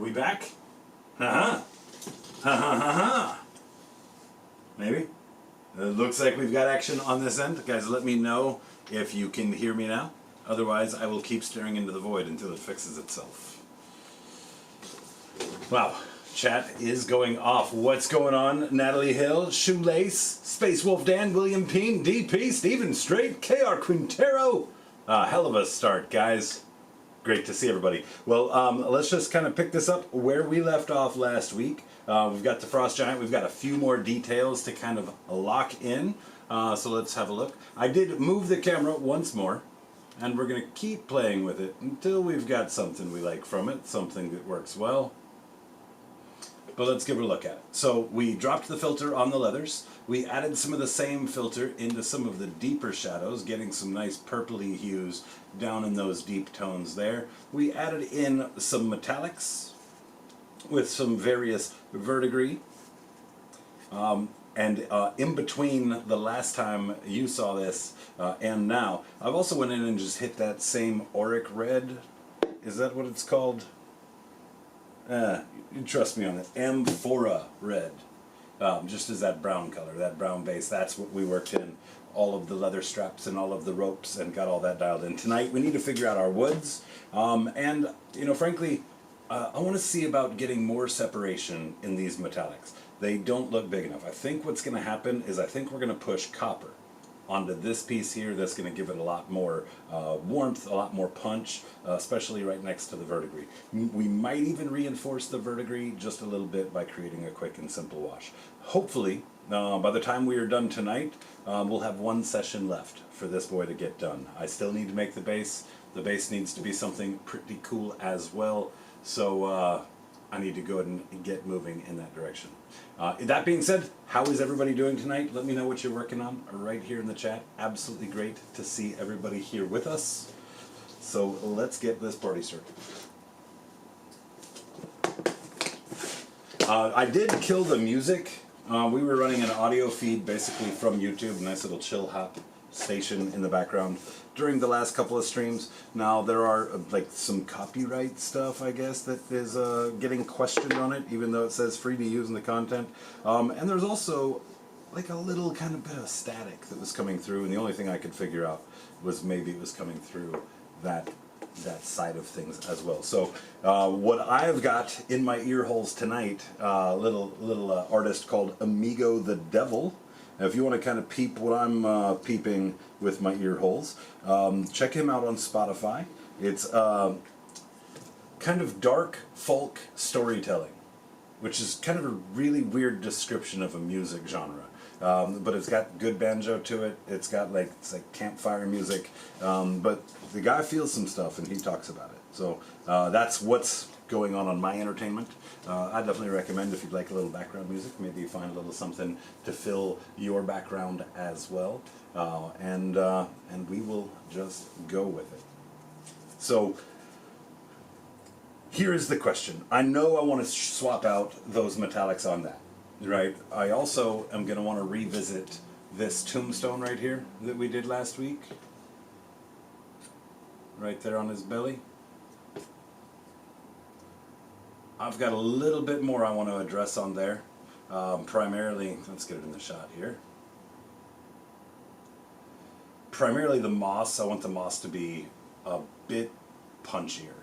we back? Ha ha. Maybe. It looks like we've got action on this end. Guys, let me know if you can hear me now. Otherwise, I will keep staring into the void until it fixes itself. Wow. Chat is going off. What's going on? Natalie Hill, Shoelace, Space Wolf Dan, William Peen, DP, Steven Strait, KR Quintero. Hell of a start, guys. Great to see everybody. Well, let's just kind of pick this up where we left off last week. We've got the Frost Giant. We've got a few more details to kind of lock in. So let's have a look. I did move the camera once more, and we're going to keep playing with it until we've got something we like from it, something that works well. But let's give it a look at it. So we dropped the filter on the leathers. We added some of the same filter into some of the deeper shadows, getting some nice purpley hues down in those deep tones there. We added in some metallics with some various verdigris. And in between the last time you saw this and now, I've also went in and just hit that same auric red. Is that what it's called? You trust me on it. Amphora red. Just as that brown color, that brown base. That's what we worked in. All of the leather straps and all of the ropes and got all that dialed in. Tonight we need to figure out our woods. And, you know, frankly, I want to see about getting more separation in these metallics. They don't look big enough. I think what's going to happen is I think we're going to push copper onto this piece here. That's going to give it a lot more warmth, a lot more punch, especially right next to the verdigris. We might even reinforce the verdigris just a little bit by creating a quick and simple wash. Hopefully, by the time we are done tonight, we'll have one session left for this boy to get done. I still need to make the base. The base needs to be something pretty cool as well, so I need to go ahead and get moving in that direction. That being said, how is everybody doing tonight? Let me know what you're working on right here in the chat. Absolutely great to see everybody here with us. So let's get this party started. I did kill the music. We were running an audio feed basically from YouTube, nice little chill hop station in the background during the last couple of streams. Now there are like some copyright stuff, I guess, that is getting questioned on it, even though it says free to use in the content. And there's also like a little kind of bit of static that was coming through, and the only thing I could figure out was maybe it was coming through that side of things as well. So what I've got in my ear holes tonight, little artist called Amigo the Devil. Now, if you want to kind of peep what I'm peeping with my ear holes, check him out on Spotify. It's kind of dark folk storytelling, which is kind of a really weird description of a music genre. But it's got good banjo to it. It's like campfire music. But the guy feels some stuff and he talks about it. So that's what's going on my entertainment. I definitely recommend, if you'd like a little background music, maybe you find a little something to fill your background as well, and we will just go with it. So here is the question. I know I want to swap out those metallics on that, right? I also am going to want to revisit this tombstone right here that we did last week, right there on his belly. I've got a little bit more I want to address on there. Primarily, let's get it in the shot here. Primarily the moss. I want the moss to be a bit punchier,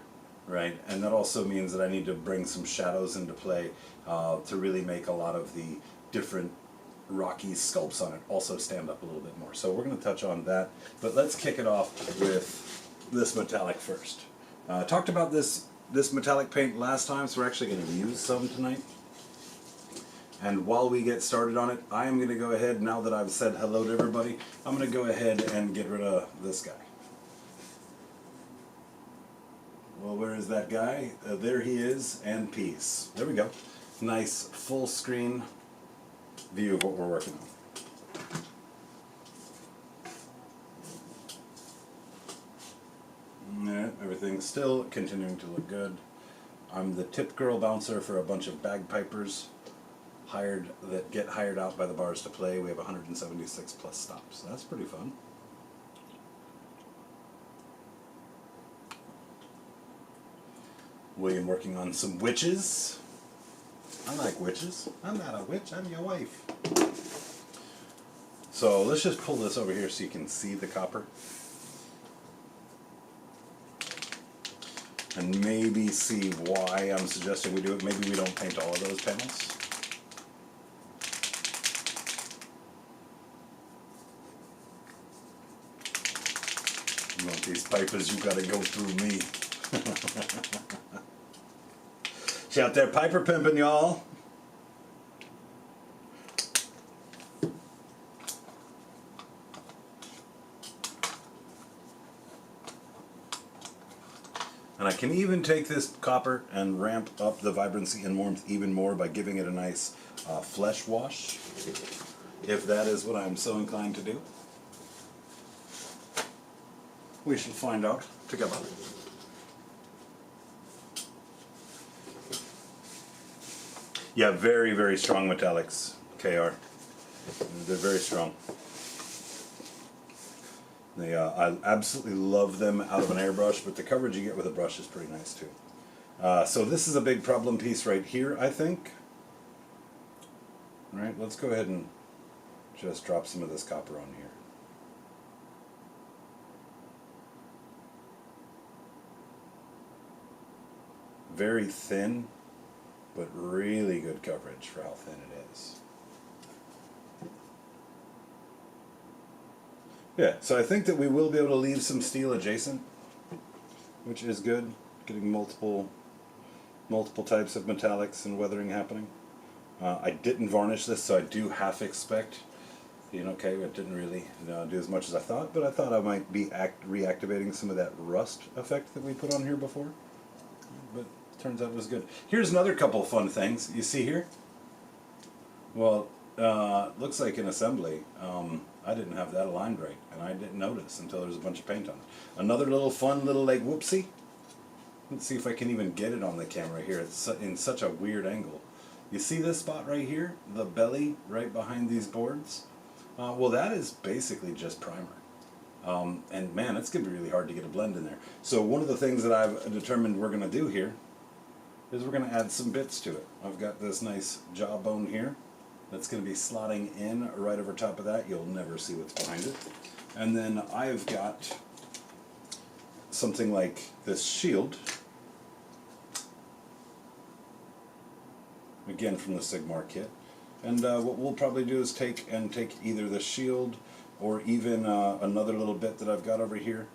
right? And that also means that I need to bring some shadows into play to really make a lot of the different rocky sculpts on it also stand up a little bit more. So we're going to touch on that, but let's kick it off with this metallic first. Talked about this metallic paint last time, so we're actually going to use some tonight. And while we get started on it, I am going to go ahead, now that I've said hello to everybody, I'm going to go ahead and get rid of this guy. Well, where is that guy? There he is, and peace. There we go. Nice full screen view of what we're working on. Yeah, everything's still continuing to look good. I'm the tip girl bouncer for a bunch of bagpipers that get hired out by the bars to play. We have 176 plus stops. That's pretty fun. William working on some witches. I like witches. I'm not a witch, I'm your wife. So let's just pull this over here so you can see the copper. And maybe see why I'm suggesting we do it. Maybe we don't paint all of those panels. You want these pipers, you gotta go through me. She out there piper pimping, y'all. And I can even take this copper and ramp up the vibrancy and warmth even more by giving it a nice flesh wash, if that is what I'm so inclined to do. We shall find out together. Yeah, very, very strong metallics, KR. They're very strong. They, I absolutely love them out of an airbrush, but the coverage you get with a brush is pretty nice too. So this is a big problem piece right here, I think. All right, let's go ahead and just drop some of this copper on here. Very thin, but really good coverage for how thin it is. Yeah, so I think that we will be able to leave some steel adjacent, which is good. Getting multiple types of metallics and weathering happening. I didn't varnish this, so I do half expect, you know, okay, it didn't really do as much as I thought, but I thought I might be reactivating some of that rust effect that we put on here before. But turns out it was good. Here's another couple of fun things. You see here? Well, looks like in assembly, I didn't have that aligned right, and I didn't notice until there was a bunch of paint on it. Another little fun little like whoopsie. Let's see if I can even get it on the camera here. It's in such a weird angle. You see this spot right here? The belly right behind these boards? Well, that is basically just primer. And man, it's going to be really hard to get a blend in there. So one of the things that I've determined we're going to do here is we're going to add some bits to it. I've got this nice jawbone here that's going to be slotting in right over top of that. You'll never see what's behind it. And then I've got something like this shield, again from the Sigmar kit. And what we'll probably do is take either the shield or even another little bit that I've got over here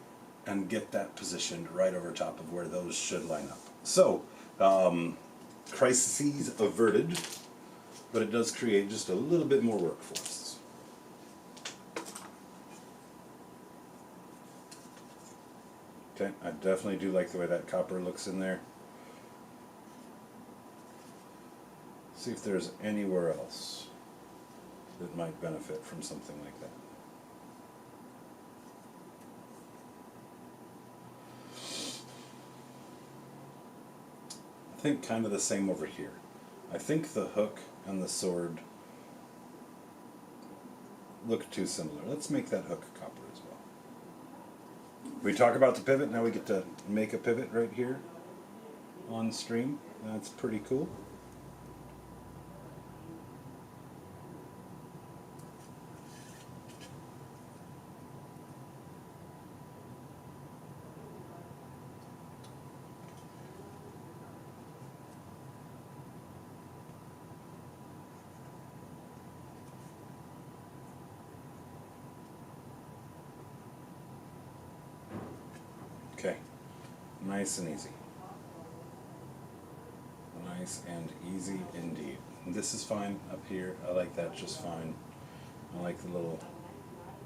and get that positioned right over top of where those should line up. So, crises averted, but it does create just a little bit more work for us. Okay, I definitely do like the way that copper looks in there. See if there's anywhere else that might benefit from something like that. I think kind of the same over here. I think the hook and the sword look too similar. Let's make that hook copper as well. We talk about the pivot, now we get to make a pivot right here on stream. That's pretty cool. Okay, nice and easy. Nice and easy indeed. And this is fine up here. I like that just fine. I like the little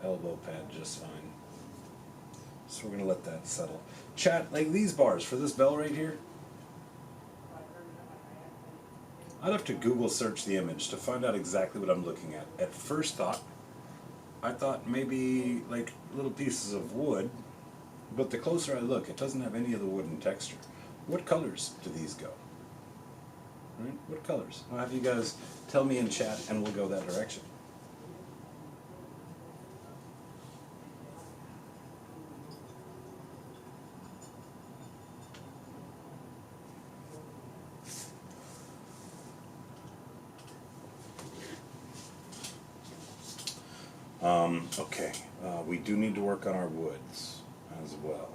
elbow pad just fine. So we're going to let that settle. Chat, like these bars for this bell right here, I'd have to Google search the image to find out exactly what I'm looking at. At first thought, I thought maybe like little pieces of wood. But the closer I look, it doesn't have any of the wooden texture. What colors do these go? Right? What colors? I'll have you guys tell me in chat and we'll go that direction. Okay, we do need to work on our woods as well.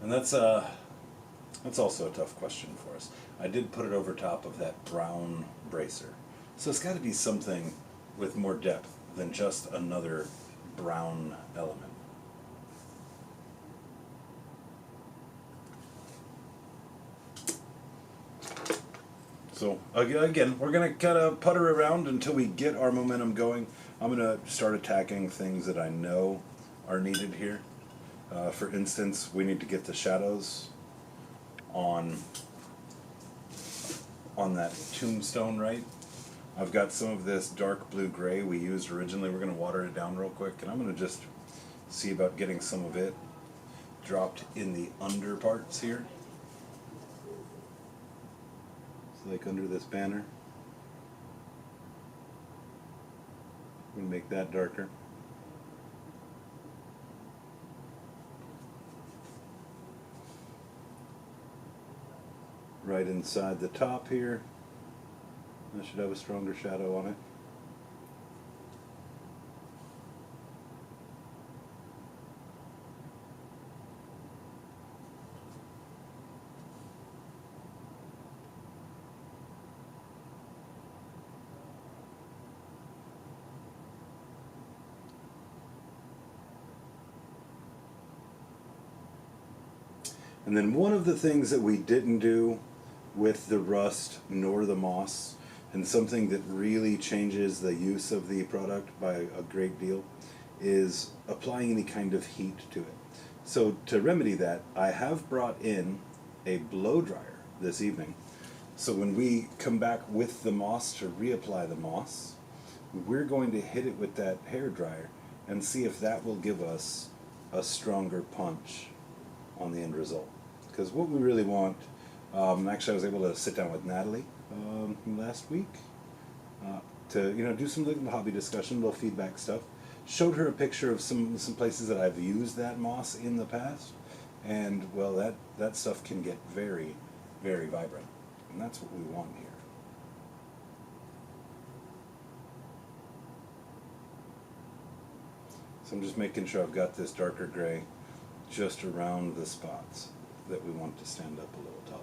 And that's also a tough question for us. I did put it over top of that brown bracer. So it's got to be something with more depth than just another brown element. So again, we're going to kind of putter around until we get our momentum going. I'm going to start attacking things that I know are needed here. For instance, we need to get the shadows on that tombstone, right? I've got some of this dark blue gray we used originally. We're going to water it down real quick, and I'm going to just see about getting some of it dropped in the under parts here. So like under this banner. I'm going to make that darker. Right inside the top here. That should have a stronger shadow on it. And then one of the things that we didn't do with the rust nor the moss, and something that really changes the use of the product by a great deal, is applying any kind of heat to it. So to remedy that, I have brought in a blow dryer this evening. So when we come back with the moss to reapply the moss, we're going to hit it with that hair dryer and see if that will give us a stronger punch on the end result. Because what we really want, actually I was able to sit down with Natalie last week to do some little hobby discussion, little feedback stuff. Showed her a picture of some places that I've used that moss in the past, and well, that stuff can get very, very vibrant, and that's what we want here. So I'm just making sure I've got this darker gray just around the spots that we want to stand up a little taller.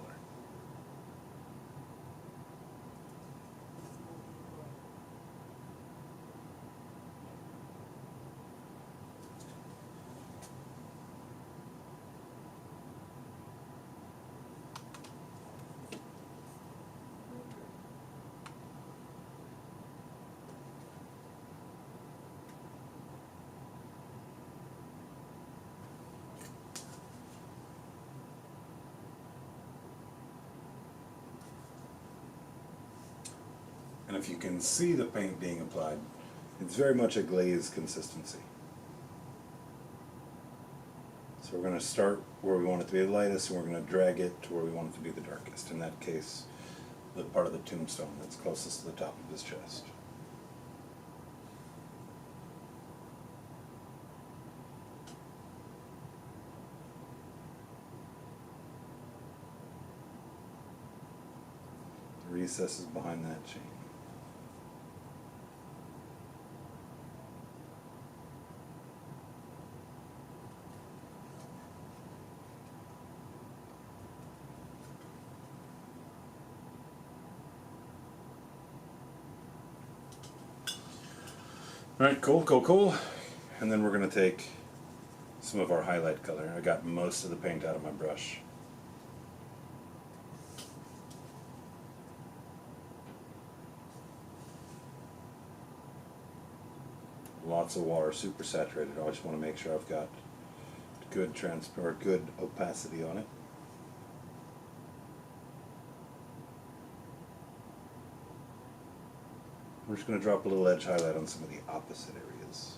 And if you can see the paint being applied, it's very much a glaze consistency. So we're going to start where we want it to be the lightest, and we're going to drag it to where we want it to be the darkest. In that case, the part of the tombstone that's closest to the top of his chest. The recess is behind that chain. Alright, cool. And then we're going to take some of our highlight color. I got most of the paint out of my brush. Lots of water, super saturated. I just want to make sure I've got good good opacity on it. We're just going to drop a little edge highlight on some of the opposite areas.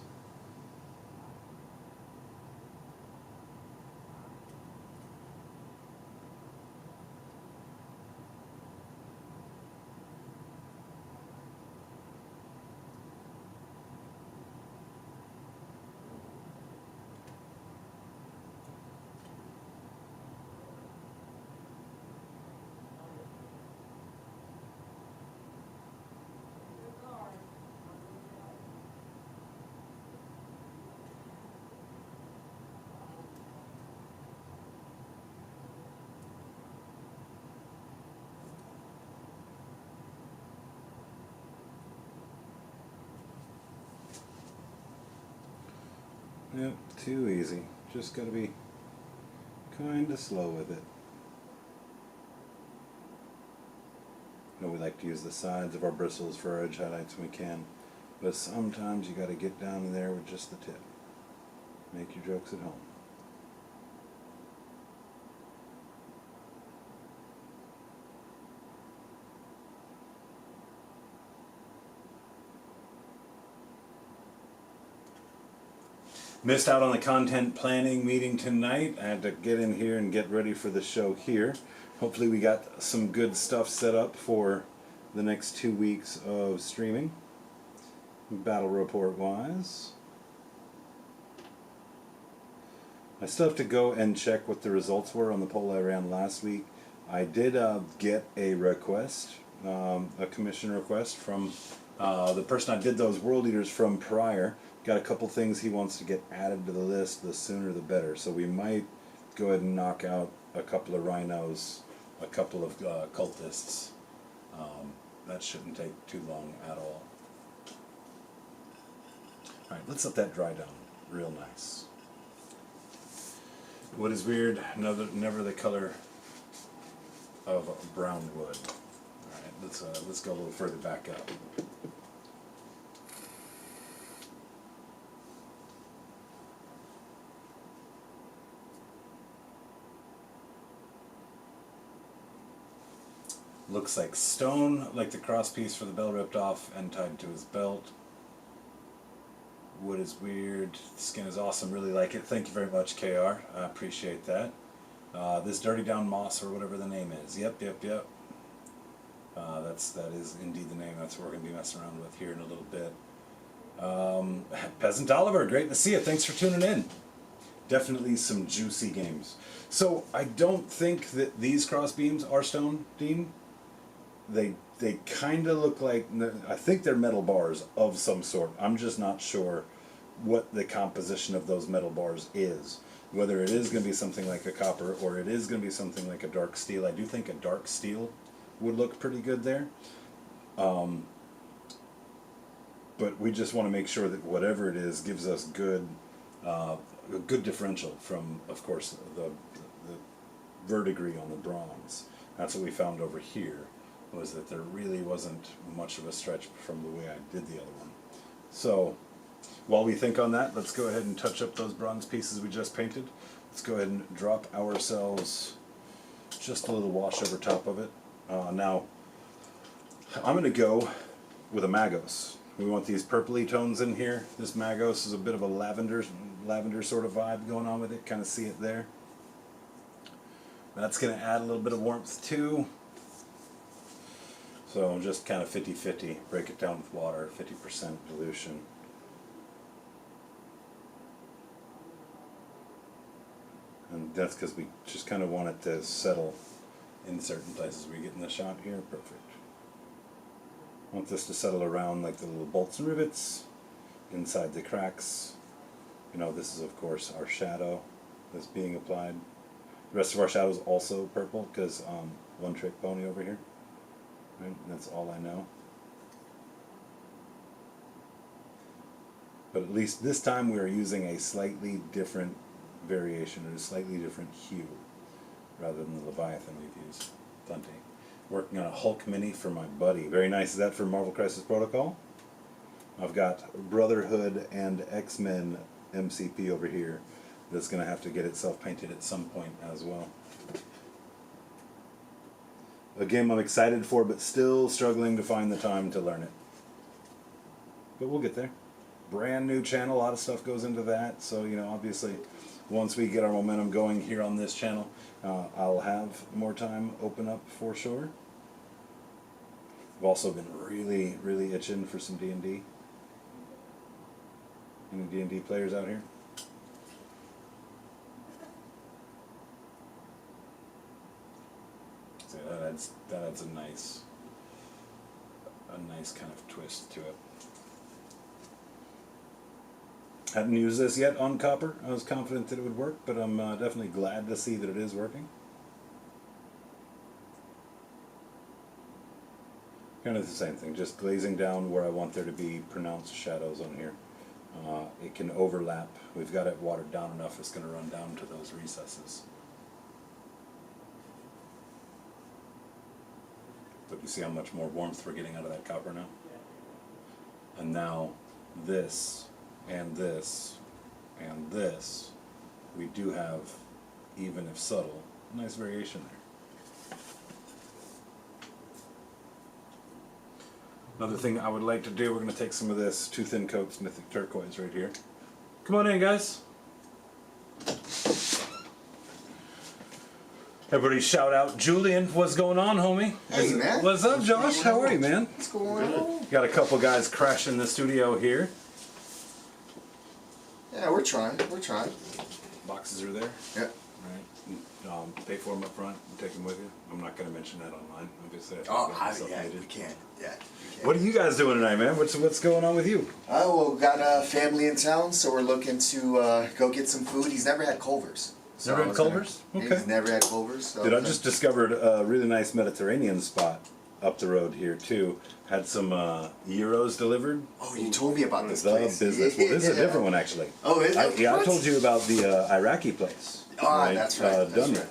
Yep, too easy. Just gotta be kinda slow with it. You know, we like to use the sides of our bristles for our edge highlights when we can, but sometimes you gotta get down in there with just the tip. Make your jokes at home. Missed out on the content planning meeting tonight. I had to get in here and get ready for the show here. Hopefully we got some good stuff set up for the next 2 weeks of streaming. Battle report wise. I still have to go and check what the results were on the poll I ran last week. I did get a request, a commission request from the person I did those world eaters from prior. Got a couple things he wants to get added to the list. The sooner the better. So we might go ahead and knock out a couple of rhinos, a couple of cultists. That shouldn't take too long at all. Alright, let's let that dry down real nice. Wood is weird, never the color of brown wood. Alright, let's go a little further back up. Looks like stone, like the crosspiece for the bell ripped off and tied to his belt. Wood is weird. The skin is awesome. Really like it. Thank you very much, KR. I appreciate that. This dirty down moss or whatever the name is. Yep. That is indeed the name. That's what we're gonna be messing around with here in a little bit. Peasant Oliver, great to see you. Thanks for tuning in. Definitely some juicy games. So I don't think that these crossbeams are stone, Dean. They kind of look like, I think they're metal bars of some sort. I'm just not sure what the composition of those metal bars is. Whether it is going to be something like a copper or it is going to be something like a dark steel. I do think a dark steel would look pretty good there. But we just want to make sure that whatever it is gives us a good differential from, of course, the verdigris on the bronze. That's what we found over here, was that there really wasn't much of a stretch from the way I did the other one. So while we think on that, let's go ahead and touch up those bronze pieces we just painted. Let's go ahead and drop ourselves just a little wash over top of it. Now, I'm going to go with a Magos. We want these purpley tones in here. This Magos is a bit of a lavender sort of vibe going on with it. Kind of see it there. That's going to add a little bit of warmth too. So just kind of 50-50, break it down with water, 50% dilution. And that's because we just kind of want it to settle in certain places. We get in the shot here, perfect. Want this to settle around like the little bolts and rivets, inside the cracks. You know, this is of course our shadow that's being applied. The rest of our shadow is also purple because one trick pony over here. Right? That's all I know. But at least this time we are using a slightly different variation or a slightly different hue rather than the Leviathan we've used. Plenty. Working on a Hulk mini for my buddy. Very nice. Is that for Marvel Crisis Protocol? I've got Brotherhood and X-Men MCP over here that's going to have to get itself painted at some point as well. A game I'm excited for, but still struggling to find the time to learn it. But we'll get there. Brand new channel, a lot of stuff goes into that. So, you know, obviously, once we get our momentum going here on this channel, I'll have more time open up for sure. I've also been really, really itching for some D&D. Any D&D players out here? So that adds a nice kind of twist to it. Hadn't used this yet on copper. I was confident that it would work, but I'm definitely glad to see that it is working. Kind of the same thing, just glazing down where I want there to be pronounced shadows on here. it can overlap. We've got it watered down enough, it's going to run down to those recesses. But you see how much more warmth we're getting out of that copper now? And now this, and this, and this, we do have, even if subtle, nice variation there. Another thing I would like to do, we're going to take some of this Two Thin Coats Mythic Turquoise right here. Come on in, guys. Everybody shout out Julian. What's going on, homie? Hey, man. What's up, Josh? How are you, man? What's going on? Got a couple guys crashing the studio here. Yeah, we're trying. We're trying. Boxes are there. Yeah. Right. Pay for them up front and take them with you. I'm not going to mention that online. Obviously. Yeah, we can. Yeah. What are you guys doing tonight, man? What's going on with you? Well, got a family in town, so we're looking to go get some food. He's never had Culver's. So Never had Culver's? Okay. He's never had Culver's. So Dude, I just discovered a really nice Mediterranean spot up the road here too. Had some gyros delivered. Oh, you told me about this The place. business. Well, this is a different one actually. Oh, is it? Yeah, I What? told you about the Iraqi place. Oh, that's right. That's Dunya.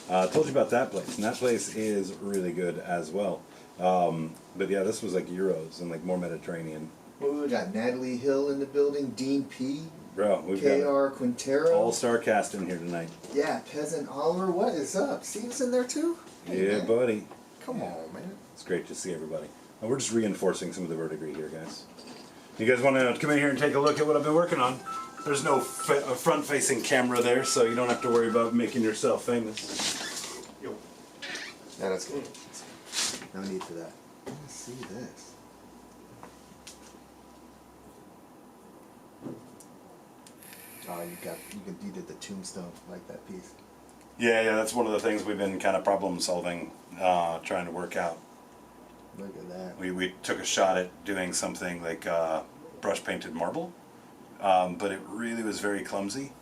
right. I told you about that place, and that place is really good as well. But yeah, this was like gyros and like more Mediterranean. Well, we got Natalie Hill in the building, Dean P. Bro, we've K.R. got Quintero. all-star cast in here tonight. Yeah, Peasant Oliver. What is up? Steve's in there too? Hey, Yeah, man. buddy. Come on, man. It's great to see everybody. And we're just reinforcing some of the verdigris here, guys. You guys want to come in here and take a look at what I've been working on? There's no front-facing camera there, so you don't have to worry about making yourself famous. Yeah, that's good. No need for that. Let's see this. Oh, you did the tombstone, like that piece. Yeah, that's one of the things we've been kind of problem solving, trying to work out. Look at that. We took a shot at doing something like brush painted marble, but it really was very clumsy,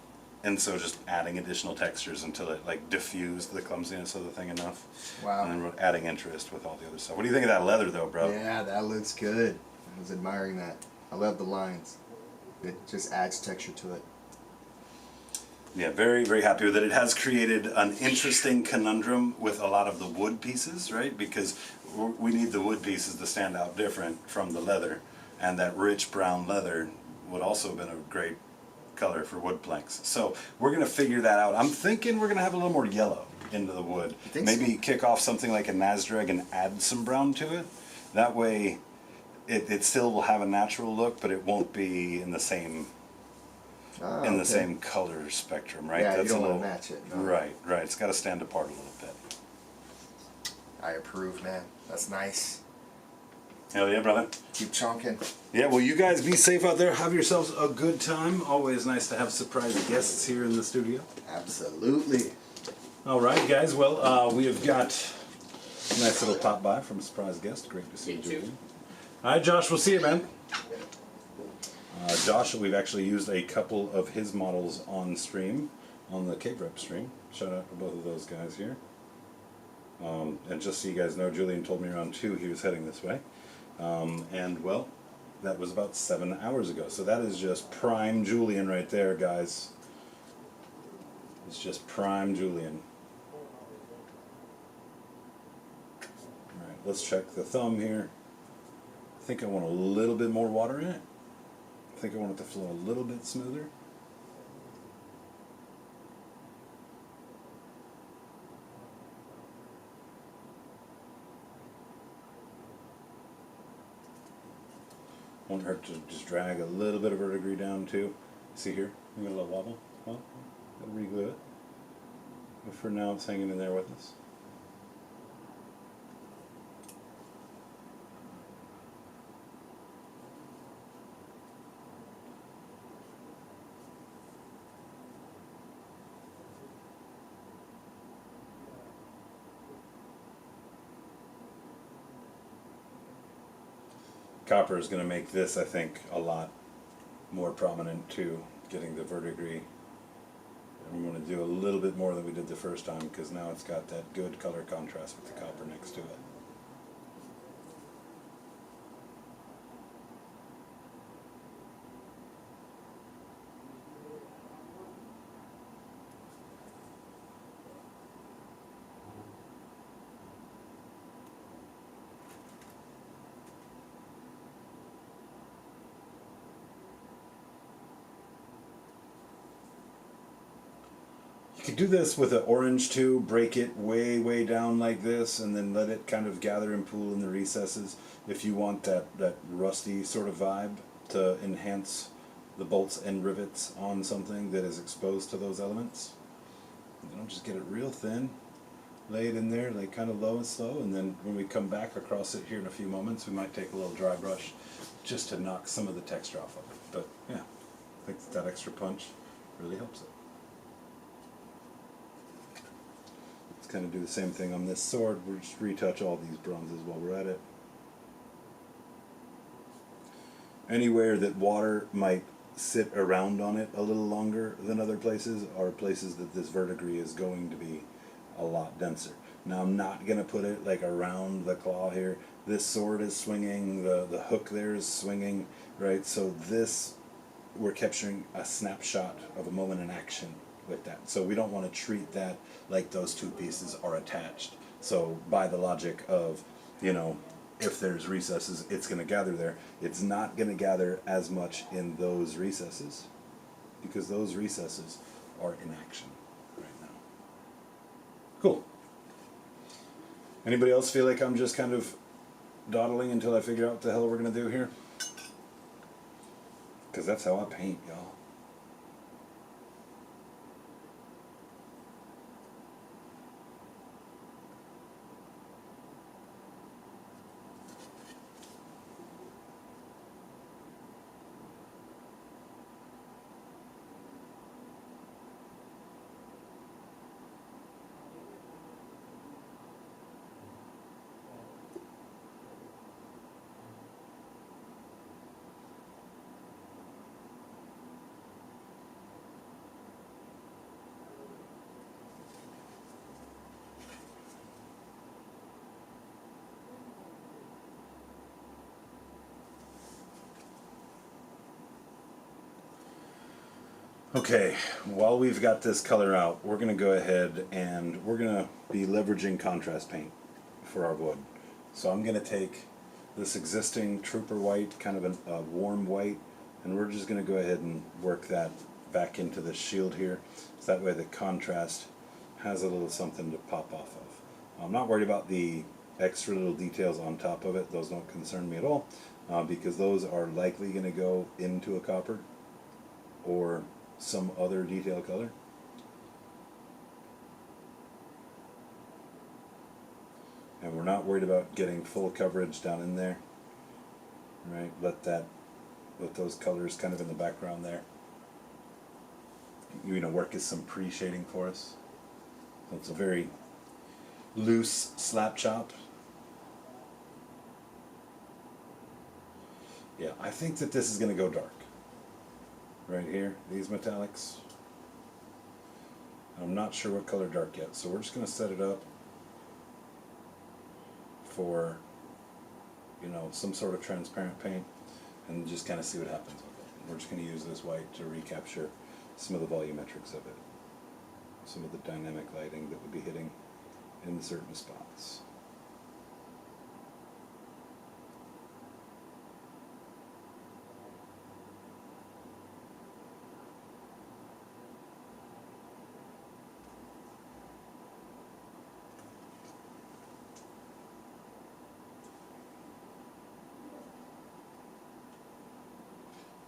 and so just adding additional textures until it like diffused the clumsiness of the thing enough. Wow. And then we're adding interest with all the other stuff. What do you think of that leather though, bro? Yeah, that looks good. I was admiring that. I love the lines. It just adds texture to it. Yeah, very, very happy with it. It has created an interesting conundrum with a lot of the wood pieces, right? Because we need the wood pieces to stand out different from the leather. And that rich brown leather would also have been a great color for wood planks. So we're going to figure that out. I'm thinking we're going to have a little more yellow into the wood. Maybe kick off something like a Nasdrag and add some brown to it. That way it still will have a natural look, but it won't be in the same... in the same color spectrum, right? Yeah, That's you don't a little, want to match it. No. Right. It's got to stand apart a little bit. I approve, man. That's nice. Hell yeah, brother. Keep chunking. Yeah, well, you guys be safe out there. Have yourselves a good time. Always nice to have surprise guests here in the studio. Absolutely. All right, guys. Well, we have got a nice little pop by from a surprise guest. Great to see you, Julian. All right, Josh. We'll see you, man. Josh, we've actually used a couple of his models on stream, on the Cave Rep stream. Shout out to both of those guys here. And just so you guys know, Julian told me around 2 he was heading this way. And well, that was about 7 hours ago. So that is just prime Julian right there, guys. It's just prime Julian. Alright, let's check the thumb here. I think I want a little bit more water in it. I think I want it to flow a little bit smoother. Want her to just drag a little bit of verdigris down too. See here? We got a little wobble. Well, gotta reglue it. But for now, it's hanging in there with us. Copper is going to make this, I think, a lot more prominent too, getting the verdigris. I'm going to do a little bit more than we did the first time because now it's got that good color contrast with the copper next to it. You could do this with an orange too, break it way, way down like this, and then let it kind of gather and pool in the recesses if you want that rusty sort of vibe to enhance the bolts and rivets on something that is exposed to those elements. You know, just get it real thin, lay it in there, like kind of low and slow, and then when we come back across it here in a few moments, we might take a little dry brush just to knock some of the texture off of it. But yeah, I think that extra punch really helps it. Let's kind of do the same thing on this sword. We'll just retouch all these bronzes while we're at it. Anywhere that water might sit around on it a little longer than other places are places that this verdigris is going to be a lot denser. Now I'm not going to put it like around the claw here. This sword is swinging, the hook there is swinging, right? So this, we're capturing a snapshot of a moment in action with that. So we don't want to treat that like those two pieces are attached. So by the logic of, you know, if there's recesses, it's going to gather there. It's not going to gather as much in those recesses because those recesses are in action right now. Cool. Anybody else feel like I'm just kind of dawdling until I figure out what the hell we're going to do here? Because that's how I paint, y'all. Okay, while we've got this color out, we're going to go ahead and we're going to be leveraging contrast paint for our wood. So I'm going to take this existing Trooper white, kind of a warm white, and we're just going to go ahead and work that back into the shield here. So that way the contrast has a little something to pop off of. I'm not worried about the extra little details on top of it. Those don't concern me at all because those are likely going to go into a copper or some other detail color. And we're not worried about getting full coverage down in there. Right? Let those colors kind of in the background there. You know, work as some pre-shading for us. So it's a very loose slap chop. Yeah, I think that this is going to go dark. Right here, these metallics. I'm not sure what color dark yet, so we're just going to set it up for, you know, some sort of transparent paint and just kind of see what happens with it. We're just going to use this white to recapture some of the volumetrics of it, some of the dynamic lighting that would be hitting in certain spots.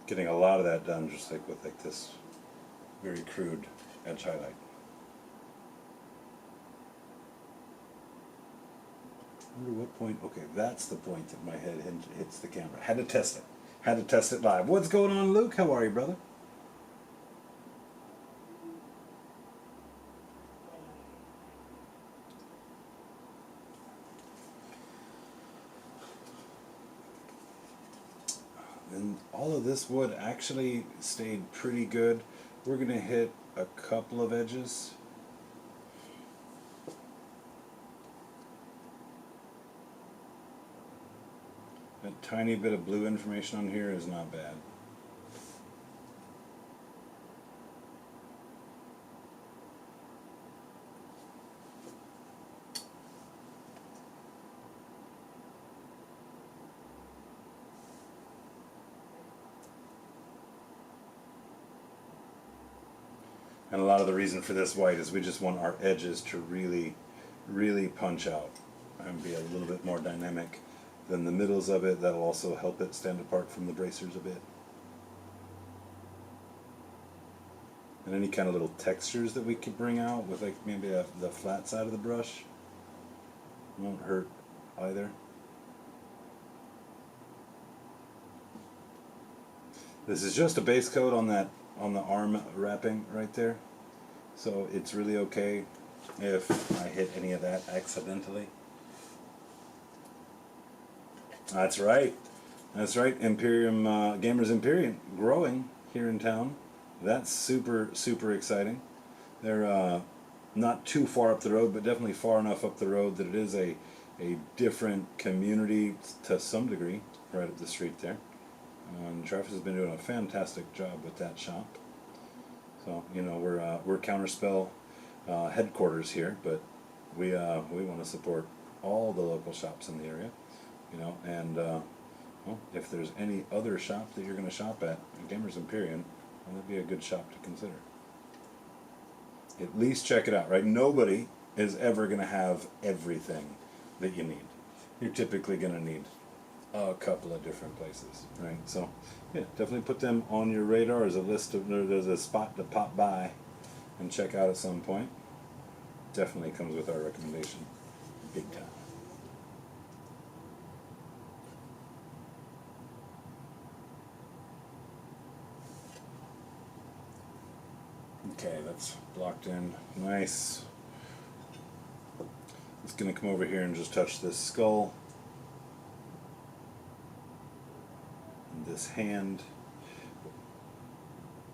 Getting a lot of that done just like with like this very crude edge highlight. I wonder what point, okay, that's the point that my head hits the camera. Had to test it. Had to test it live. What's going on, Luke? How are you, brother? And all of this wood actually stayed pretty good. We're going to hit a couple of edges. A tiny bit of blue information on here is not bad. And a lot of the reason for this white is we just want our edges to really, really punch out and be a little bit more dynamic than the middles of it. That'll also help it stand apart from the bracers a bit. And any kind of little textures that we could bring out with like maybe the flat side of the brush won't hurt either. This is just a base coat on that, on the arm wrapping right there. So it's really okay if I hit any of that accidentally. That's right. That's right. Imperium, Gamers Imperium growing here in town. That's super, super exciting. They're not too far up the road, but definitely far enough up the road that it is a different community to some degree right up the street there. And Travis has been doing a fantastic job with that shop. So, you know, we're Counterspell headquarters here, but we want to support all the local shops in the area, you know, and well, if there's any other shop that you're going to shop at Gamers Imperium, well, that'd be a good shop to consider. At least check it out, right? Nobody is ever going to have everything that you need. You're typically going to need a couple of different places, right? So, yeah, definitely put them on your radar as a list of, there's a spot to pop by and check out at some point. Definitely comes with our recommendation, big time. Okay, that's blocked in. Nice. It's going to come over here and just touch this skull. And this hand.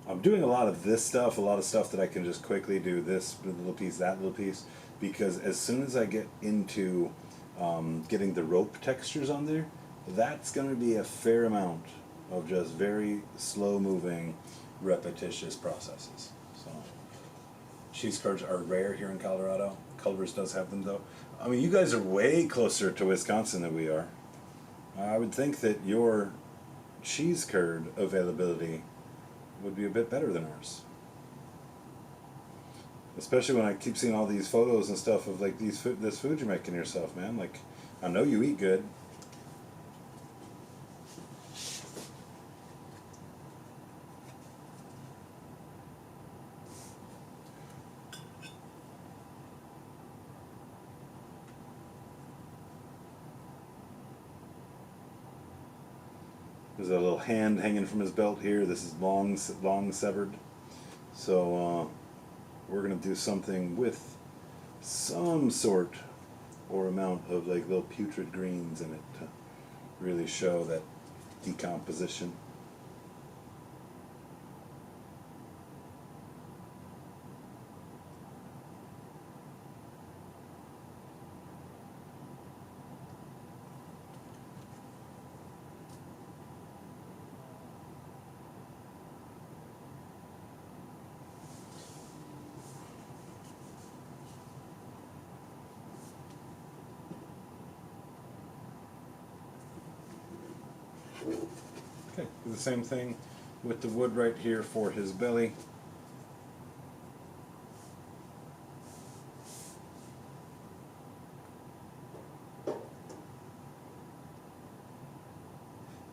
I'm doing a lot of this stuff, a lot of stuff that I can just quickly do this little piece, that little piece, because as soon as I get into getting the rope textures on there, that's going to be a fair amount of just very slow moving, repetitious processes. So, cheese curds are rare here in Colorado. Culver's does have them though. I mean, you guys are way closer to Wisconsin than we are. I would think that your cheese curd availability would be a bit better than ours. Especially when I keep seeing all these photos and stuff of like this food you're making yourself, man. Like, I know you eat good. There's a little hand hanging from his belt here. This is long severed. So we're gonna do something with some sort or amount of like little putrid greens in it to really show that decomposition. Okay, do the same thing with the wood right here for his belly.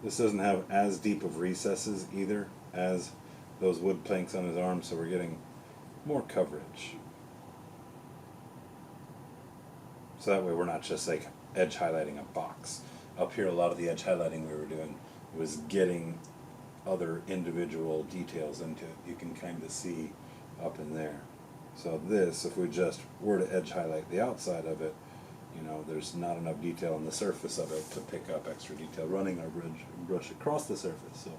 This doesn't have as deep of recesses either as those wood planks on his arm, so we're getting more coverage. So that way we're not just like edge highlighting a box. Up here, a lot of the edge highlighting we were doing was getting other individual details into it. You can kind of see up in there. So this, if we just were to edge highlight the outside of it, you know, there's not enough detail on the surface of it to pick up extra detail running our brush across the surface. So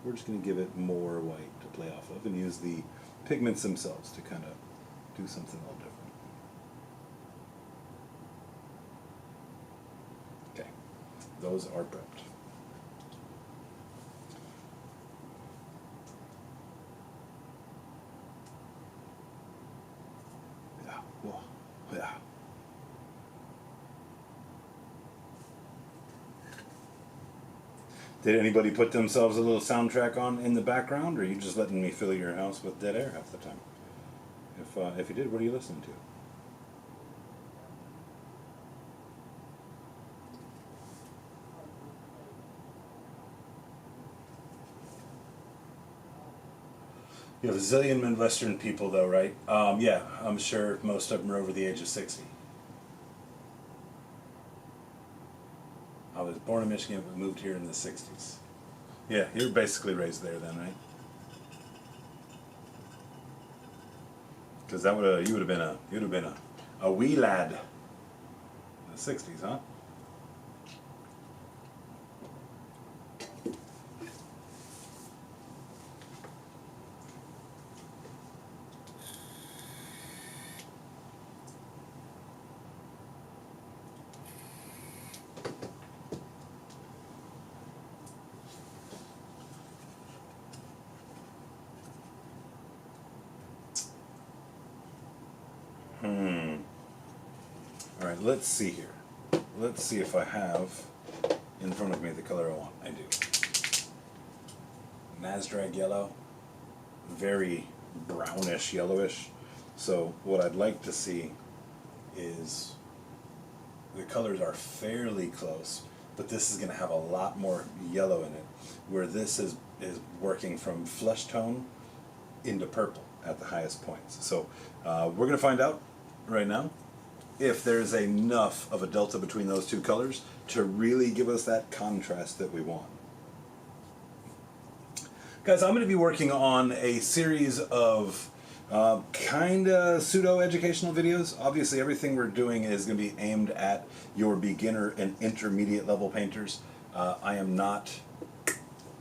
we're just going to give it more white to play off of and use the pigments themselves to kind of do something a little different. Okay, those are prepped. Yeah, whoa, yeah. Did anybody put themselves a little soundtrack on in the background, or are you just letting me fill your house with dead air half the time? If you did, what are you listening to? You have a zillion Midwestern people, though, right? Yeah, I'm sure most of them are over the age of 60. I was born in Michigan, but moved here in the 60s. Yeah, you were basically raised there then, right? Because you would have been a wee lad in the 60s, huh? All right, let's see here. Let's see if I have in front of me the color I want. I do. Nasdrag yellow, very brownish yellowish. So what I'd like to see is the colors are fairly close, but this is going to have a lot more yellow in it, where this is working from flesh tone into purple at the highest points. So we're going to find out right now if there's enough of a delta between those two colors to really give us that contrast that we want. Guys, I'm going to be working on a series of kind of pseudo-educational videos. Obviously, everything we're doing is going to be aimed at your beginner and intermediate level painters. I am not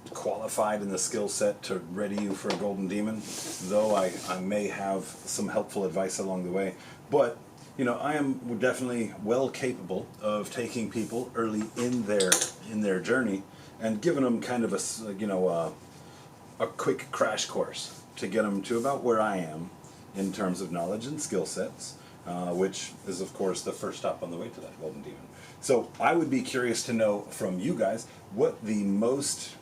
qualified in the skill set to ready you for a golden demon, though I may have some helpful advice along the way. But you know, I am definitely well capable of taking people early in their journey and giving them kind of a quick crash course to get them to about where I am in terms of knowledge and skill sets, which is of course the first stop on the way to that golden demon. So I would be curious to know from you guys what the most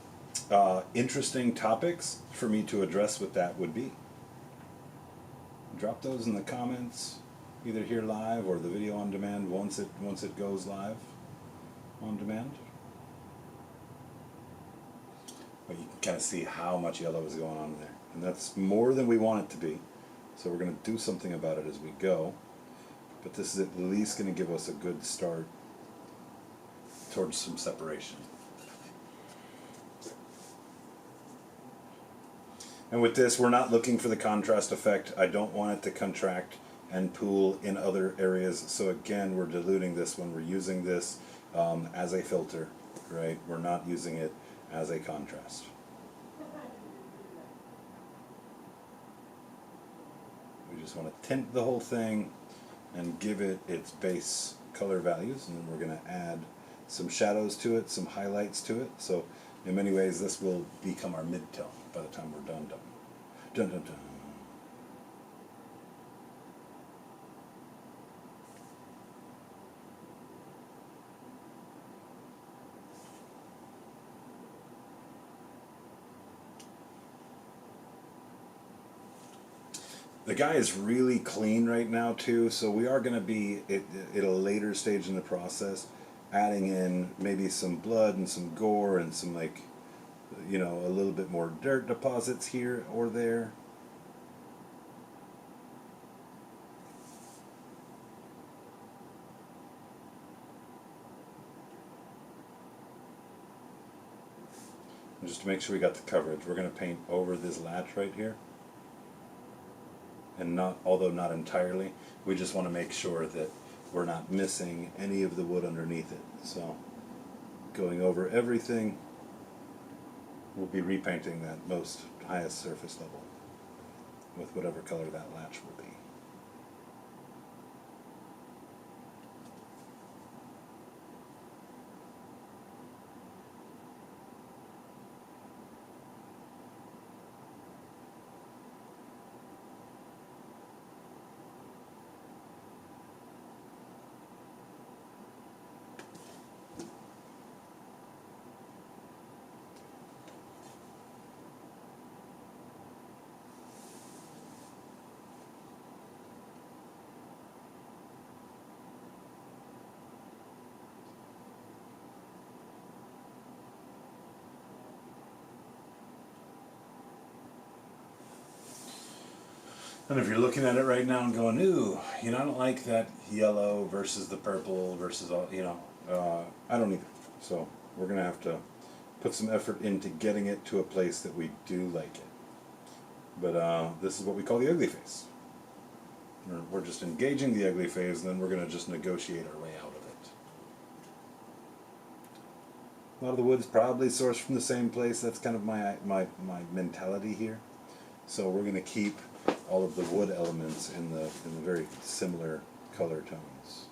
interesting topics for me to address with that would be. Drop those in the comments, either here live or the video on demand once it goes live on demand. But you can kind of see how much yellow is going on there, and that's more than we want it to be. So we're going to do something about it as we go. But this is at least going to give us a good start towards some separation. And with this, we're not looking for the contrast effect. I don't want it to contract and pool in other areas. So again, we're diluting this when we're using this as a filter, right? We're not using it as a contrast. We just want to tint the whole thing and give it its base color values, and then we're going to add some shadows to it, some highlights to it. So in many ways, this will become our mid-tone by the time we're done. Dun, dun, dun. The guy is really clean right now too, so we are going to be at a later stage in the process adding in maybe some blood and some gore and some, like, you know, a little bit more dirt deposits here or there. And just to make sure we got the coverage, we're going to paint over this latch right here. And although not entirely, we just want to make sure that we're not missing any of the wood underneath it. So going over everything, we'll be repainting that most highest surface level with whatever color that latch will be. And if you're looking at it right now and going, ooh, you know, I don't like that yellow versus the purple versus all, you know, I don't either. So we're going to have to put some effort into getting it to a place that we do like it. But this is what we call the ugly phase. We're just engaging the ugly phase, and then we're going to just negotiate our way out of it. A lot of the wood's probably sourced from the same place. That's kind of my mentality here. So we're going to keep all of the wood elements in the very similar color tones.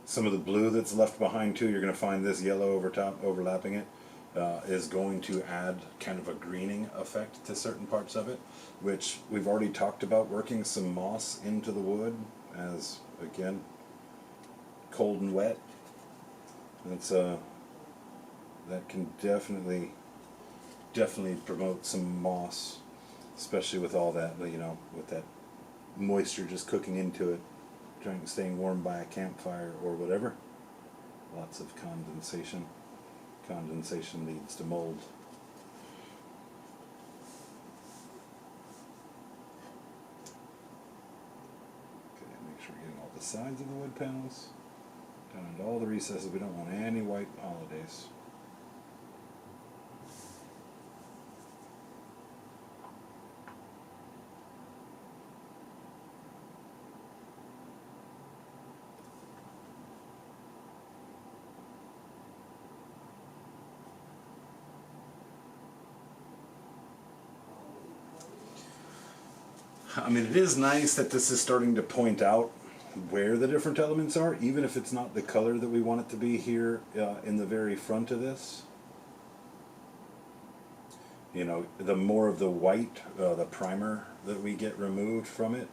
Some of the blue that's left behind too, you're going to find this yellow over top overlapping it, is going to add kind of a greening effect to certain parts of it, which we've already talked about working some moss into the wood as, again, cold and wet. That's that can definitely promote some moss, especially with all that, you know, with that moisture just cooking into it, staying warm by a campfire or whatever. Lots of condensation. Condensation leads to mold. Okay, make sure we're getting all the sides of the wood panels down into all the recesses. We don't want any white holidays. I mean, it is nice that this is starting to point out where the different elements are, even if it's not the color that we want it to be here in the very front of this. You know, the more of the white, the primer that we get removed from it,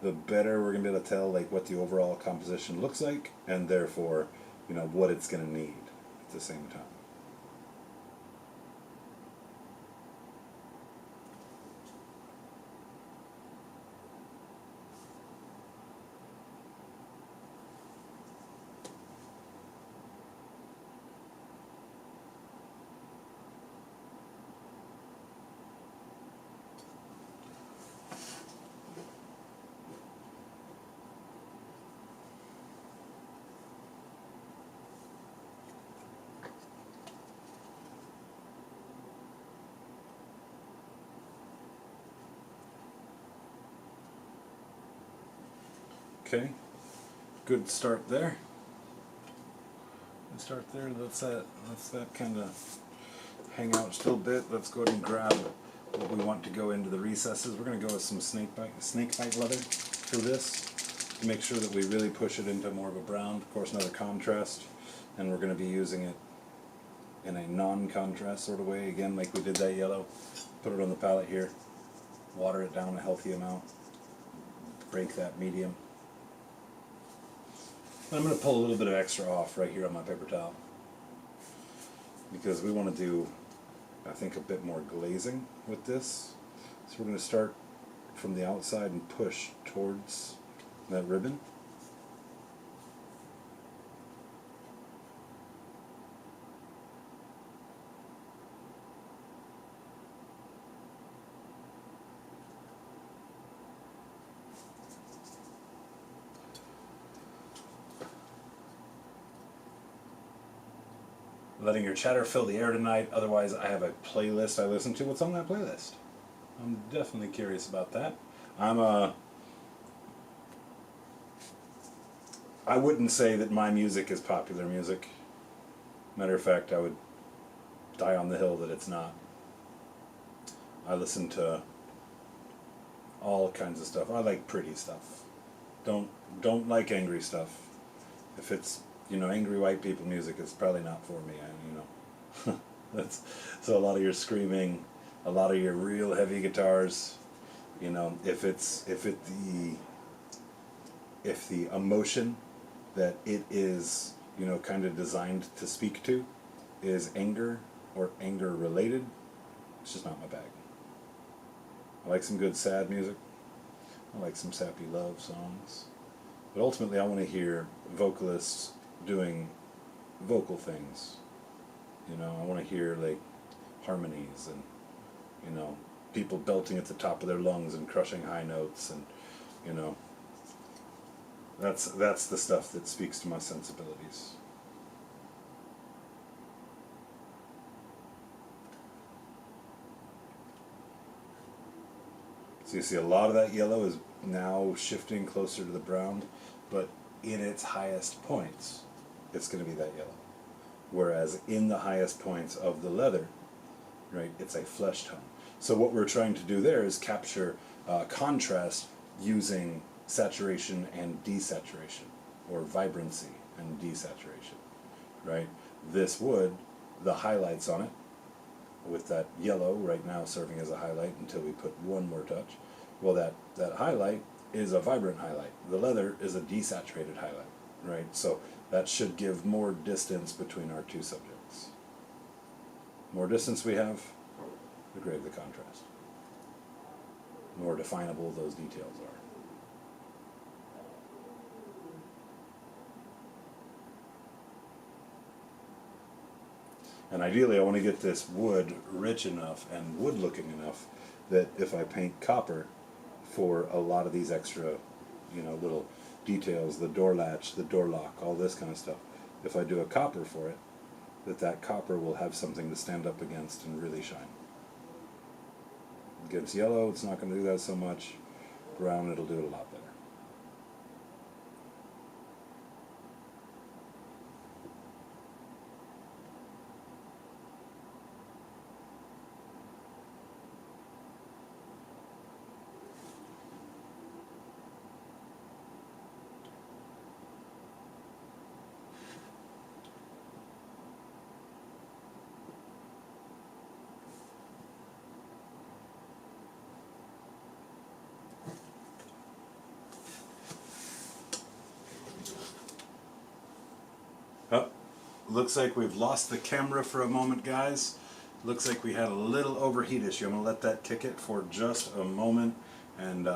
the better we're going to be able to tell like what the overall composition looks like, and therefore, you know, what it's going to need at the same time. Okay, good start there. Good start there. Let's that kind of hang out still a bit. Let's go ahead and grab what we want to go into the recesses. We're going to go with some snake bite leather for this to make sure that we really push it into more of a brown. Of course, another contrast, and we're going to be using it in a non-contrast sort of way. Again, like we did that yellow. Put it on the palette here. Water it down a healthy amount. Break that medium. I'm going to pull a little bit of extra off right here on my paper towel because we want to do, I think, a bit more glazing with this. So we're going to start from the outside and push towards that ribbon. Letting your chatter fill the air tonight. Otherwise, I have a playlist I listen to. What's on that playlist? I'm definitely curious about that. I wouldn't say that my music is popular music. Matter of fact, I would die on the hill that it's not. I listen to all kinds of stuff. I like pretty stuff. Don't like angry stuff. If it's, you know, angry white people music, is probably not for me. You know, that's so a lot of your screaming, a lot of your real heavy guitars. You know, if the emotion that it is, you know, kind of designed to speak to, is anger or anger related, it's just not my bag. I like some good sad music. I like some sappy love songs. But ultimately I want to hear vocalists doing vocal things. You know, I want to hear like harmonies and, you know, people belting at the top of their lungs and crushing high notes, and, you know, that's the stuff that speaks to my sensibilities. So you see a lot of that yellow is now shifting closer to the brown, but in its highest points, it's going to be that yellow. Whereas in the highest points of the leather, right, it's a flesh tone. So what we're trying to do there is capture contrast using saturation and desaturation, or vibrancy and desaturation, right? This wood, the highlights on it, with that yellow right now serving as a highlight until we put one more touch. Well, that highlight is a vibrant highlight. The leather is a desaturated highlight, right? So that should give more distance between our two subjects. More distance we have, the greater the contrast. More definable those details are. And ideally I want to get this wood rich enough and wood looking enough that if I paint copper for a lot of these extra, you know, little details, the door latch, the door lock, all this kind of stuff, if I do a copper for it, that copper will have something to stand up against and really shine. Against yellow, it's not going to do that so much. Brown, it'll do it a lot better. Oh, looks like we've lost the camera for a moment, guys. Looks like we had a little overheat issue. I'm going to let that kick it for just a moment, and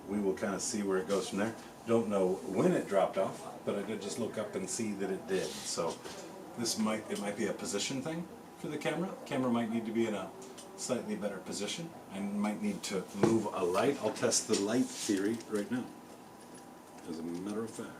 we will kind of see where it goes from there. Don't know when it dropped off, but I did just look up and see that it did. So it might be a position thing for the camera. The camera might need to be in a slightly better position and might need to move a light. I'll test the light theory right now, as a matter of fact.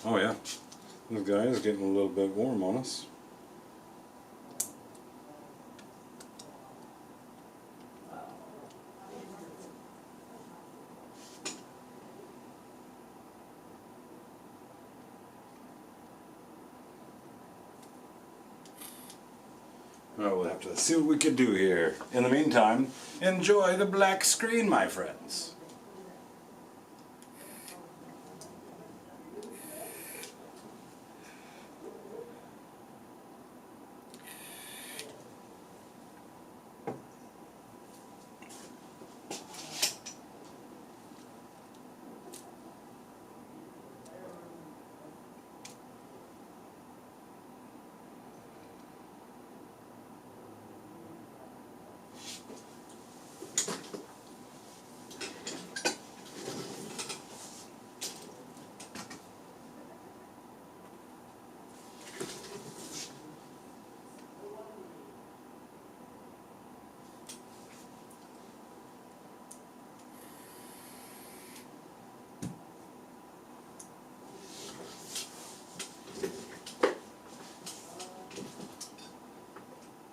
Oh yeah, this guy is getting a little bit warm on us. Well, we'll have to see what we can do here. In the meantime, enjoy the black screen, my friends.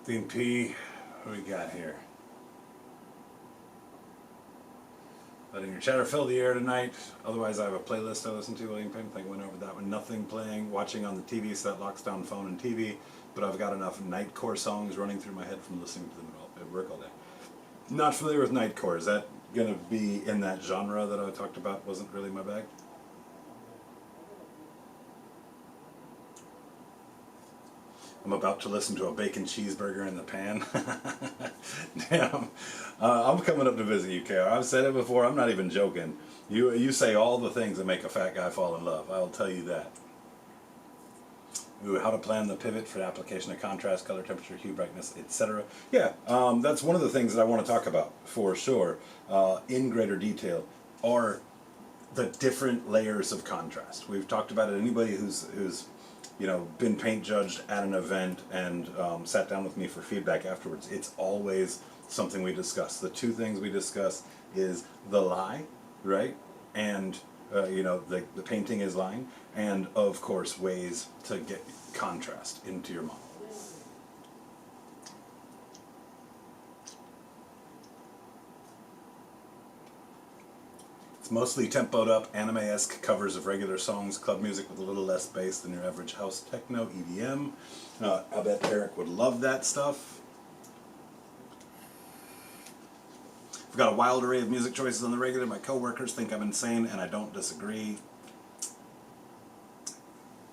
Theme P, what do we got here? Letting your chatter fill the air tonight. Otherwise, I have a playlist I listen to. William Payne, I think I went over that one. Nothing playing, watching on the TV, so that locks down phone and TV. But I've got enough Nightcore songs running through my head from listening to them at work all day. Not familiar with Nightcore. Is that going to be in that genre that I talked about? Wasn't really my bag? I'm about to listen to a bacon cheeseburger in the pan. Damn. I'm coming up to visit you, KR. I've said it before. I'm not even joking. You say all the things that make a fat guy fall in love. I'll tell you that. Ooh, how to plan the pivot for the application of contrast, color, temperature, hue, brightness, etc. Yeah, that's one of the things that I want to talk about for sure in greater detail are the different layers of contrast. We've talked about it. Anybody who's been paint judged at an event and sat down with me for feedback afterwards, it's always something we discuss. The two things we discuss is the lie, right? And the painting is lying, and of course ways to get contrast into your model. It's mostly tempoed up, anime-esque covers of regular songs, club music with a little less bass than your average house techno, EDM. I bet Eric would love that stuff. I've got a wild array of music choices on the regular. My coworkers think I'm insane, and I don't disagree.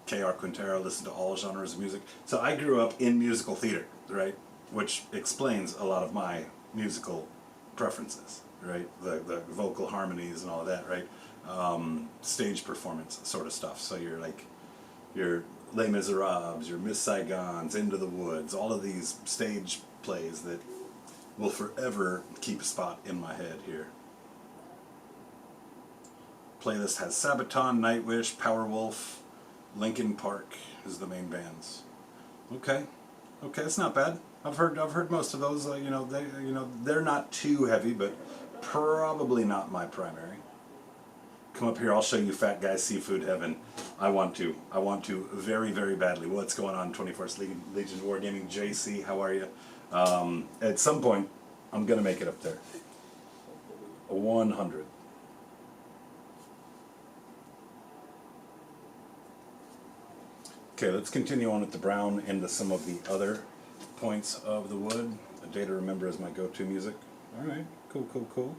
KR Quintero, listen to all genres of music. So I grew up in musical theater, right? Which explains a lot of my musical preferences, right? The vocal harmonies and all of that, right? Stage performance sort of stuff. So you're like your Les Miserables, your Miss Saigons, Into the Woods, all of these stage plays that will forever keep a spot in my head here. Playlist has Sabaton, Nightwish, Powerwolf, Linkin Park is the main bands. Okay, it's not bad. I've heard most of those. They're not too heavy, but probably not my primary. Come up here, I'll show you Fat Guy Seafood Heaven. I want to very, very badly. What's going on, 24th Legion Wargaming? JC, how are you? At some point, I'm going to make it up there. 100. Okay, let's continue on with the brown into some of the other points of the wood. A Day to Remember is my go-to music. All right, cool.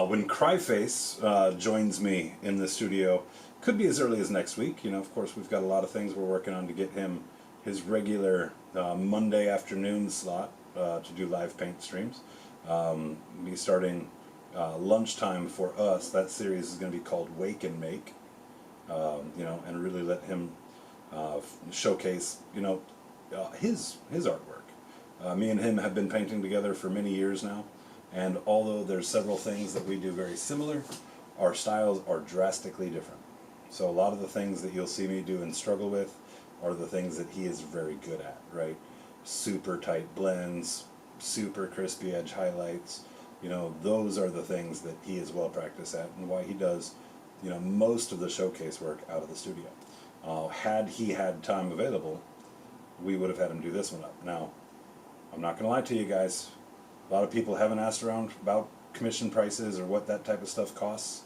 When Cryface joins me in the studio, could be as early as next week. Of course, we've got a lot of things we're working on to get him his regular Monday afternoon slot to do live paint streams. Be starting lunchtime for us. That series is going to be called Wake and Make, and really let him showcase, his artwork. Me and him have been painting together for many years now. And although there's several things that we do very similar, our styles are drastically different. So a lot of the things that you'll see me do and struggle with are the things that he is very good at, right? Super tight blends, super crispy edge highlights. Those are the things that he is well practiced at, and why he does, most of the showcase work out of the studio. Had he had time available, we would have had him do this one up. Now, I'm not going to lie to you guys. A lot of people haven't asked around about commission prices or what that type of stuff costs.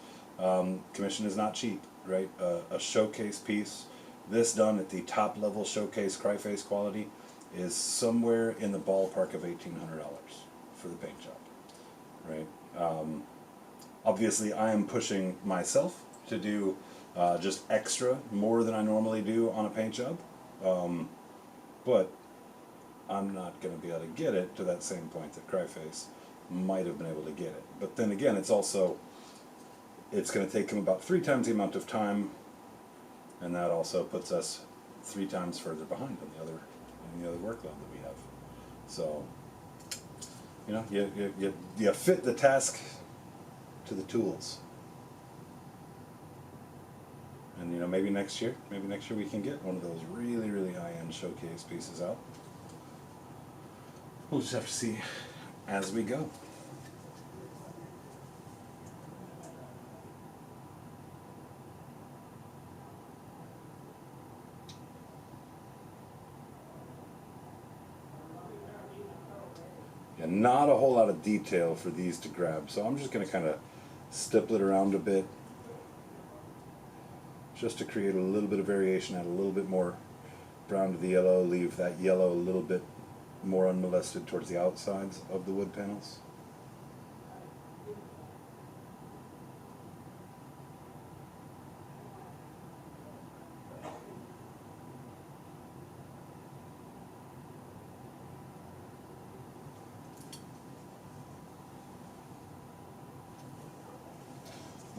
Commission is not cheap, right? A showcase piece, this done at the top level showcase Cryface quality, is somewhere in the ballpark of $1,800 for the paint job, right? Obviously, I am pushing myself to do just extra, more than I normally do on a paint job, but I'm not going to be able to get it to that same point that Cryface might have been able to get it. But then again, it's going to take him about 3 times the amount of time, and that also puts us 3 times further behind on the other workload that we have. So, you fit the task to the tools. And maybe next year we can get one of those really, really high-end showcase pieces out. We'll just have to see as we go. Yeah, not a whole lot of detail for these to grab, so I'm just going to kind of stipple it around a bit just to create a little bit of variation, add a little bit more brown to the yellow, leave that yellow a little bit more unmolested towards the outsides of the wood panels.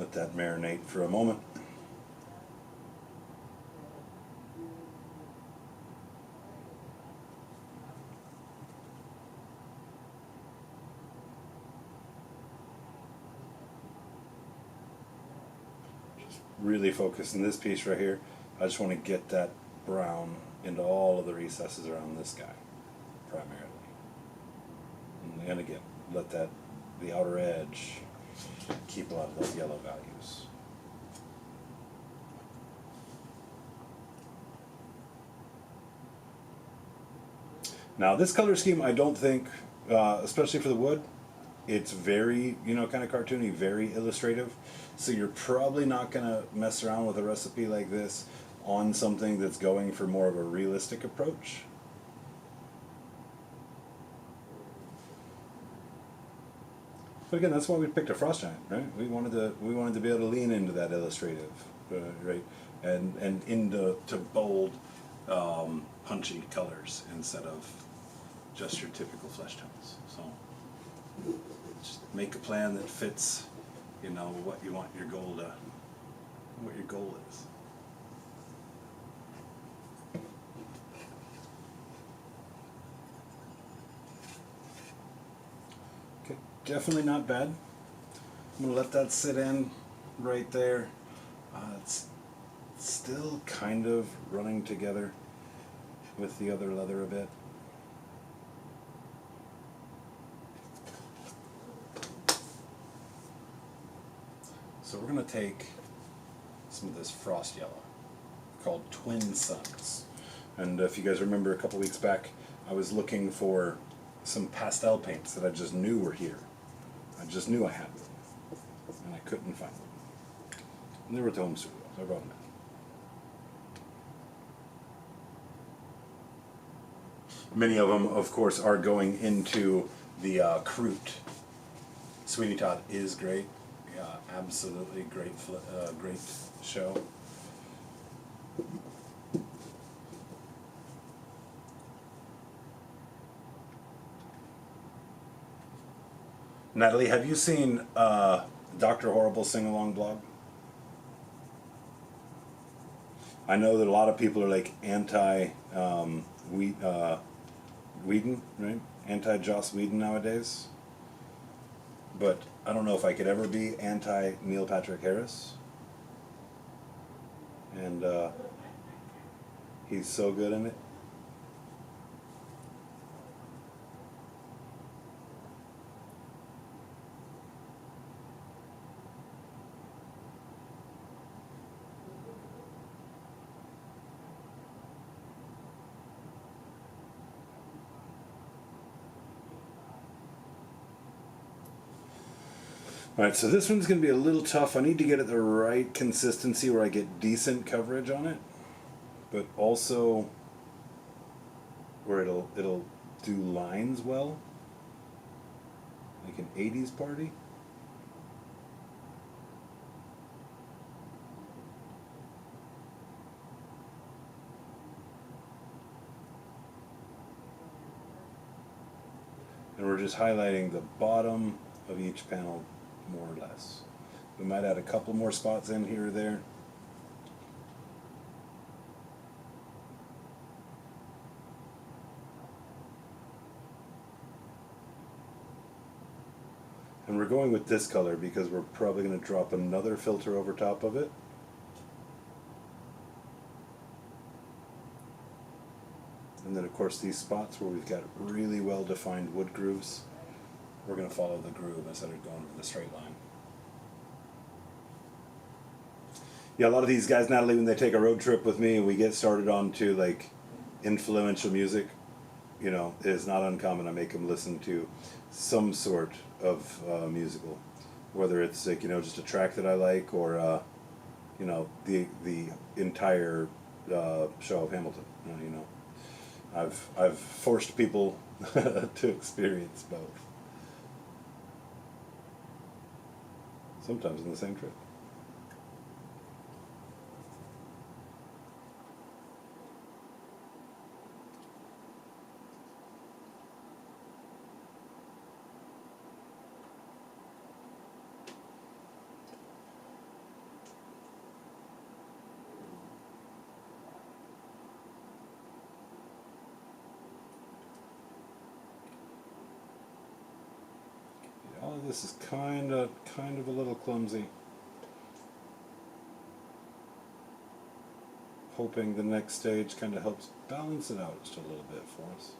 Let that marinate for a moment. Really focus in this piece right here. I just want to get that brown into all of the recesses around this guy, primarily. And again, let that, the outer edge, keep a lot of those yellow values. Now this color scheme, I don't think, especially for the wood, it's very, you know, kind of cartoony, very illustrative. So you're probably not going to mess around with a recipe like this on something that's going for more of a realistic approach. But again, that's why we picked a frost giant, right? We wanted to be able to lean into that illustrative, right, and into bold, punchy colors instead of just your typical flesh tones. So just make a plan that fits, you know, what you want your goal to, what your goal is. Okay, definitely not bad. I'm gonna let that sit in right there. It's still kind of running together with the other leather a bit. So we're going to take some of this frost yellow called Twin Suns. And if you guys remember a couple weeks back, I was looking for some pastel paints that I just knew were here. I just knew I had them. And I couldn't find them. And they were at the home studio. So I brought them in. Many of them, of course, are going into the Kroot. Sweeney Todd is great. Yeah, absolutely great, great show. Natalie, have you seen Dr. Horrible sing-along blog? I know that a lot of people are like Whedon, right? Anti-Joss Whedon nowadays. But I don't know if I could ever be anti-Neil Patrick Harris. And he's so good in it. Alright, so this one's going to be a little tough. I need to get it the right consistency where I get decent coverage on it, but also where it'll do lines well, like an 80s party. And we're just highlighting the bottom of each panel more or less. We might add a couple more spots in here or there. And we're going with this color because we're probably going to drop another filter over top of it. And then of course these spots where we've got really well defined wood grooves, we're going to follow the groove instead of going with the straight line. Yeah, a lot of these guys, Natalie, when they take a road trip with me and we get started on to like influential music, you know, it is not uncommon I make them listen to some sort of musical, whether it's like, you know, just a track that I like or you know, the entire show of Hamilton. You know, I've forced people to experience both. Sometimes in the same trip. this is kind of a little clumsy. Hoping the next stage kind of helps balance it out just a little bit for us.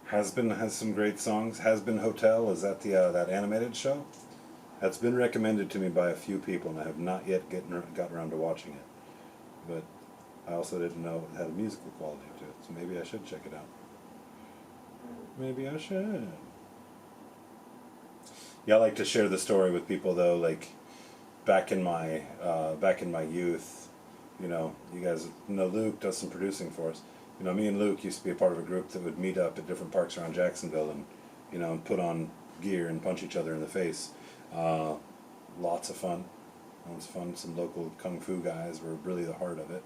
Has Been has some great songs. Has Been Hotel, is that the that animated show? That's been recommended to me by a few people, and I have not yet got around to watching it. But I also didn't know it had a musical quality to it, so maybe I should check it out. Maybe I should. Yeah, I like to share the story with people though. Like back in my youth, you know, you guys know Luke does some producing for us. You know, me and Luke used to be a part of a group that would meet up at different parks around Jacksonville and, you know, and put on gear and punch each other in the face. Lots of fun. It was fun. Some local kung fu guys were really the heart of it.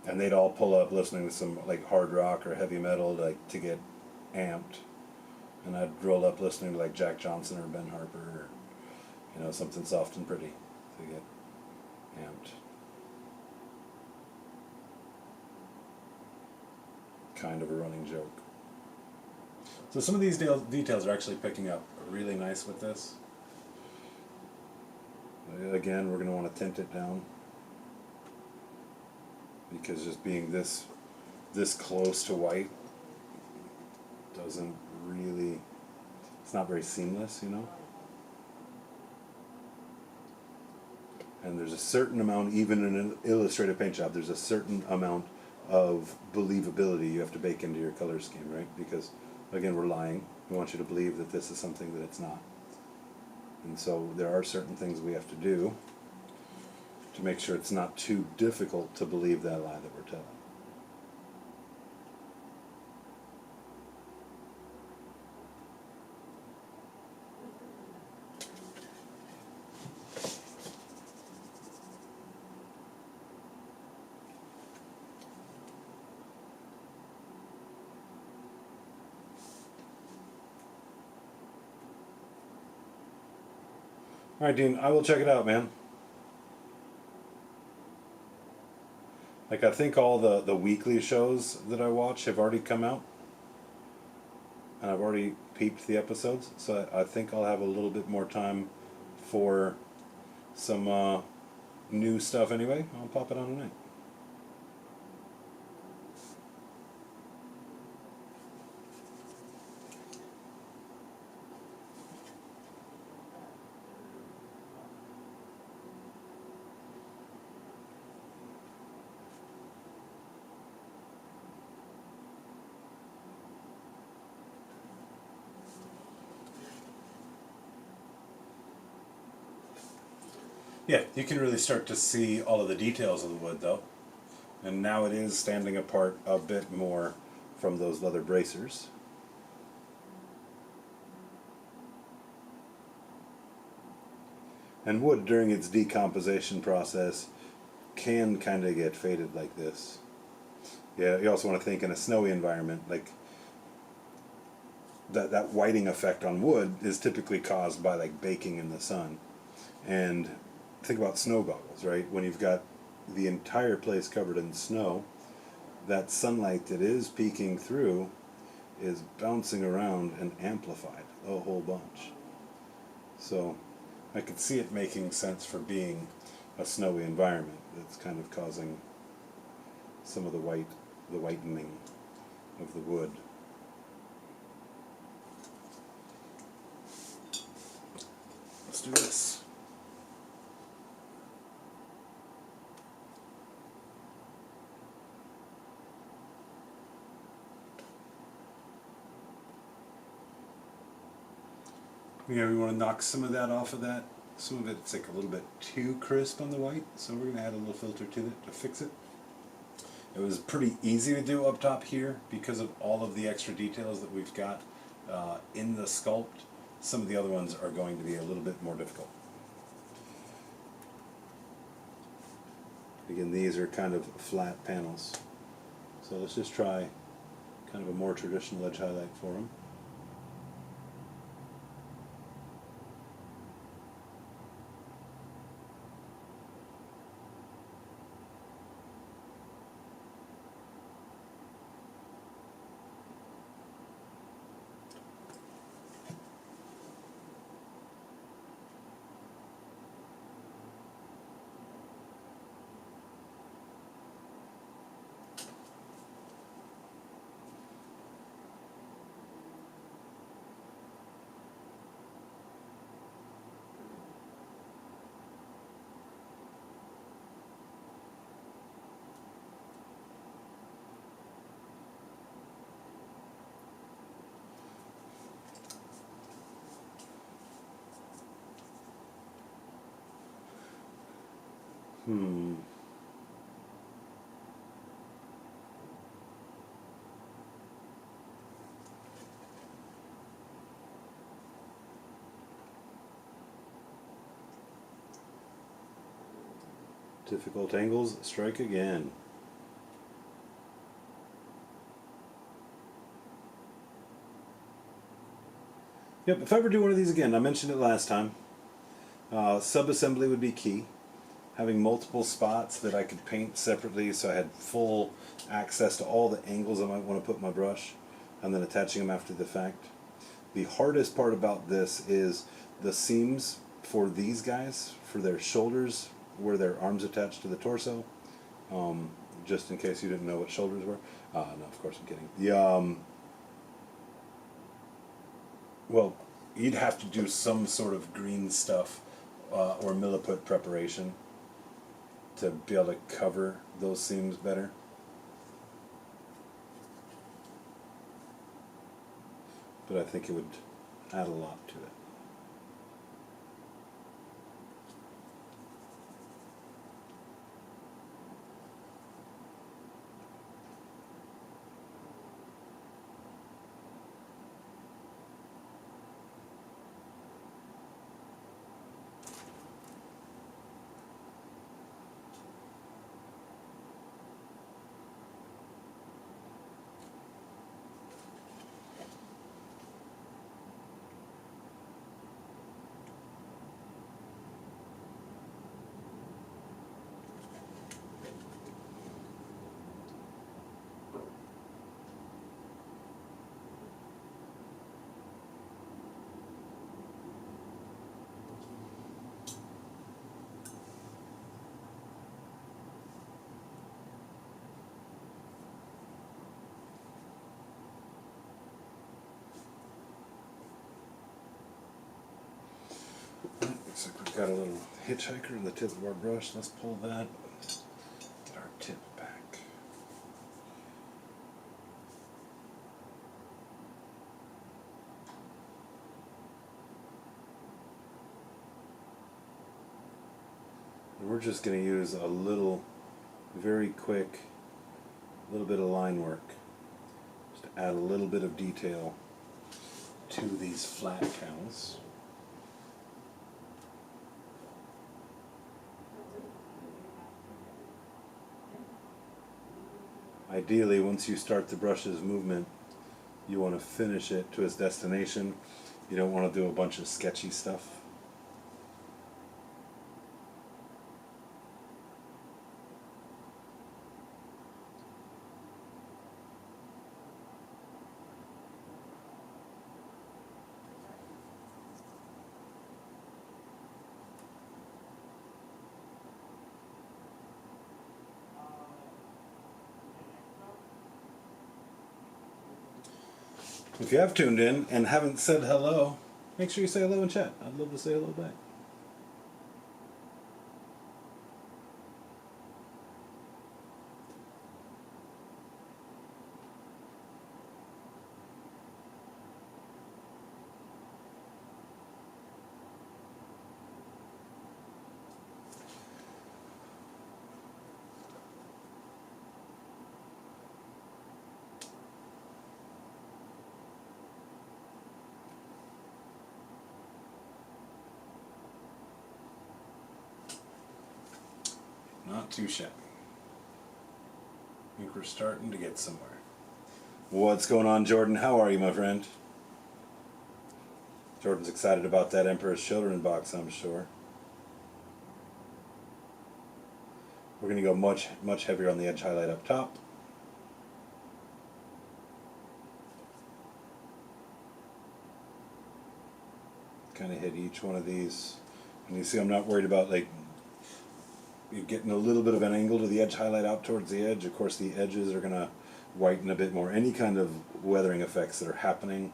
And they'd all pull up listening to some like hard rock or heavy metal like to get amped. And I'd roll up listening to like Jack Johnson or Ben Harper or, you know, something soft and pretty to get amped. Kind of a running joke. So some of these details are actually picking up really nice with this. Again, we're going to want to tint it down because just being this close to white doesn't really, it's not very seamless, you know. And there's a certain amount, even in an illustrated paint job, there's a certain amount of believability you have to bake into your color scheme, right? Because again, we're lying. We want you to believe that this is something that it's not. And so there are certain things we have to do to make sure it's not too difficult to believe that lie that we're telling. All right, Dean, I will check it out, man. Like, I think all the weekly shows that I watch have already come out. And I've already peeped the episodes. So I think I'll have a little bit more time for some new stuff anyway. I'll pop it on tonight. Yeah, you can really start to see all of the details of the wood though. And now it is standing apart a bit more from those leather bracers. And wood during its decomposition process can kind of get faded like this. Yeah, you also want to think in a snowy environment, like that whiting effect on wood is typically caused by like baking in the sun. And think about snow goggles, right? When you've got the entire place covered in snow, that sunlight that is peeking through is bouncing around and amplified a whole bunch. So I could see it making sense for being a snowy environment that's kind of causing some of the whitening of the wood. Let's do this. Yeah, we want to knock some of that off of that some of it's like a little bit too crisp on the white, so we're going to add a little filter to it to fix it. It was pretty easy to do up top here because of all of the extra details that we've got in the sculpt. Some of the other ones are going to be a little bit more difficult. Again, these are kind of flat panels. So let's just try kind of a more traditional edge highlight for them. Difficult angles, strike again. Yep, if I ever do one of these again, I mentioned it last time, sub-assembly would be key. Having multiple spots that I could paint separately so I had full access to all the angles I might want to put my brush, and then attaching them after the fact. The hardest part about this is the seams for these guys, for their shoulders, where their arms attached to the torso. Just in case you didn't know what shoulders were. No, of course I'm kidding. Well, you'd have to do some sort of green stuff or milliput preparation to be able to cover those seams better. But I think it would add a lot to it. Looks like we've got a little hitchhiker in the tip of our brush. Let's pull that. Get our tip back. And we're just going to use a little, very quick, little bit of line work. Just to add a little bit of detail to these flat panels. Ideally, once you start the brush's movement, you want to finish it to its destination. You don't want to do a bunch of sketchy stuff. If you have tuned in and haven't said hello, make sure you say hello in chat. I'd love to say hello back. Not too shabby. I think we're starting to get somewhere. What's going on, Jordan? How are you, my friend? Jordan's excited about that Emperor's Children box, I'm sure. We're going to go much heavier on the edge highlight up top. Kind of hit each one of these. And you see I'm not worried about like you're getting a little bit of an angle to the edge highlight out towards the edge. Of course the edges are going to whiten a bit more. Any kind of weathering effects that are happening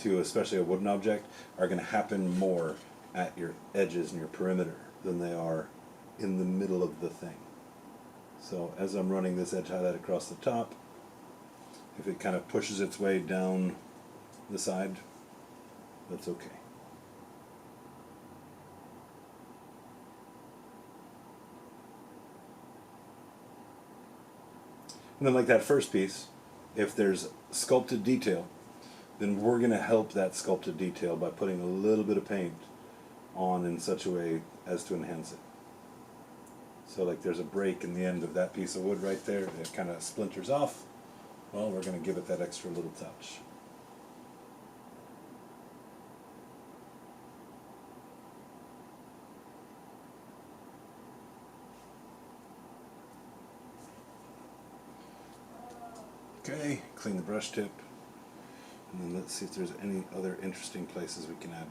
to especially a wooden object are going to happen more at your edges and your perimeter than they are in the middle of the thing. So as I'm running this edge highlight across the top, if it kind of pushes its way down the side, that's okay. And then like that first piece, if there's sculpted detail, then we're going to help that sculpted detail by putting a little bit of paint on in such a way as to enhance it. So like there's a break in the end of that piece of wood right there, and it kind of splinters off. Well, we're going to give it that extra little touch. Okay, clean the brush tip, and then let's see if there's any other interesting places we can add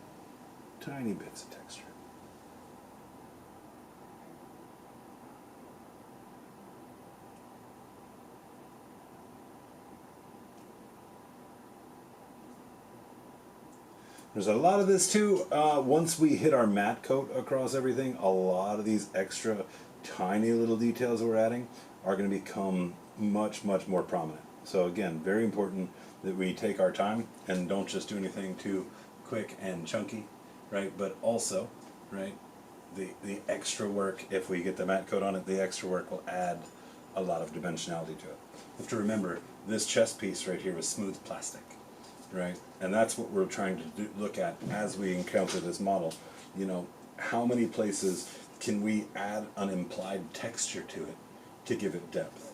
tiny bits of texture. There's a lot of this too. Once we hit our matte coat across everything, a lot of these extra tiny little details that we're adding are going to become much more prominent. So again, very important that we take our time and don't just do anything too quick and chunky, right? But also, right, the extra work, if we get the matte coat on it, the extra work will add a lot of dimensionality to it. You have to remember, this chest piece right here was smooth plastic, right? And that's what we're trying to look at as we encounter this model. You know, how many places can we add an implied texture to it to give it depth?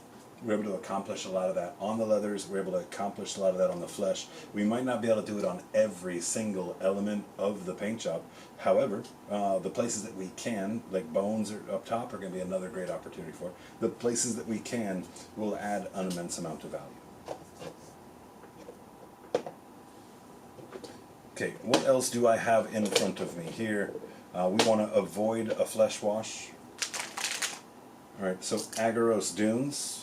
We're able to accomplish a lot of that on the leathers. We're able to accomplish a lot of that on the flesh. We might not be able to do it on every single element of the paint job. However, the places that we can, like bones or up top, are going to be another great opportunity for it. The places that we can will add an immense amount of value. Okay, what else do I have in front of me here? We want to avoid a flesh wash. All right, so Agaros Dunes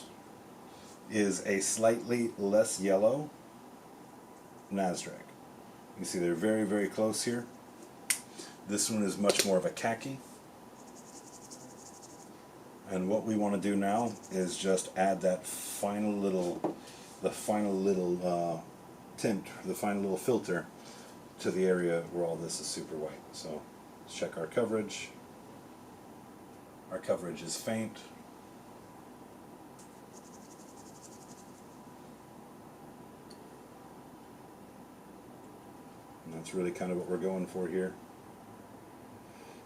is a slightly less yellow Nasdrag. You see they're very close here. This one is much more of a khaki. And what we want to do now is just add that final little, tint, the final little filter to the area where all this is super white. So let's check our coverage. Our coverage is faint. And that's really kind of what we're going for here.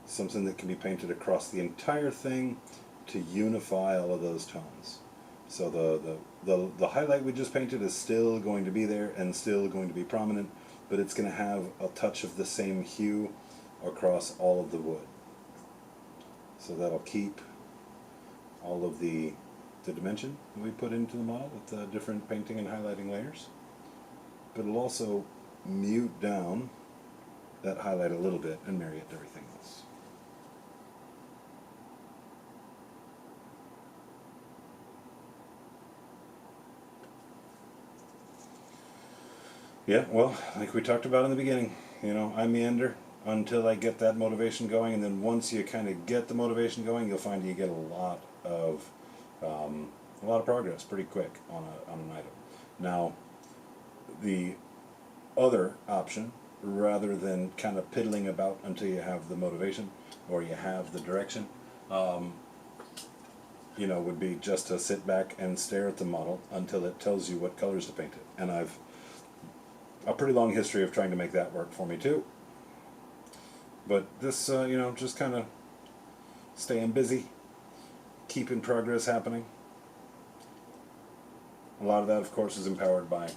Something that can be painted across the entire thing to unify all of those tones. So the highlight we just painted is still going to be there and still going to be prominent, but it's going to have a touch of the same hue across all of the wood. So that'll keep all of the dimension that we put into the model with the different painting and highlighting layers. But it'll also mute down that highlight a little bit and marry it to everything else. Yeah, well, like we talked about in the beginning, you know, I meander until I get that motivation going, and then once you kind of get the motivation going, you'll find you get a lot of progress pretty quick on an item. Now, the other option, rather than kind of piddling about until you have the motivation or you have the direction, you know, would be just to sit back and stare at the model until it tells you what colors to paint it. And I've a pretty long history of trying to make that work for me too. But this, you know, just kind of staying busy, keeping progress happening. A lot of that, of course, is empowered by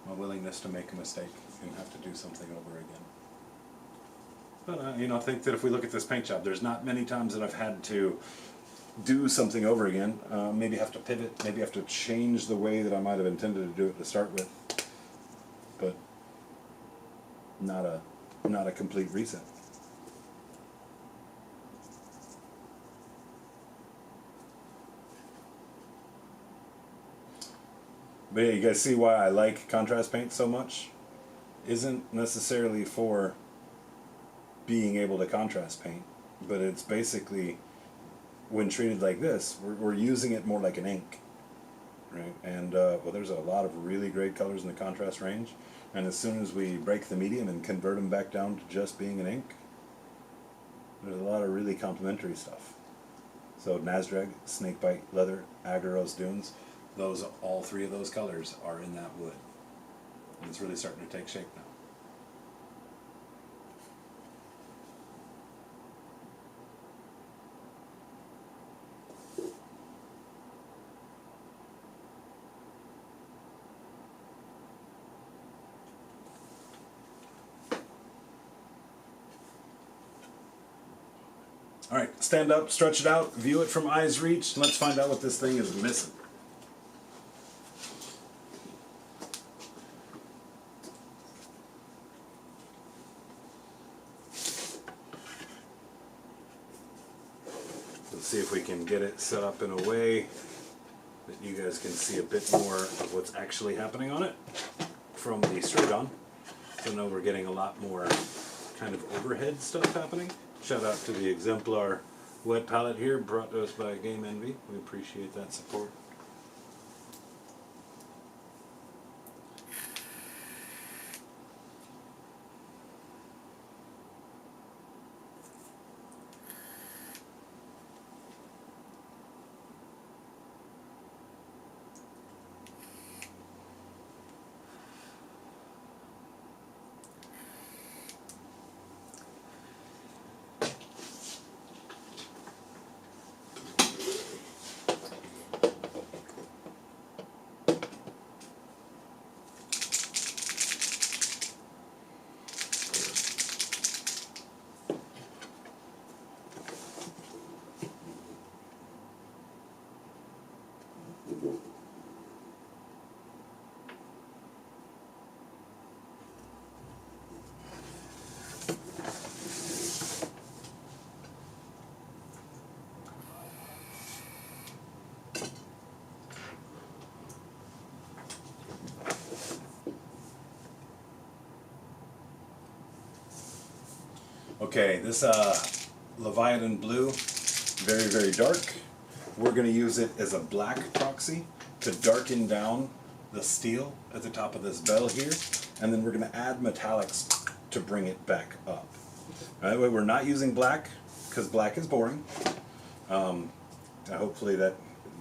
my willingness to make a mistake and have to do something over again. But, you know, I think that if we look at this paint job, there's not many times that I've had to do something over again. Maybe have to pivot, maybe have to change the way that I might have intended to do it to start with. But not a complete reset. But yeah, you guys see why I like contrast paint so much? Isn't necessarily for being able to contrast paint, but it's basically, when treated like this, we're using it more like an ink, right? And well, there's a lot of really great colors in the contrast range, and as soon as we break the medium and convert them back down to just being an ink, there's a lot of really complementary stuff. So Nazdrag, Snakebite, Leather, Agaros, Dunes, all three of those colors are in that wood, and it's really starting to take shape now. All right, stand up, stretch it out, view it from eyes reached. Let's find out what this thing is missing. Let's see if we can get it set up in a way that you guys can see a bit more of what's actually happening on it from the straight on. So now we're getting a lot more kind of overhead stuff happening. Shout out to the Exemplar wet palette here, brought to us by Game Envy. We appreciate that support. Okay, this Leviathan Blue, very, very dark. We're going to use it as a black proxy to darken down the steel at the top of this bell here, and then we're going to add metallics to bring it back up. Right, we're not using black because black is boring. Hopefully that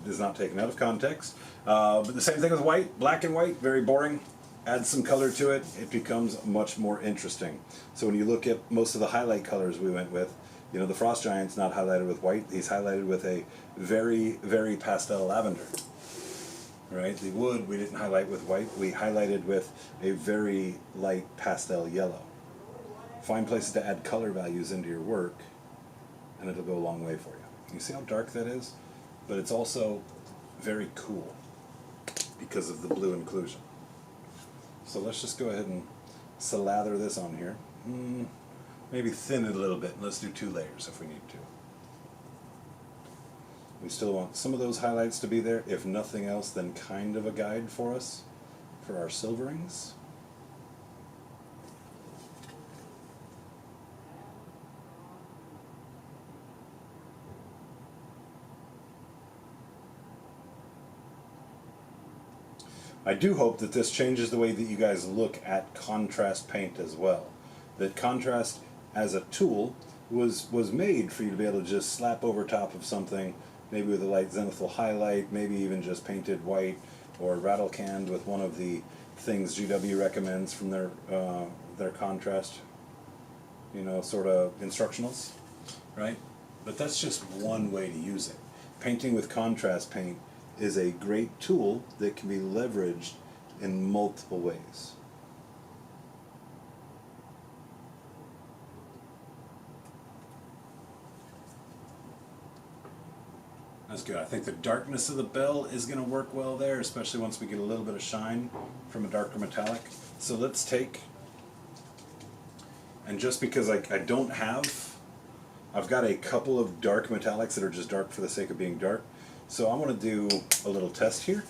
is not taken out of context. But the same thing with white, black and white, very boring. Add some color to it, it becomes much more interesting. So when you look at most of the highlight colors we went with, you know, the Frost Giant's not highlighted with white, he's highlighted with a very, very pastel lavender. Right? The wood we didn't highlight with white, we highlighted with a very light pastel yellow. Find places to add color values into your work, and it'll go a long way for you. You see how dark that is? But it's also very cool because of the blue inclusion. So let's just go ahead and slather this on here. Maybe thin it a little bit, and let's do 2 layers if we need to. We still want some of those highlights to be there, if nothing else then kind of a guide for us for our silverings. I do hope that this changes the way that you guys look at contrast paint as well. That contrast as a tool was made for you to be able to just slap over top of something, maybe with a light zenithal highlight, maybe even just painted white or rattle canned with one of the things GW recommends from their contrast, you know, sort of instructionals, right? But that's just one way to use it. painting with contrast paint is a great tool that can be leveraged in multiple ways. That's good. I think the darkness of the bell is going to work well there, especially once we get a little bit of shine from a darker metallic. So let's take, and just because I don't have, I've got a couple of dark metallics that are just dark for the sake of being dark. So I want to do a little test here.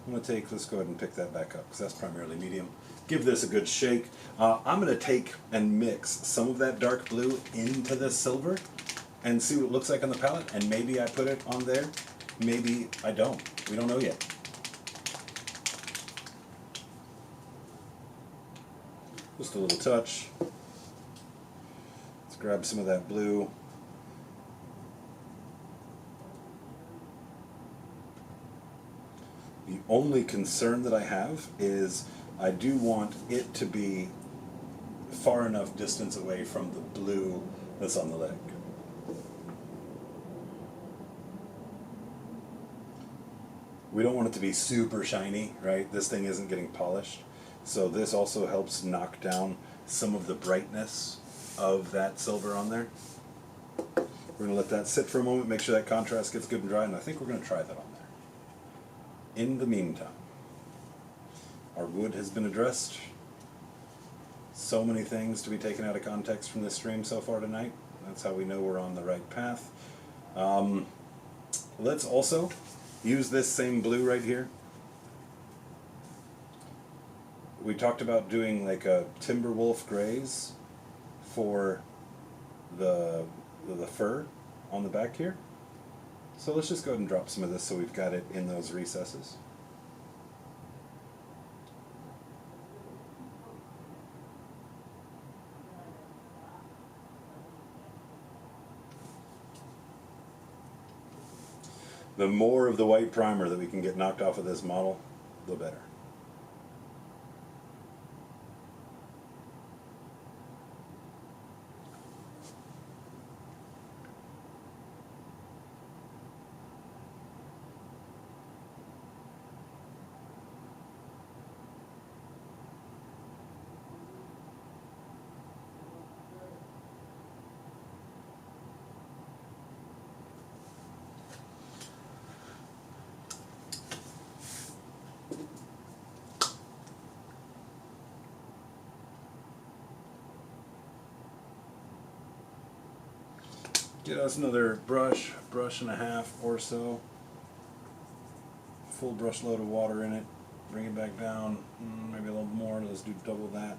I'm going to take, let's go ahead and pick that back up because that's primarily medium. Give this a good shake. I'm going to take and mix some of that dark blue into this silver and see what it looks like on the palette, and maybe I put it on there, maybe I don't. We don't know yet. Just a little touch. Let's grab some of that blue. The only concern that I have is I do want it to be far enough distance away from the blue that's on the leg. We don't want it to be super shiny, right? This thing isn't getting polished. So this also helps knock down some of the brightness of that silver on there. We're gonna let that sit for a moment, make sure that contrast gets good and dry, and I think we're gonna try that on there. In the meantime, our wood has been addressed. So many things to be taken out of context from this stream so far tonight. That's how we know we're on the right path. Let's also use this same blue right here. We talked about doing like a Timberwolf grays for the fur on the back here. So let's just go ahead and drop some of this so we've got it in those recesses. The more of the white primer that we can get knocked off of this model, the better. Get us another brush and a half or so. Full brush load of water in it. Bring it back down, maybe a little more. Let's do double that.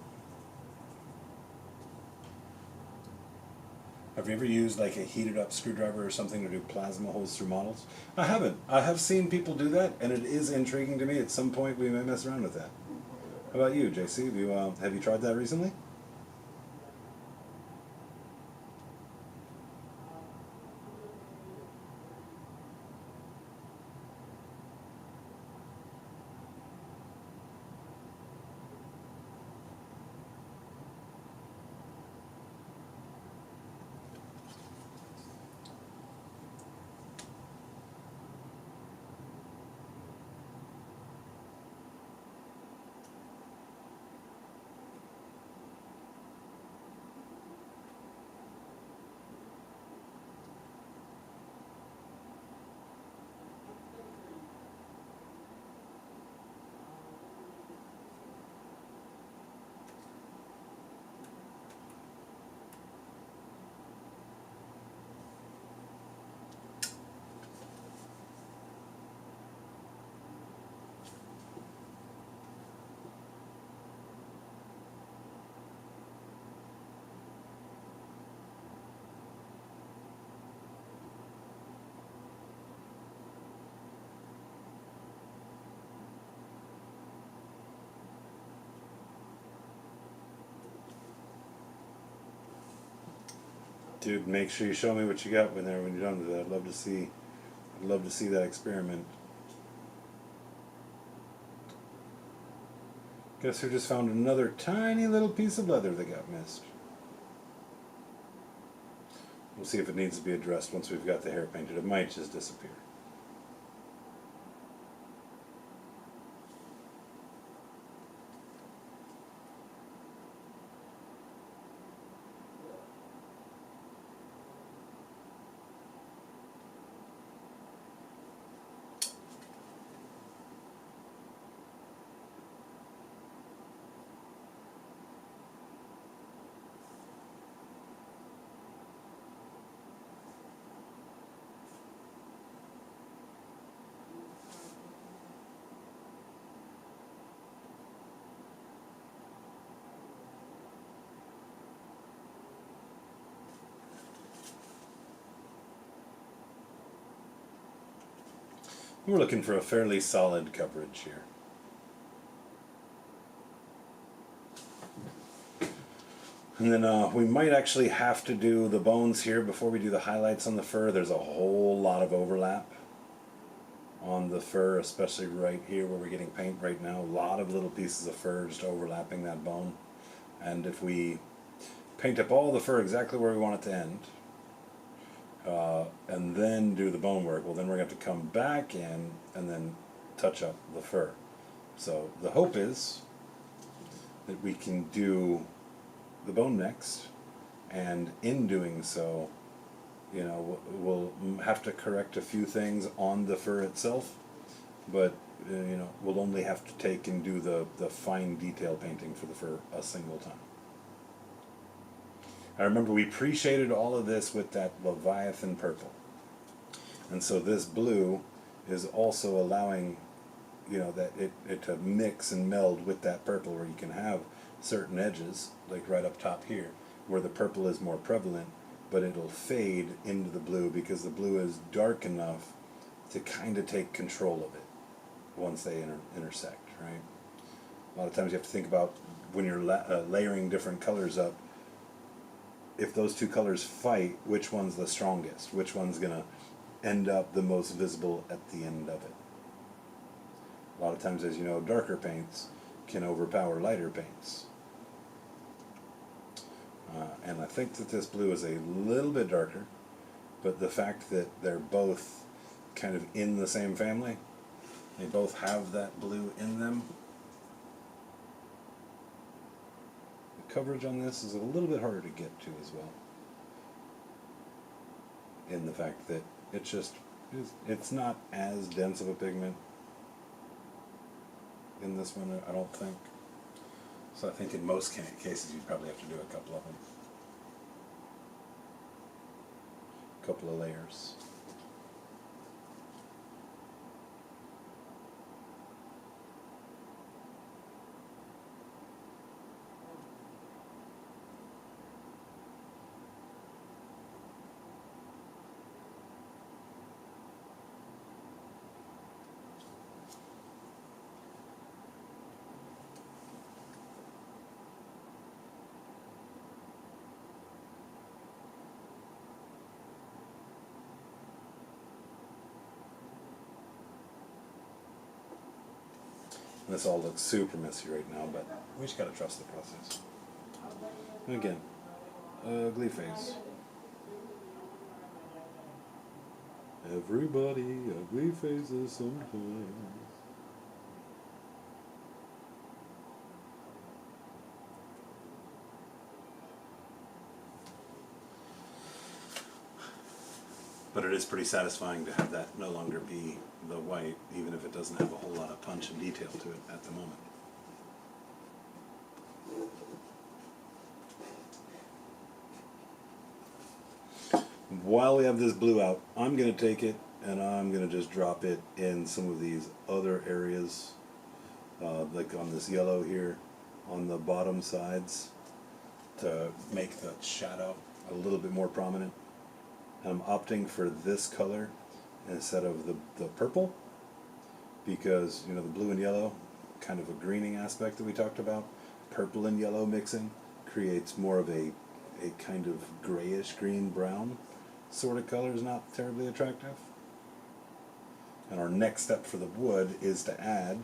Have you ever used like a heated up screwdriver or something to do plasma holes through models? I haven't. I have seen people do that, and it is intriguing to me. At some point, we may mess around with that. How about you, JC? Have you tried that recently? Dude, make sure you show me what you got when you're done with it. I'd love to see that experiment. Guess who just found another tiny little piece of leather that got missed? We'll see if it needs to be addressed once we've got the hair painted. It might just disappear. We're looking for a fairly solid coverage here. And then we might actually have to do the bones here before we do the highlights on the fur. There's a whole lot of overlap on the fur, especially right here where we're getting paint right now. A lot of little pieces of fur just overlapping that bone. And if we paint up all the fur exactly where we want it to end, and then do the bone work, well then we're going to have to come back in and then touch up the fur. So the hope is that we can do the bone next, and in doing so, you know, we'll have to correct a few things on the fur itself, but you know, we'll only have to take and do the fine detail painting for the fur a single time. I remember we pre-shaded all of this with that Leviathan purple. And so this blue is also allowing, you know, that it to mix and meld with that purple, where you can have certain edges, like right up top here, where the purple is more prevalent, but it'll fade into the blue because the blue is dark enough to kind of take control of it once they intersect, right? A lot of times you have to think about when you're layering different colors up, if those two colors fight, which one's the strongest? Which one's going to end up the most visible at the end of it? A lot of times, as you know, darker paints can overpower lighter paints. And I think that this blue is a little bit darker, but the fact that they're both kind of in the same family, they both have that blue in them. Coverage on this is a little bit harder to get to as well, in the fact that it's not as dense of a pigment in this one, I don't think. So I think in most cases you'd probably have to do a couple of them, a couple of layers. This all looks super messy right now, but we just gotta trust the process. And again, ugly face. Everybody, ugly faces sometimes. But it is pretty satisfying to have that no longer be the white, even if it doesn't have a whole lot of punch and detail to it at the moment. While we have this blue out, I'm going to take it and I'm going to just drop it in some of these other areas, like on this yellow here, on the bottom sides, to make the shadow a little bit more prominent. I'm opting for this color instead of the purple, because, you know, the blue and yellow, kind of a greening aspect that we talked about, purple and yellow mixing creates more of a kind of grayish green brown sort of color, is not terribly attractive. And our next step for the wood is to add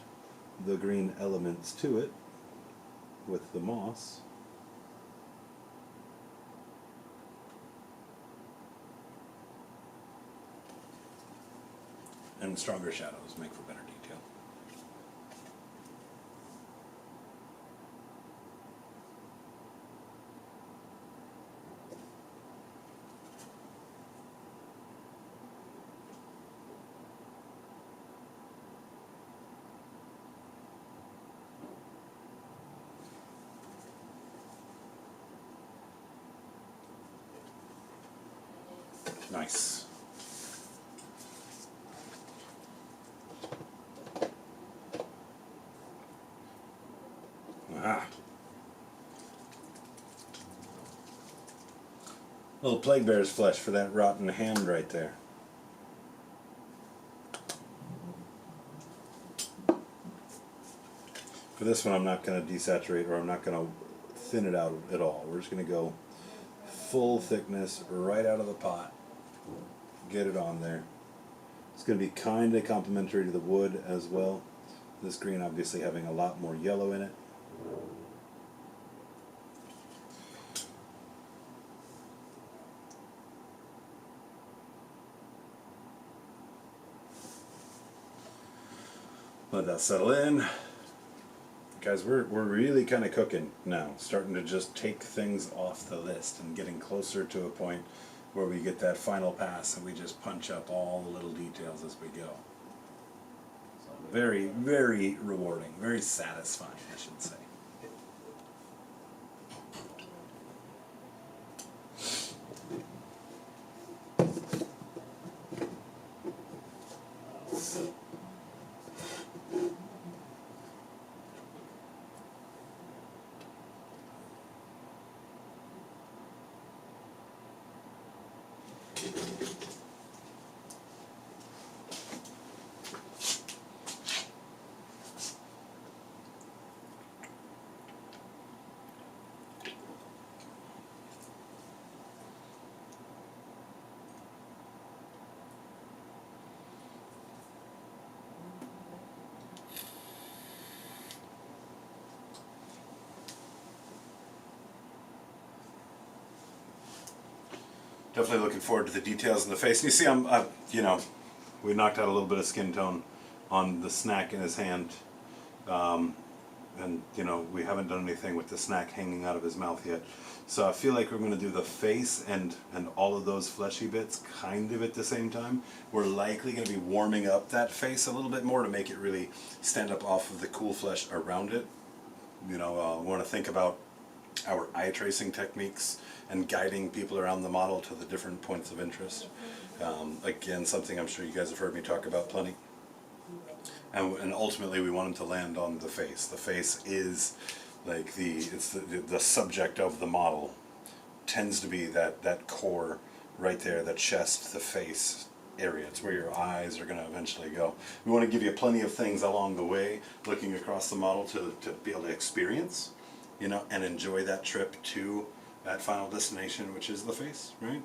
the green elements to it with the moss. and stronger shadows make for better detail. Nice. Ah. Little plague bear's flesh for that rotten hand right there. For this one, I'm not going to desaturate, or I'm not going to thin it out at all. We're just going to go full thickness right out of the pot. Get it on there. It's going to be kind of complementary to the wood as well. This green obviously having a lot more yellow in it. Let that settle in. Guys, we're really kind of cooking now. Starting to just take things off the list and getting closer to a point where we get that final pass and we just punch up all the little details as we go. So very, very rewarding, very satisfying, I should say. Definitely looking forward to the details in the face. And you see, you know, we knocked out a little bit of skin tone on the snack in his hand. And, you know, we haven't done anything with the snack hanging out of his mouth yet. So I feel like we're going to do the face and all of those fleshy bits kind of at the same time. We're likely going to be warming up that face a little bit more to make it really stand up off of the cool flesh around it. You know, we want to think about our eye tracing techniques and guiding people around the model to the different points of interest. Again, something I'm sure you guys have heard me talk about plenty. And ultimately we want them to land on the face. The face is like the subject of the model. Tends to be that core right there, the chest, the face area. It's where your eyes are going to eventually go. We want to give you plenty of things along the way, looking across the model to be able to experience, you know, and enjoy that trip to that final destination, which is the face, right?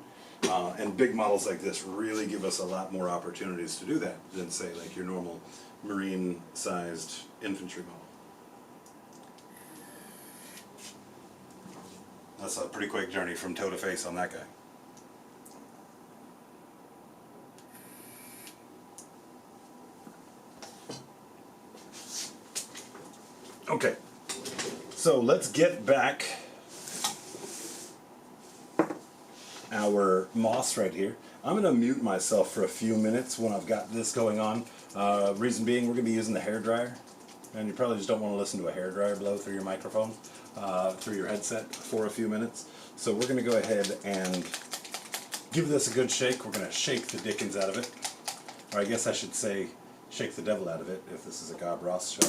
And big models like this really give us a lot more opportunities to do that than, say, like your normal marine-sized infantry model. That's a pretty quick journey from toe to face on that guy. Okay, so let's get back our moss right here. I'm going to mute myself for a few minutes when I've got this going on. Reason being, we're going to be using the hairdryer, and you probably just don't want to listen to a hairdryer blow through your microphone, through your headset for a few minutes. So we're going to go ahead and give this a good shake. We're going to shake the dickens out of it, or I guess I should say shake the devil out of it if this is a Gob Ross show.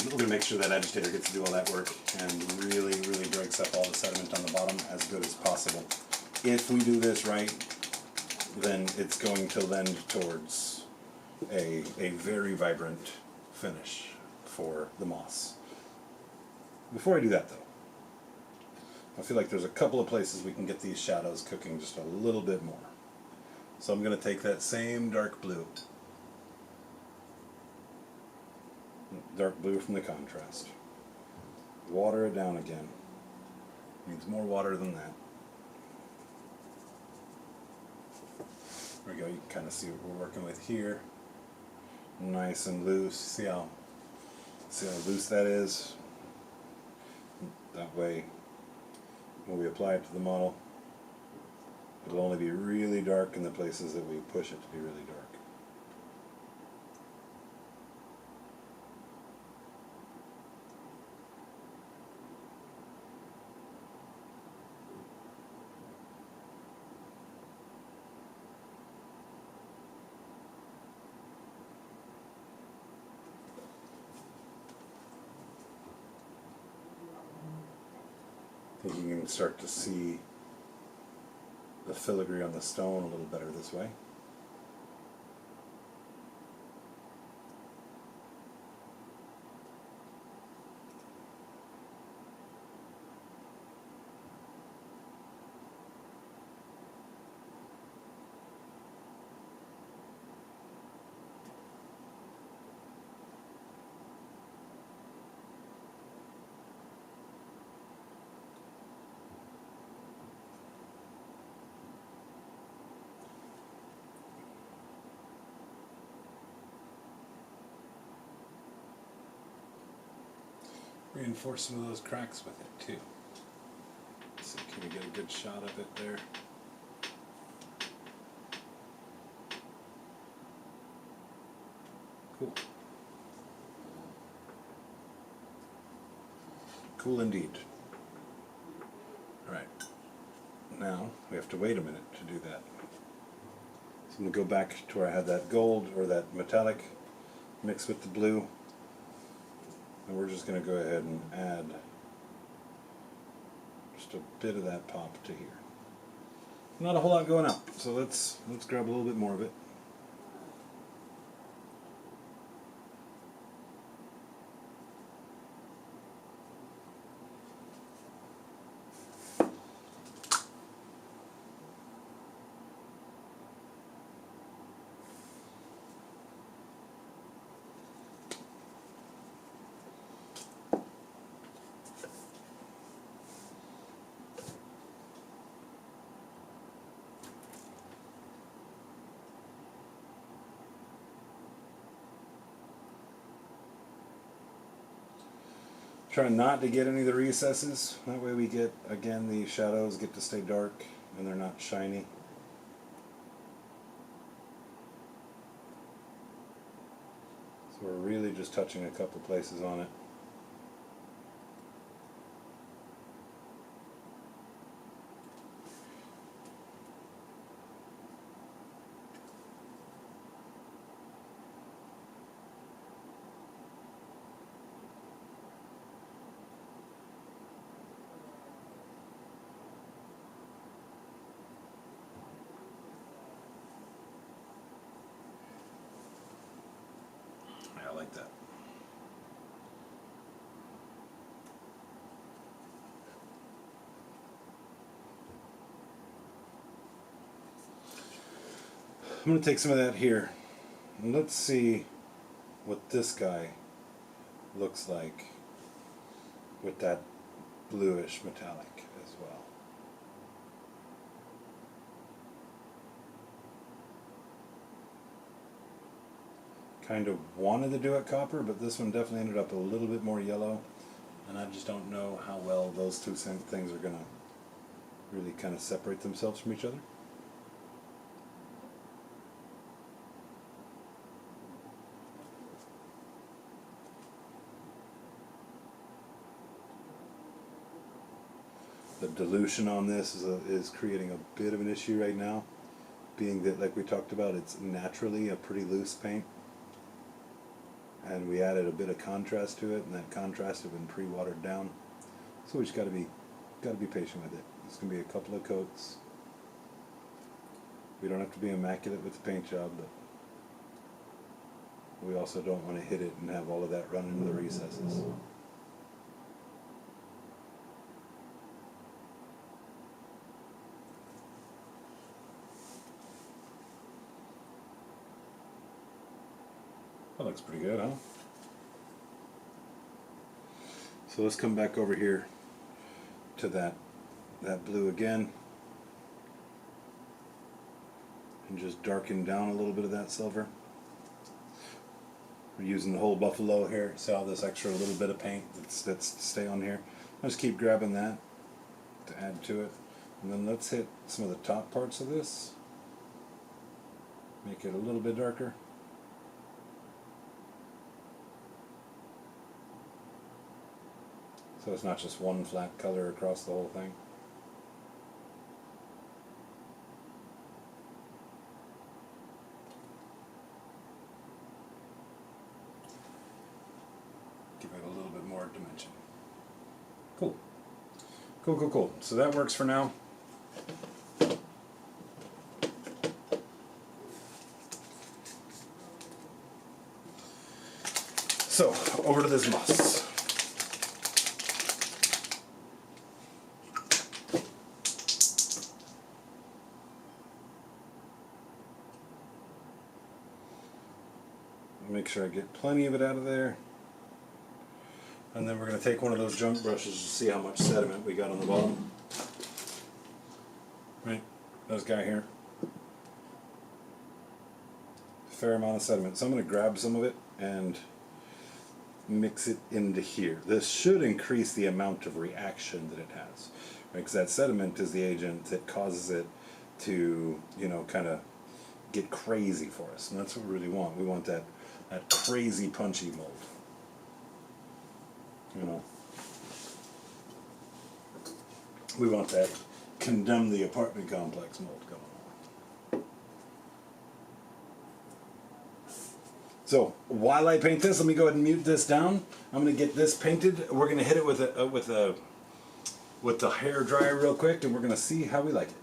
We're going to make sure that agitator gets to do all that work and really, really breaks up all the sediment on the bottom as good as possible. If we do this right, then it's going to lend towards a very vibrant finish for the moss. Before I do that, though, I feel like there's a couple of places we can get these shadows cooking just a little bit more. So I'm going to take that same dark blue from the contrast, water it down again. Needs more water than that. There we go, you can kind of see what we're working with here. Nice and loose. See how loose that is? That way, when we apply it to the model, it'll only be really dark in the places that we push it to be really dark. I think you can start to see the filigree on the stone a little better this way. Reinforce some of those cracks with it too. So can we get a good shot of it there? Cool. Cool indeed. Alright. Now we have to wait a minute to do that. So I'm going to go back to where I had that gold or that metallic mixed with the blue. And we're just going to go ahead and add just a bit of that pop to here. Not a whole lot going up, so let's grab a little bit more of it. Try not to get any of the recesses. That way we get, again, the shadows get to stay dark and they're not shiny. So we're really just touching a couple places on it. I like that. I'm going to take some of that here and let's see what this guy looks like with that bluish metallic as well. Kind of wanted to do it copper, but this one definitely ended up a little bit more yellow, and I just don't know how well those two things are going to really kind of separate themselves from each other. The dilution on this is creating a bit of an issue right now, being that, like we talked about, it's naturally a pretty loose paint. And we added a bit of contrast to it, and that contrast had been pre-watered down. So we just got to be patient with it. It's going to be a couple of coats. We don't have to be immaculate with the paint job, but we also don't want to hit it and have all of that run into the recesses. That looks pretty good, huh? So let's come back over here to that blue again. and just darken down a little bit of that silver. We're using the whole buffalo here, so all this extra little bit of paint that's stay on here. I just keep grabbing that to add to it. And then let's hit some of the top parts of this. Make it a little bit darker. So it's not just one flat color across the whole thing. Give it a little bit more dimension. Cool. Cool, cool, cool. So that works for now. So, over to this moss. Make sure I get plenty of it out of there. And then we're going to take one of those junk brushes to see how much sediment we got on the bottom. Right, this guy here. Fair amount of sediment. So I'm going to grab some of it and mix it into here. This should increase the amount of reaction that it has. Right, because that sediment is the agent that causes it to, you know, kind of get crazy for us. And that's what we really want. We want that crazy punchy mold. You know, we want that condemn the apartment complex mold going on. So while I paint this, let me go ahead and mute this down. I'm going to get this painted. We're going to hit it with the hair dryer real quick, and we're going to see how we like it.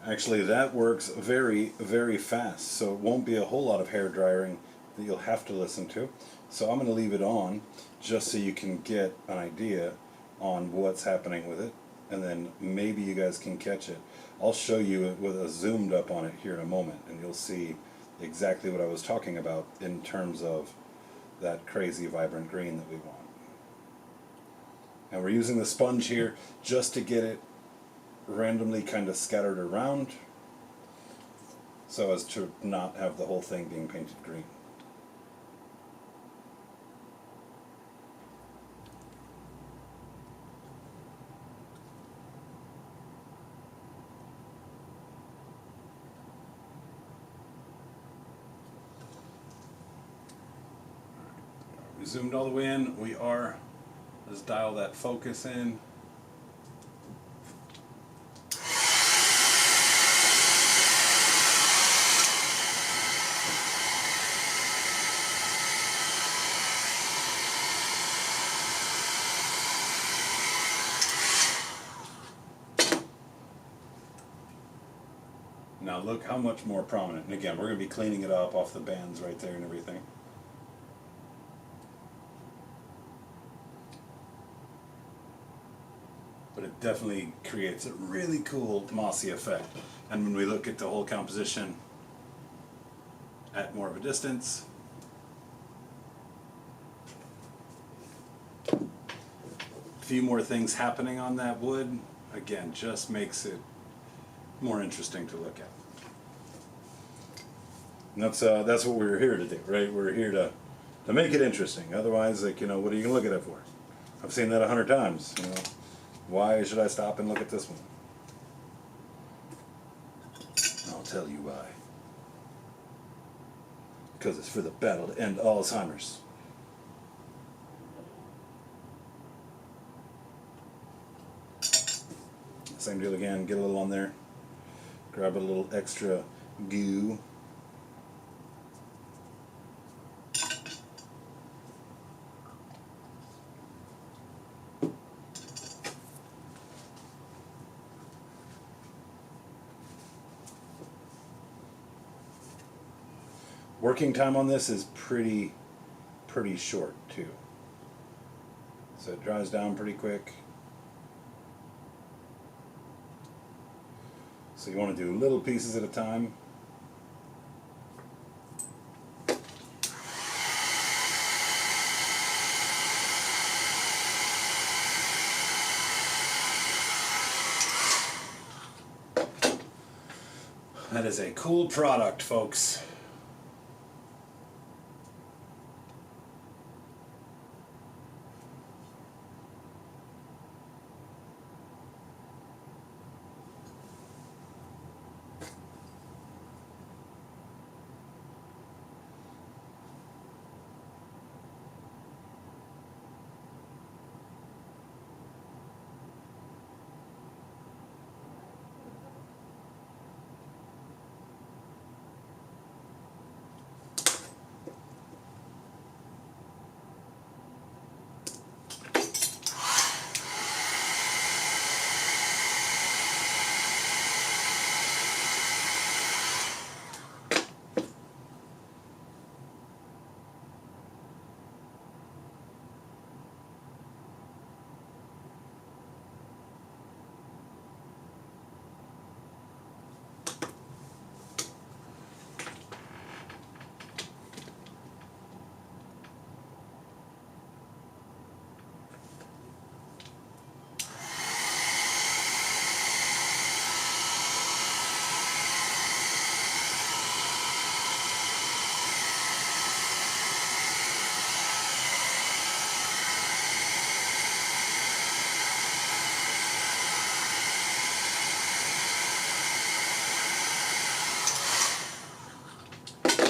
Actually, that works very, very fast, so it won't be a whole lot of hair drying that you'll have to listen to. So I'm going to leave it on just so you can get an idea on what's happening with it, and then maybe you guys can catch it. I'll show you it with a zoomed up on it here in a moment, and you'll see exactly what I was talking about in terms of that crazy vibrant green that we want. And we're using the sponge here just to get it randomly kind of scattered around so as to not have the whole thing being painted green. We zoomed all the way in. Let's dial that focus in. Now look how much more prominent. And again, we're going to be cleaning it up off the bands right there and everything. But it definitely creates a really cool mossy effect. And when we look at the whole composition at more of a distance, a few more things happening on that wood, again, just makes it more interesting to look at. And that's what we're here to do, right? We're here to make it interesting. Otherwise, like, you know, what are you gonna look at it for? I've seen that 100 times. You know, why should I stop and look at this one? I'll tell you why. Because it's for the battle to end Alzheimer's. Same deal again. Get a little on there. Grab a little extra goo. Working time on this is pretty short too. So it dries down pretty quick. So you want to do little pieces at a time. That is a cool product, folks.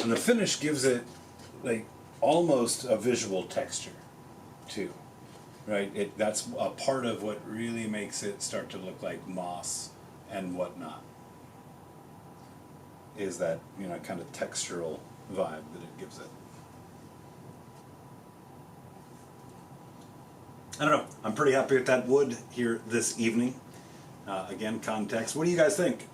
And the finish gives it like almost a visual texture too, right? That's a part of what really makes it start to look like moss and whatnot, is that, you know, kind of textural vibe that it gives it. I don't know. I'm pretty happy with that wood here this evening. Again, context. What do you guys think?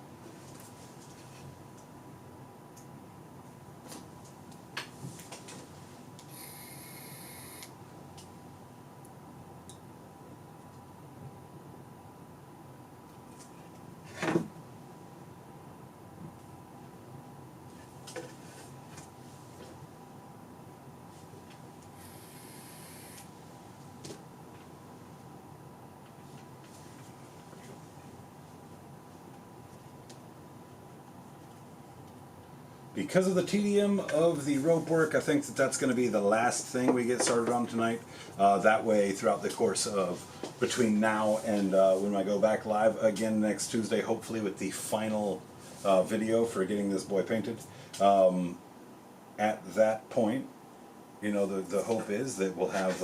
Because of the tedium of the rope work, I think that that's going to be the last thing we get started on tonight. That way, throughout the course of between now and when I go back live again next Tuesday, hopefully with the final video for getting this boy painted. At that point, you know, the hope is that we'll have,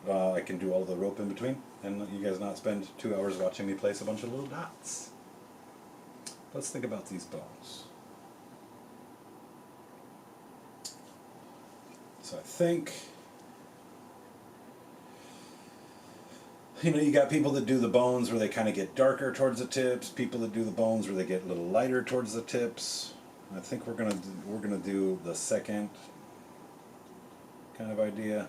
I can do all the rope in between and let you guys not spend 2 hours watching me place a bunch of little dots. Let's think about these bones. So I think, you know, you got people that do the bones where they kind of get darker towards the tips, people that do the bones where they get a little lighter towards the tips. I think we're gonna do the second kind of idea.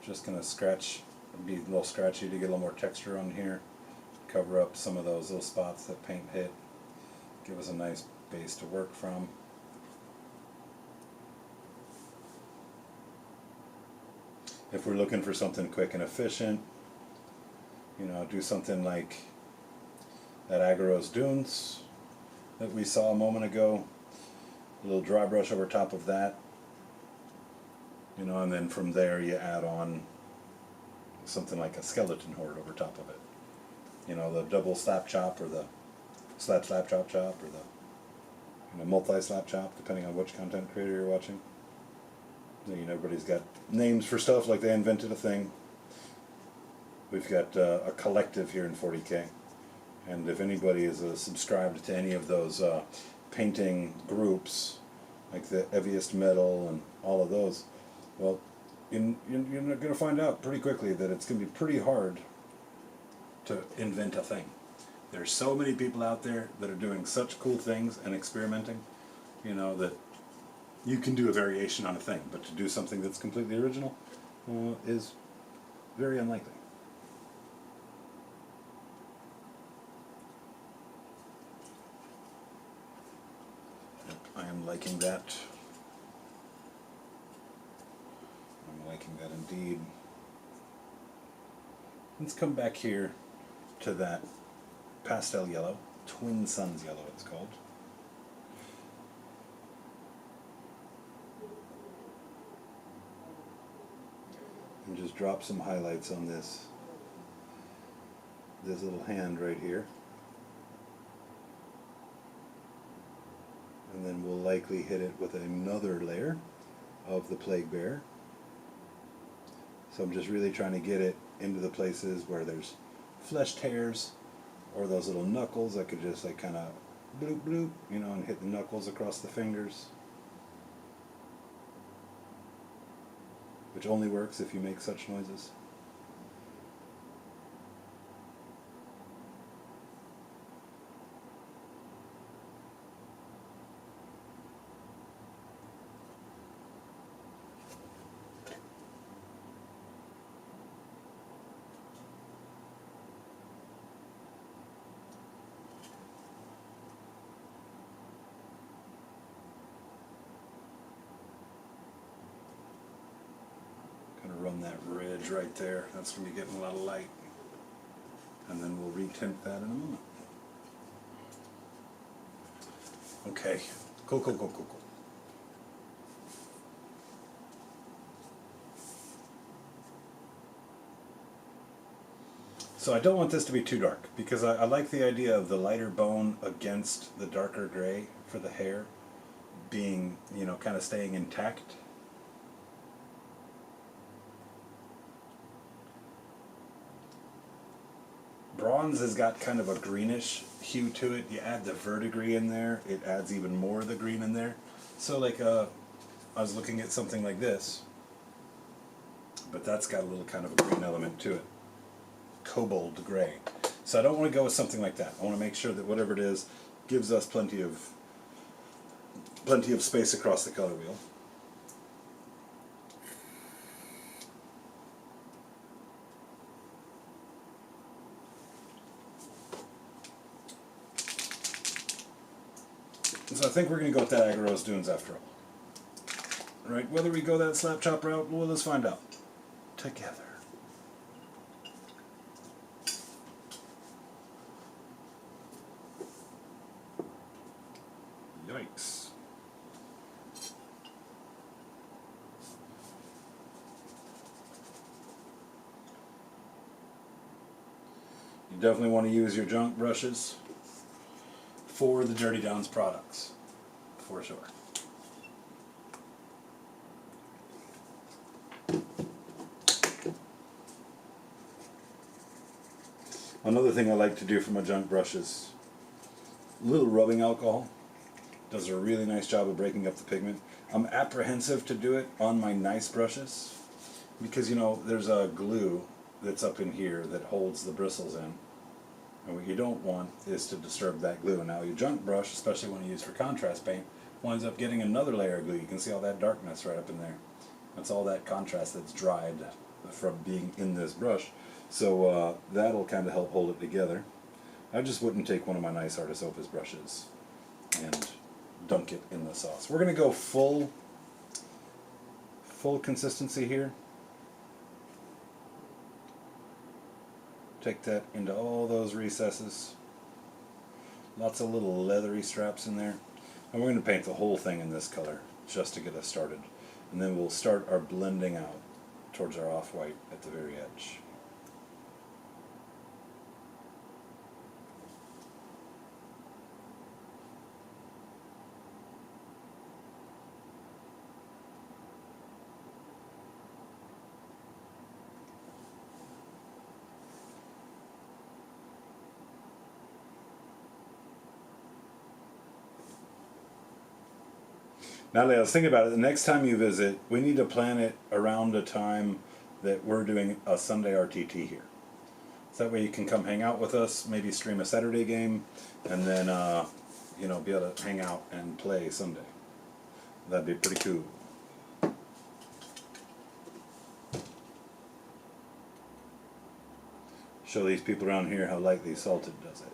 Just gonna scratch, be a little scratchy to get a little more texture on here. Cover up some of those little spots that paint hit. Give us a nice base to work from. If we're looking for something quick and efficient, you know, do something like that Agaros Dunes that we saw a moment ago. A little dry brush over top of that. You know, and then from there you add on something like a skeleton horde over top of it. You know, the double slap chop or the slap slap chop chop or the multi slap chop, depending on which content creator you're watching. You know, everybody's got names for stuff like they invented a thing. We've got a collective here in 40K, and if anybody is subscribed to any of those painting groups, like the Heaviest Metal and all of those, well, you're going to find out pretty quickly that it's going to be pretty hard to invent a thing. There's so many people out there that are doing such cool things and experimenting, you know, that you can do a variation on a thing, but to do something that's completely original is very unlikely. I am liking that. I'm liking that indeed. Let's come back here to that pastel yellow, Twin Suns yellow it's called. And just drop some highlights on this little hand right here. And then we'll likely hit it with another layer of the Plague Bear. So I'm just really trying to get it into the places where there's fleshed hairs or those little knuckles. I could just like kind of bloop bloop, you know, and hit the knuckles across the fingers. Which only works if you make such noises. Run that ridge right there. That's going to be getting a lot of light. And then we'll retint that in a moment. Okay. Cool. So I don't want this to be too dark because I like the idea of the lighter bone against the darker gray for the hair being, you know, kind of staying intact. Bronze has got kind of a greenish hue to it. You add the verdigris in there, it adds even more of the green in there. So like I was looking at something like this, but that's got a little kind of a green element to it. Cobalt gray. So I don't want to go with something like that. I want to make sure that whatever it is gives us plenty of space across the color wheel. So I think we're going to go with that Agaros Dunes after all. Right? Whether we go that slap chop route, well, let's find out. Together. Yikes. You definitely want to use your junk brushes for the Dirty Downs products, for sure. Another thing I like to do for my junk brushes, a little rubbing alcohol does a really nice job of breaking up the pigment. I'm apprehensive to do it on my nice brushes because, you know, there's a glue that's up in here that holds the bristles in. And what you don't want is to disturb that glue. Now your junk brush, especially when you use for contrast paint, winds up getting another layer of glue. You can see all that darkness right up in there. That's all that contrast that's dried from being in this brush. So that'll kind of help hold it together. I just wouldn't take one of my nice Artis Opus brushes and dunk it in the sauce. We're going to go full consistency here. Take that into all those recesses. Lots of little leathery straps in there. And we're going to paint the whole thing in this color just to get us started. And then we'll start our blending out towards our off-white at the very edge. Natalie, I was thinking about it. The next time you visit, we need to plan it around a time that we're doing a Sunday RTT here. So that way you can come hang out with us, maybe stream a Saturday game, and then, you know, be able to hang out and play Sunday. That'd be pretty cool. Show these people around here how lightly salted does it.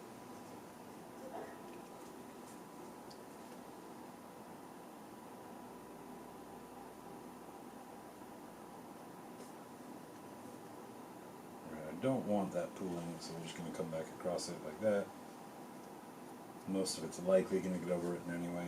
I don't want that pooling, so we're just going to come back across it like that. Most of it's likely going to get overwritten anyway.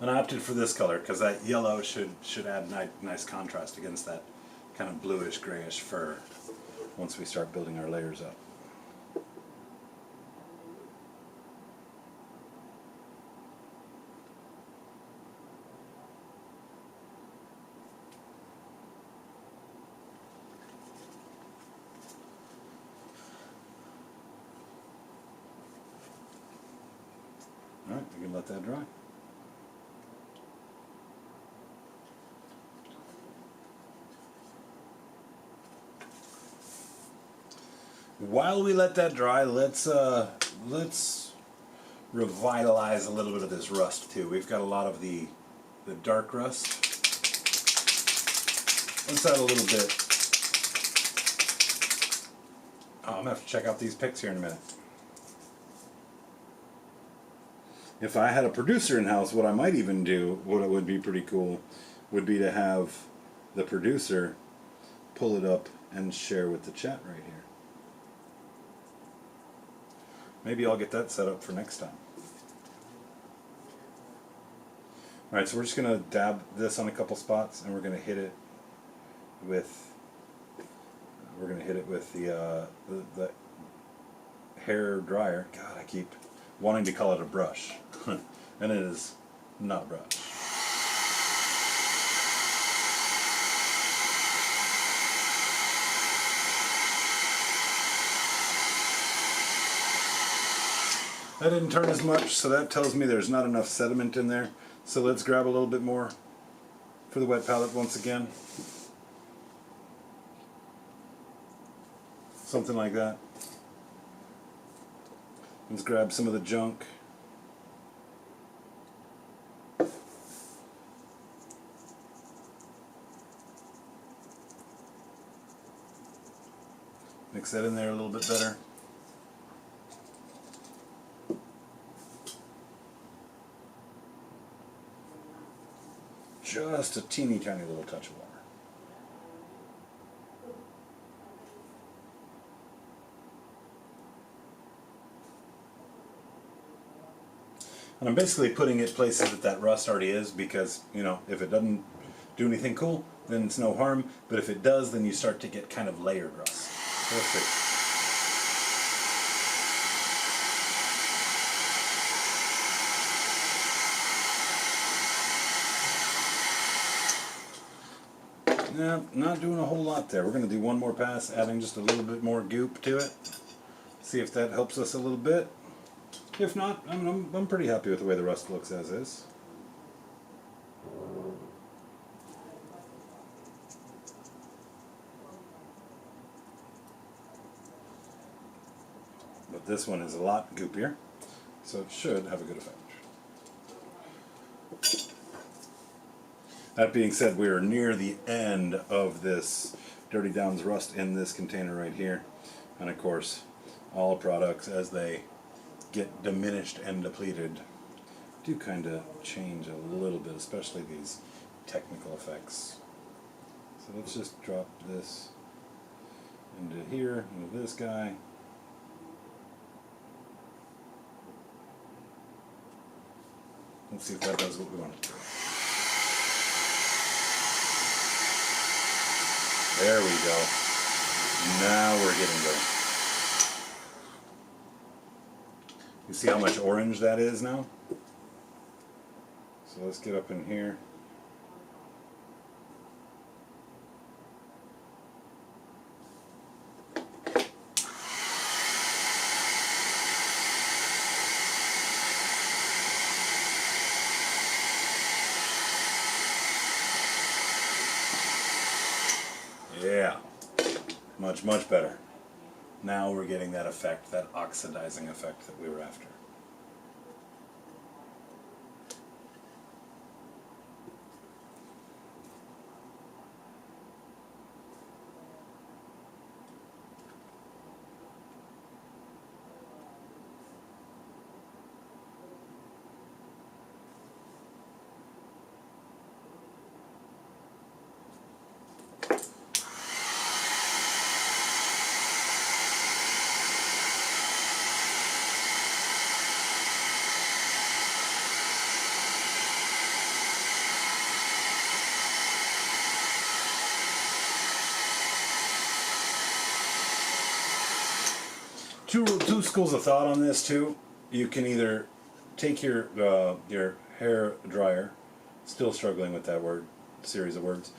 And I opted for this color because that yellow should add nice contrast against that kind of bluish grayish fur once we start building our layers up. Alright, we can let that dry. While we let that dry, let's revitalize a little bit of this rust too. We've got a lot of the dark rust. Let's add a little bit. Oh, I'm gonna have to check out these pics here in a minute. If I had a producer in-house, what I might even do, what it would be pretty cool, would be to have the producer pull it up and share with the chat right here. Maybe I'll get that set up for next time. Alright, so we're just going to dab this on a couple spots, and we're going to hit it with the hair dryer. God, I keep wanting to call it a brush. And it is not a brush. That didn't turn as much, so that tells me there's not enough sediment in there. So let's grab a little bit more for the wet palette once again. Something like that. Let's grab some of the junk. Mix that in there a little bit better. Just a teeny tiny little touch of water. And I'm basically putting it places that rust already is because, you know, if it doesn't do anything cool, then it's no harm. But if it does, then you start to get kind of layered rust. So let's see. Yeah, not doing a whole lot there. We're going to do one more pass, adding just a little bit more goop to it. See if that helps us a little bit. If not, I'm pretty happy with the way the rust looks as is. But this one is a lot goopier, so it should have a good effect. That being said, we are near the end of this Dirty Downs rust in this container right here. And of course, all products as they get diminished and depleted do kind of change a little bit, especially these technical effects. So let's just drop this into here, into this guy. Let's see if that does what we want it to. There we go. Now we're getting going. You see how much orange that is now? So let's get up in here. Yeah, much better. Now we're getting that effect, that oxidizing effect that we were after. Two schools of thought on this too. You can either take your hair dryer, still struggling with that word, series of words.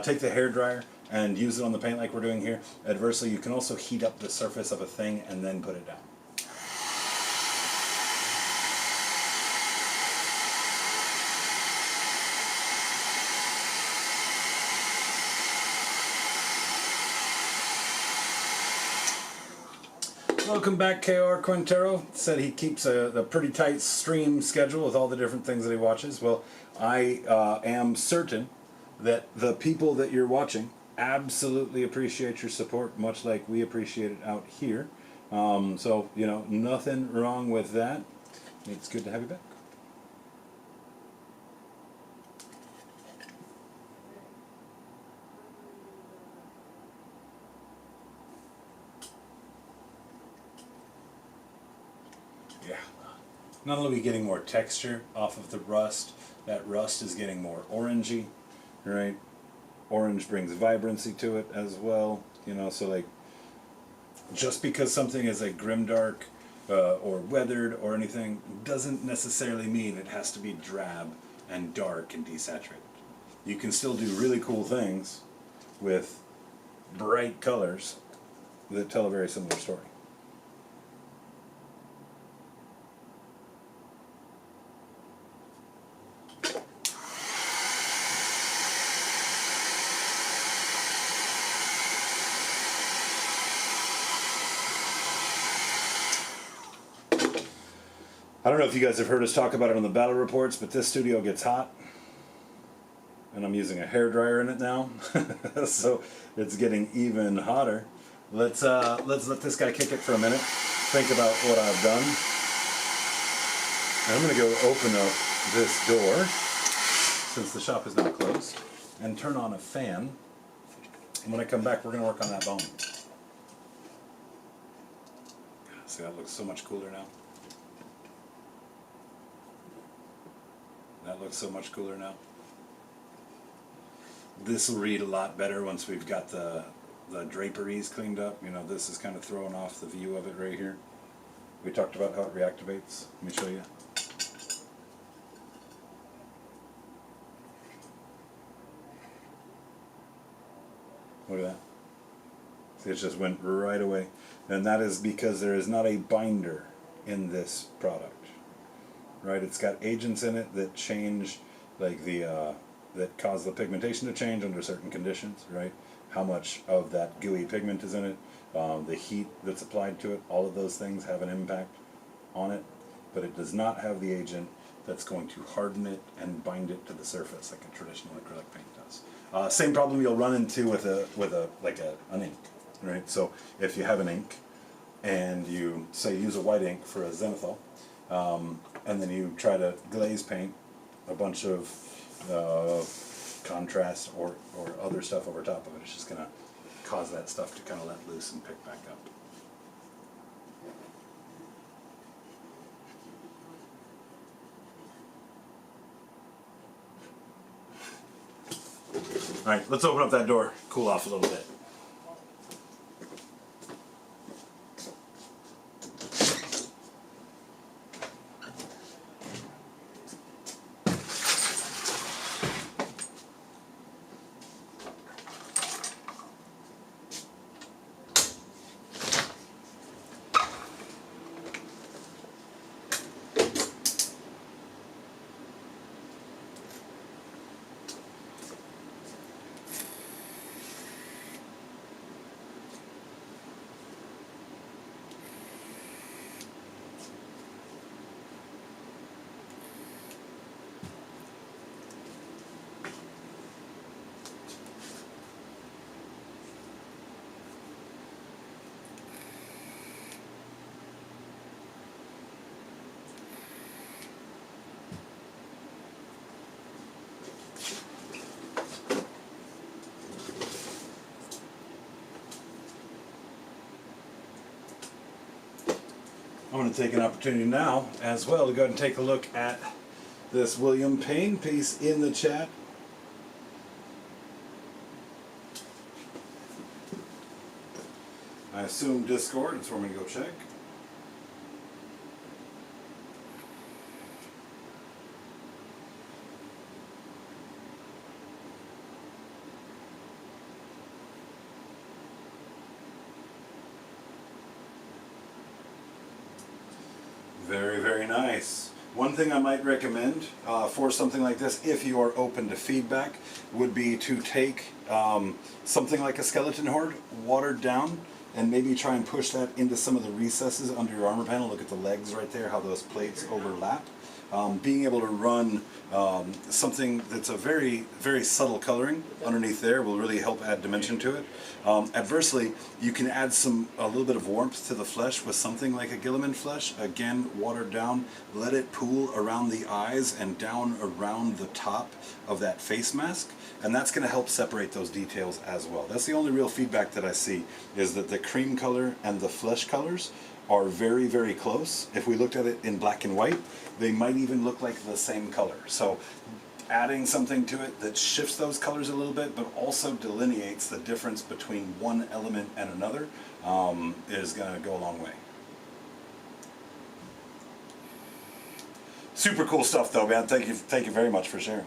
Take the hair dryer and use it on the paint like we're doing here. Adversely, you can also heat up the surface of a thing and then put it down. Welcome back, KR Quintero. Said he keeps a pretty tight stream schedule with all the different things that he watches. Well, I am certain that the people that you're watching absolutely appreciate your support, much like we appreciate it out here. So, you know, nothing wrong with that. It's good to have you back. Yeah. Not only are we getting more texture off of the rust, that rust is getting more orangey, right? Orange brings vibrancy to it as well, you know, so like, just because something is like grimdark or weathered or anything doesn't necessarily mean it has to be drab and dark and desaturated. You can still do really cool things with bright colors that tell a very similar story. I don't know if you guys have heard us talk about it on the battle reports, but this studio gets hot, and I'm using a hairdryer in it now, so it's getting even hotter. Let's let this guy kick it for a minute. Think about what I've done. And I'm going to go open up this door, since the shop is now closed, and turn on a fan. And when I come back, we're going to work on that bone. See, that looks so much cooler now. That looks so much cooler now. This will read a lot better once we've got the draperies cleaned up. You know, this is kind of throwing off the view of it right here. We talked about how it reactivates. Let me show you. Look at that. See, it just went right away. And that is because there is not a binder in this product. Right, it's got agents in it that change, like that cause the pigmentation to change under certain conditions. Right, how much of that gooey pigment is in it, the heat that's applied to it, all of those things have an impact on it. But it does not have the agent that's going to harden it and bind it to the surface like a traditional acrylic paint does. Same problem you'll run into with an ink. Right, so if you have an ink and you say use a white ink for a zenithal. And then you try to glaze paint a bunch of contrast or other stuff over top of it. It's just going to cause that stuff to kind of let loose and pick back up. All right, let's open up that door, cool off a little bit. I'm going to take an opportunity now as well to go ahead and take a look at this William Payne piece in the chat. I assume Discord is where I'm going to go check. Very, very nice. One thing I might recommend for something like this, if you are open to feedback, would be to take something like a skeleton horde, watered down, and maybe try and push that into some of the recesses under your armor panel. Look at the legs right there, how those plates overlap. Being able to run something that's a very, very subtle coloring underneath there will really help add dimension to it. Adversely, you can add a little bit of warmth to the flesh with something like a Gilliman flesh. Again, watered down, let it pool around the eyes and down around the top of that face mask, and that's going to help separate those details as well. That's the only real feedback that I see, is that the cream color and the flesh colors are very, very close. If we looked at it in black and white, they might even look like the same color. So adding something to it that shifts those colors a little bit, but also delineates the difference between one element and another is going to go a long way. Super cool stuff though, man. Thank you very much for sharing.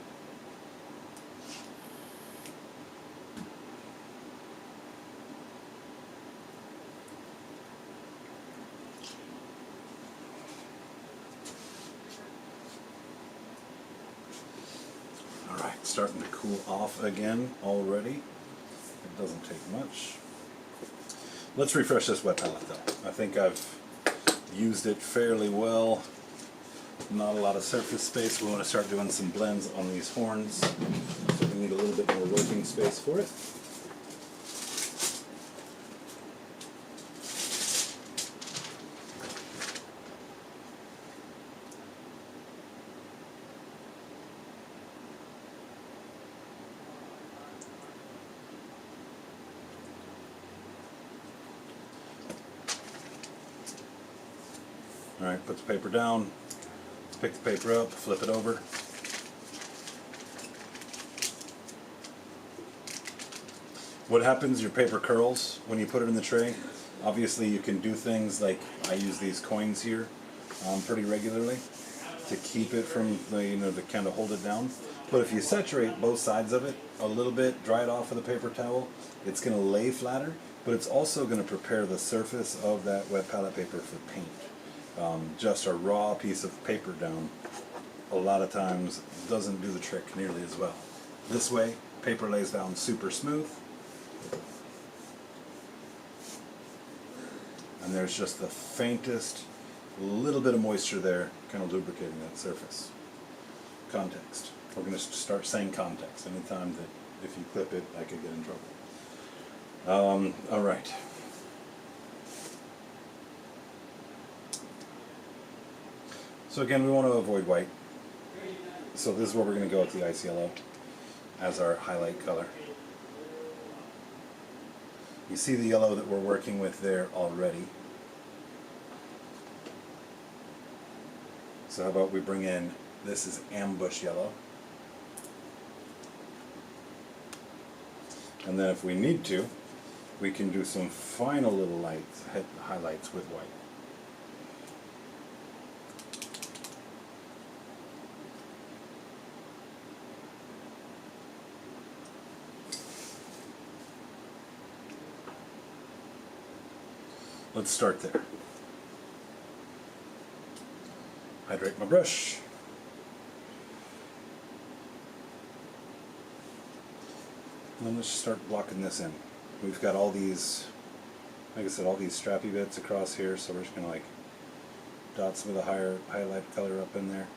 Starting to cool off again already. It doesn't take much. Let's refresh this wet palette though. I think I've used it fairly well. Not a lot of surface space. We want to start doing some blends on these horns. So we need a little bit more working space for it. Alright, put the paper down, pick the paper up, flip it over. What happens, your paper curls when you put it in the tray. Obviously you can do things like, I use these coins here pretty regularly to keep it from, to kind of hold it down. But if you saturate both sides of it a little bit, dry it off with a paper towel, it's going to lay flatter, but it's also going to prepare the surface of that wet palette paper for paint. Just a raw piece of paper down a lot of times doesn't do the trick nearly as well. This way, paper lays down super smooth, and there's just the faintest little bit of moisture there, kind of lubricating that surface. Context. We're going to start saying context anytime that if you clip it, I could get in trouble. All right. So again, we want to avoid white. So this is where we're going to go with the ice yellow. as our highlight color. You see the yellow that we're working with there already. So how about we bring in, this is ambush yellow. And then if we need to, we can do some final little lights, highlights with white. Let's start there. Hydrate my brush. And then let's start blocking this in. We've got all these, like I said, all these strappy bits across here, so we're just gonna like dot some of the higher highlight color up in there.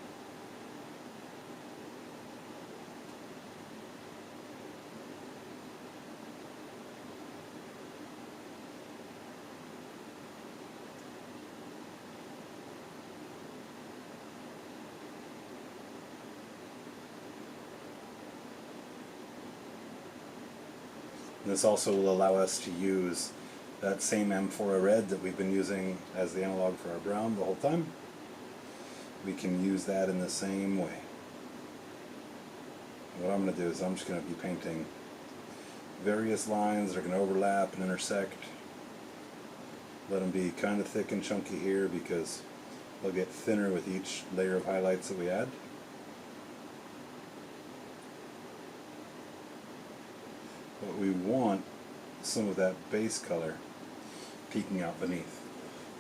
This also will allow us to use that same M4 red that we've been using as the analog for our brown the whole time. We can use that in the same way. What I'm going to do is I'm just going to be painting various lines that are going to overlap and intersect. Let them be kind of thick and chunky here because they'll get thinner with each layer of highlights that we add. But we want some of that base color peeking out beneath.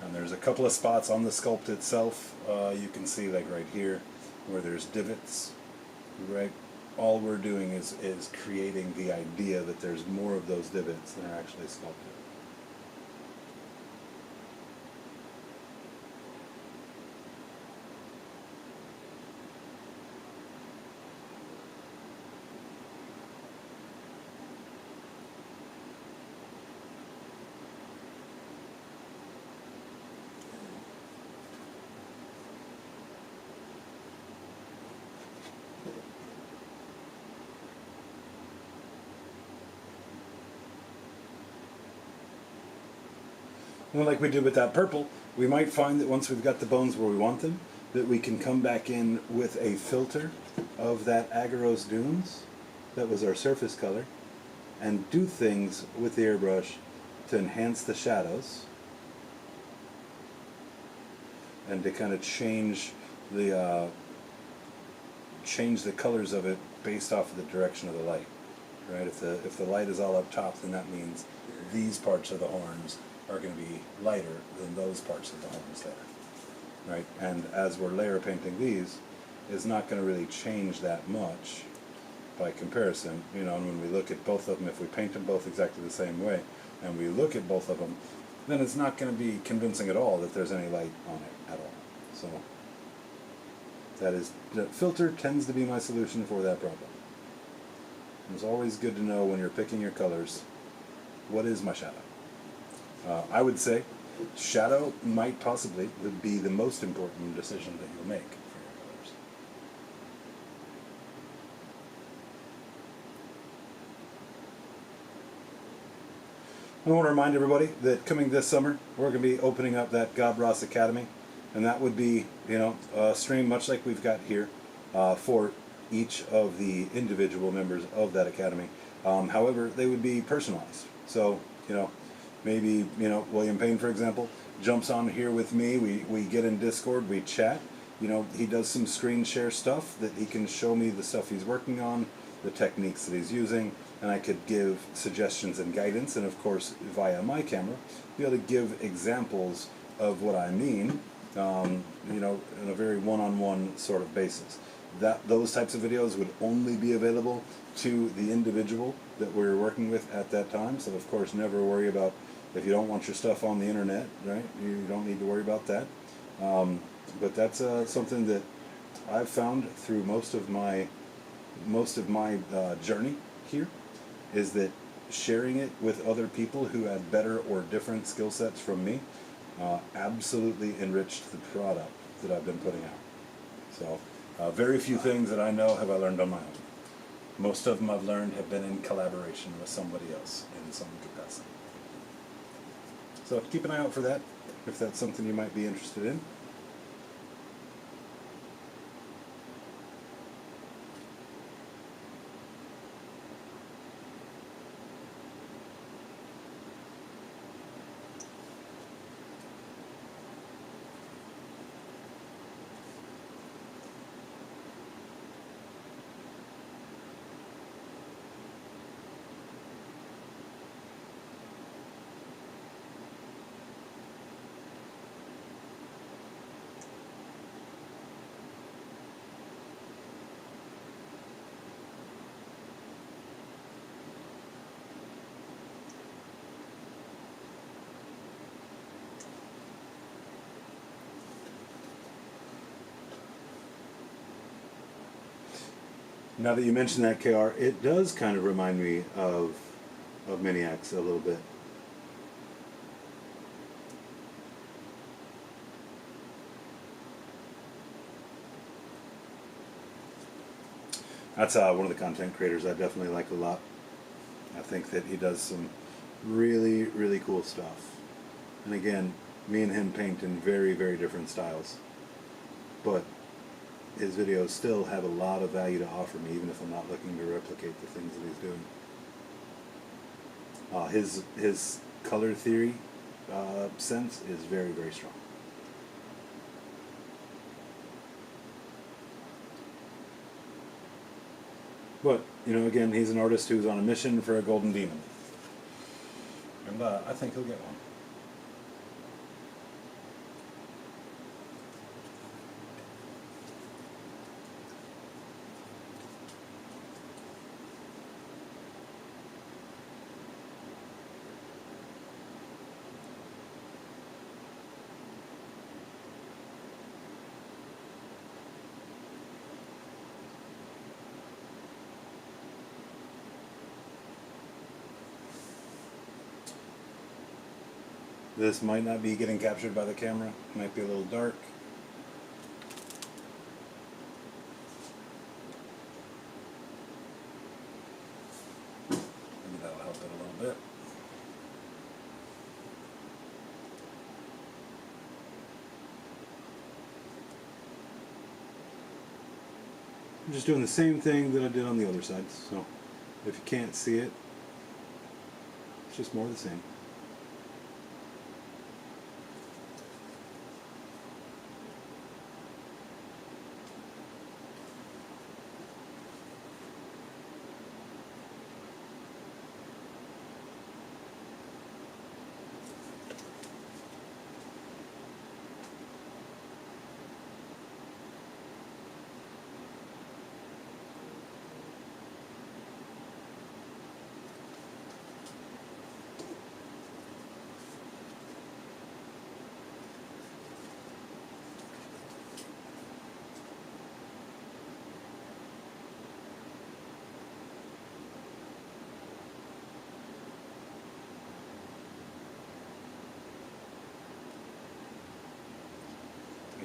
And there's a couple of spots on the sculpt itself, you can see like right here where there's divots, right? All we're doing is creating the idea that there's more of those divots than are actually sculpted. And like we did with that purple, we might find that once we've got the bones where we want them, that we can come back in with a filter of that Agaros Dunes, that was our surface color, and do things with the airbrush to enhance the shadows and to kind of change the colors of it based off of the direction of the light. Right? If the light is all up top, then that means these parts of the horns are going to be lighter than those parts of the horns there. Right? And as we're layer painting these, it's not going to really change that much by comparison. You know, and when we look at both of them, if we paint them both exactly the same way, and we look at both of them, then it's not going to be convincing at all that there's any light on it at all. So the filter tends to be my solution for that problem. It's always good to know when you're picking your colors, what is my shadow? I would say shadow might possibly be the most important decision that you'll make for your colors. I want to remind everybody that coming this summer, we're going to be opening up that Gobros Academy, and that would be, you know, a stream much like we've got here for each of the individual members of that academy. However, they would be personalized. So, you know, maybe, you know, William Payne, for example, jumps on here with me. We get in Discord, we chat. You know, he does some screen share stuff that he can show me the stuff he's working on, the techniques that he's using, and I could give suggestions and guidance. And of course, via my camera, be able to give examples of what I mean, you know, in a very one-on-one sort of basis. Those types of videos would only be available to the individual that we're working with at that time. So of course, never worry about if you don't want your stuff on the internet, right? You don't need to worry about that. But that's something that I've found through most of my journey here, is that sharing it with other people who have better or different skill sets from me absolutely enriched the product that I've been putting out. So very few things that I know have I learned on my own. Most of them I've learned have been in collaboration with somebody else in some capacity. So keep an eye out for that, if that's something you might be interested in. Now that you mention that, KR, it does kind of remind me of Miniacs a little bit. That's one of the content creators I definitely like a lot. I think that he does some really, really cool stuff. And again, me and him paint in very, very different styles. But his videos still have a lot of value to offer me, even if I'm not looking to replicate the things that he's doing. His color theory sense is very, very strong. But, you know, again, he's an artist who's on a mission for a golden demon. And I think he'll get one. This might not be getting captured by the camera. It might be a little dark. Maybe that'll help it a little bit. I'm just doing the same thing that I did on the other side. So if you can't see it, it's just more of the same.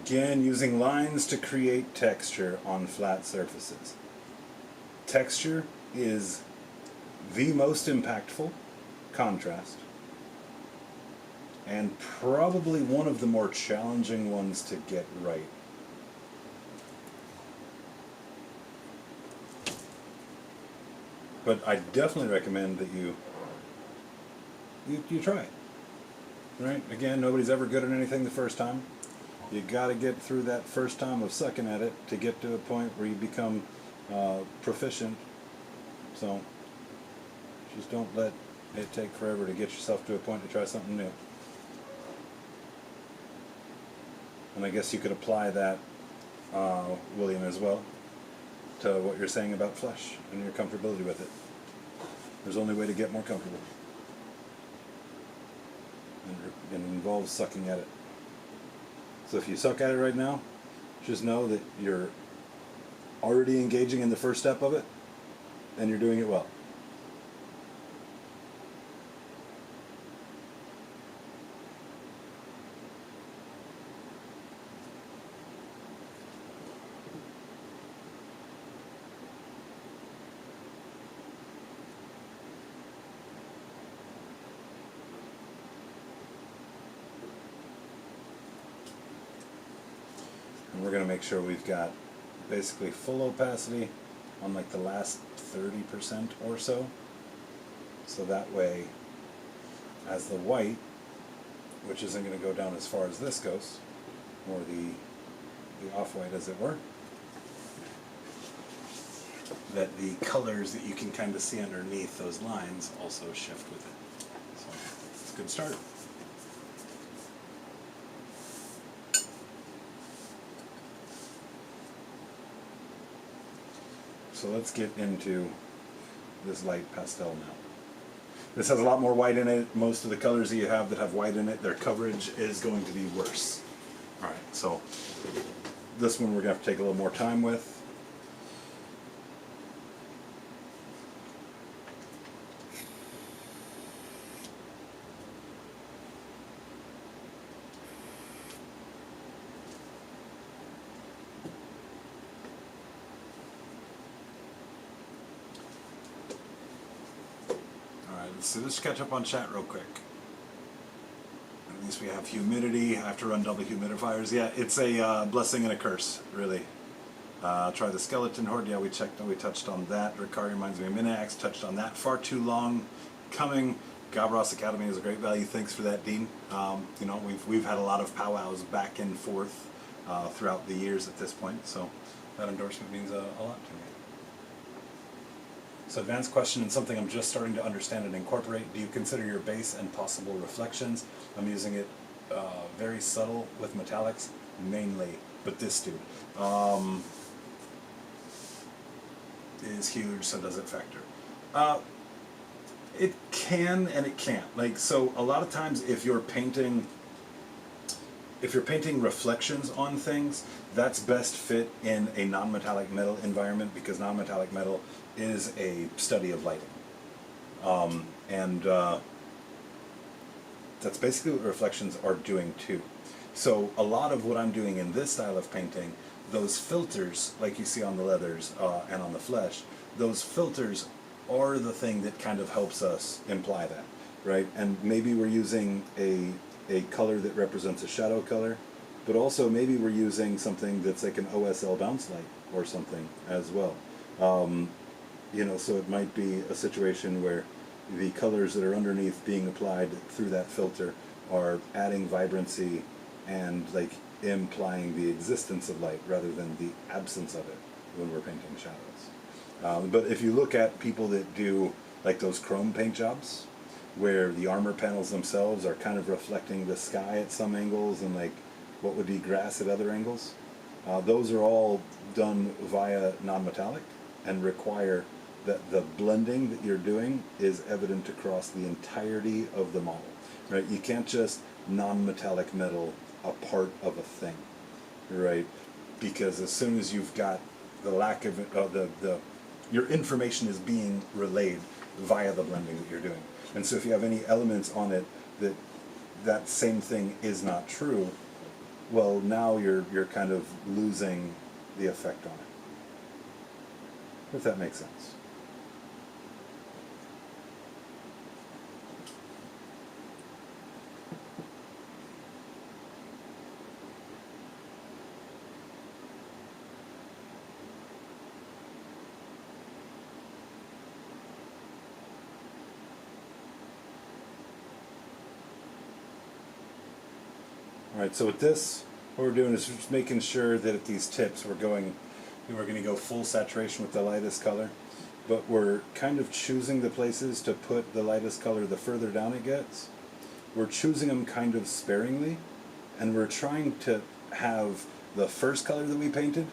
Again, using lines to create texture on flat surfaces. Texture is the most impactful contrast, and probably one of the more challenging ones to get right. But I definitely recommend that you try it. Right? Again, nobody's ever good at anything the first time. You got to get through that first time of sucking at it to get to a point where you become proficient. So just don't let it take forever to get yourself to a point to try something new. And I guess you could apply that, William, as well, to what you're saying about flesh and your comfortability with it. There's only a way to get more comfortable. And it involves sucking at it. So if you suck at it right now, just know that you're already engaging in the first step of it, and you're doing it well. going to make sure we've got basically full opacity on like the last 30% or so. So that way, as the white, which isn't going to go down as far as this goes, or the off-white as it were, that the colors that you can kind of see underneath those lines also shift with it. So it's a good start. So let's get into this light pastel now. This has a lot more white in it. Most of the colors that you have that have white in it, their coverage is going to be worse. All right, so this one we're going to have to take a little more time with. So let's catch up on chat real quick. At least we have humidity. I have to run double humidifiers. Yeah, it's a blessing and a curse, really. Try the skeleton horde. Yeah, we touched on that. Ricard reminds me of Minax. Touched on that. Far too long coming. Gabros Academy is a great value. Thanks for that, Dean. You know, we've had a lot of powwows back and forth throughout the years at this point. So that endorsement means a lot to me. So advanced question and something I'm just starting to understand and incorporate. Do you consider your base and possible reflections? I'm using it very subtle with metallics mainly, but this dude is huge, so does it factor? It can and it can't. Like, so a lot of times if you're painting reflections on things, that's best fit in a non-metallic metal environment, because non-metallic metal is a study of lighting. That's basically what reflections are doing too. So a lot of what I'm doing in this style of painting, those filters, like you see on the leathers and on the flesh, those filters are the thing that kind of helps us imply that, right? And maybe we're using a color that represents a shadow color, but also maybe we're using something that's like an OSL bounce light or something as well. You know, so it might be a situation where the colors that are underneath being applied through that filter are adding vibrancy and like implying the existence of light rather than the absence of it when we're painting shadows. But if you look at people that do like those chrome paint jobs, where the armor panels themselves are kind of reflecting the sky at some angles and like what would be grass at other angles, those are all done via non-metallic and require that the blending that you're doing is evident across the entirety of the model, right? You can't just non-metallic metal a part of a thing, right? Because as soon as you've got the lack of your information is being relayed via the blending that you're doing. And so if you have any elements on it that same thing is not true, well, now you're kind of losing the effect on it. If that makes sense. Alright, so with this, what we're doing is just making sure that at these tips we're going to go full saturation with the lightest color, but we're kind of choosing the places to put the lightest color the further down it gets. We're choosing them kind of sparingly, and we're trying to have the first color that we painted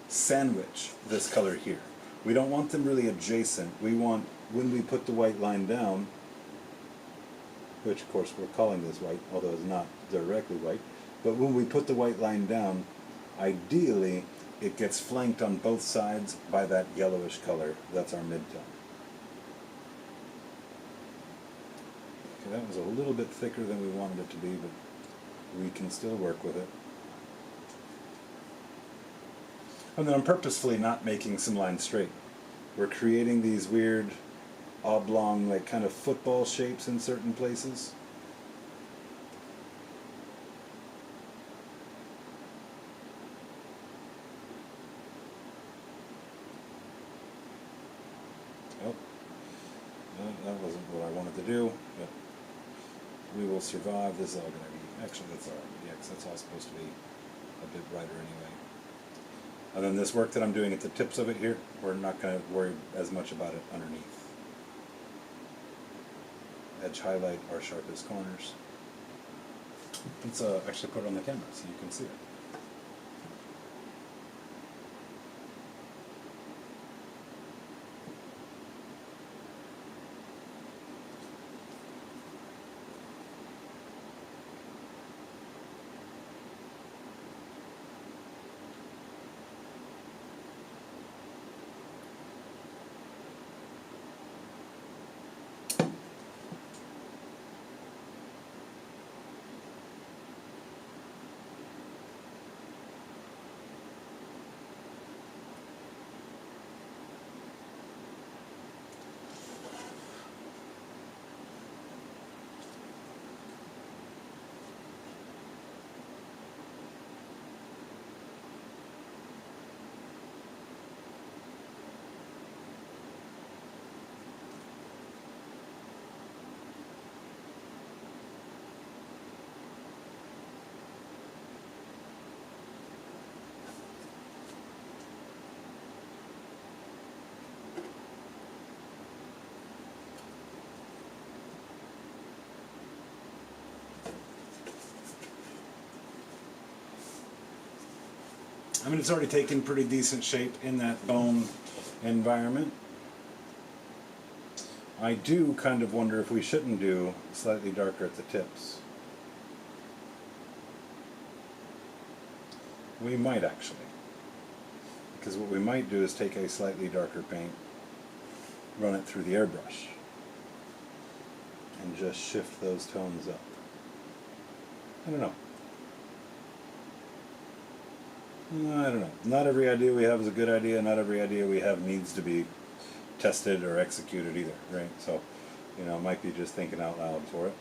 sandwich this color here. We don't want them really adjacent. We want, when we put the white line down, which of course we're calling this white, although it's not directly white, but when we put the white line down, ideally it gets flanked on both sides by that yellowish color. That's our midtone. Okay, that was a little bit thicker than we wanted it to be, but we can still work with it. And then I'm purposefully not making some lines straight. We're creating these weird oblong, like kind of football shapes in certain places. Yep. We will survive. This is all going to be... Actually, that's all right. Yeah, 'cause that's all supposed to be a bit brighter anyway. And then this work that I'm doing at the tips of it here, we're not going to worry as much about it underneath. Edge highlight our sharpest corners. Let's actually put it on the camera so you can see it. I mean, it's already taken pretty decent shape in that bone environment. I do kind of wonder if we shouldn't do slightly darker at the tips. We might actually. Because what we might do is take a slightly darker paint, run it through the airbrush, and just shift those tones up. I don't know. I don't know. Not every idea we have is a good idea. Not every idea we have needs to be tested or executed either, right? So, you know, it might be just thinking out loud for it.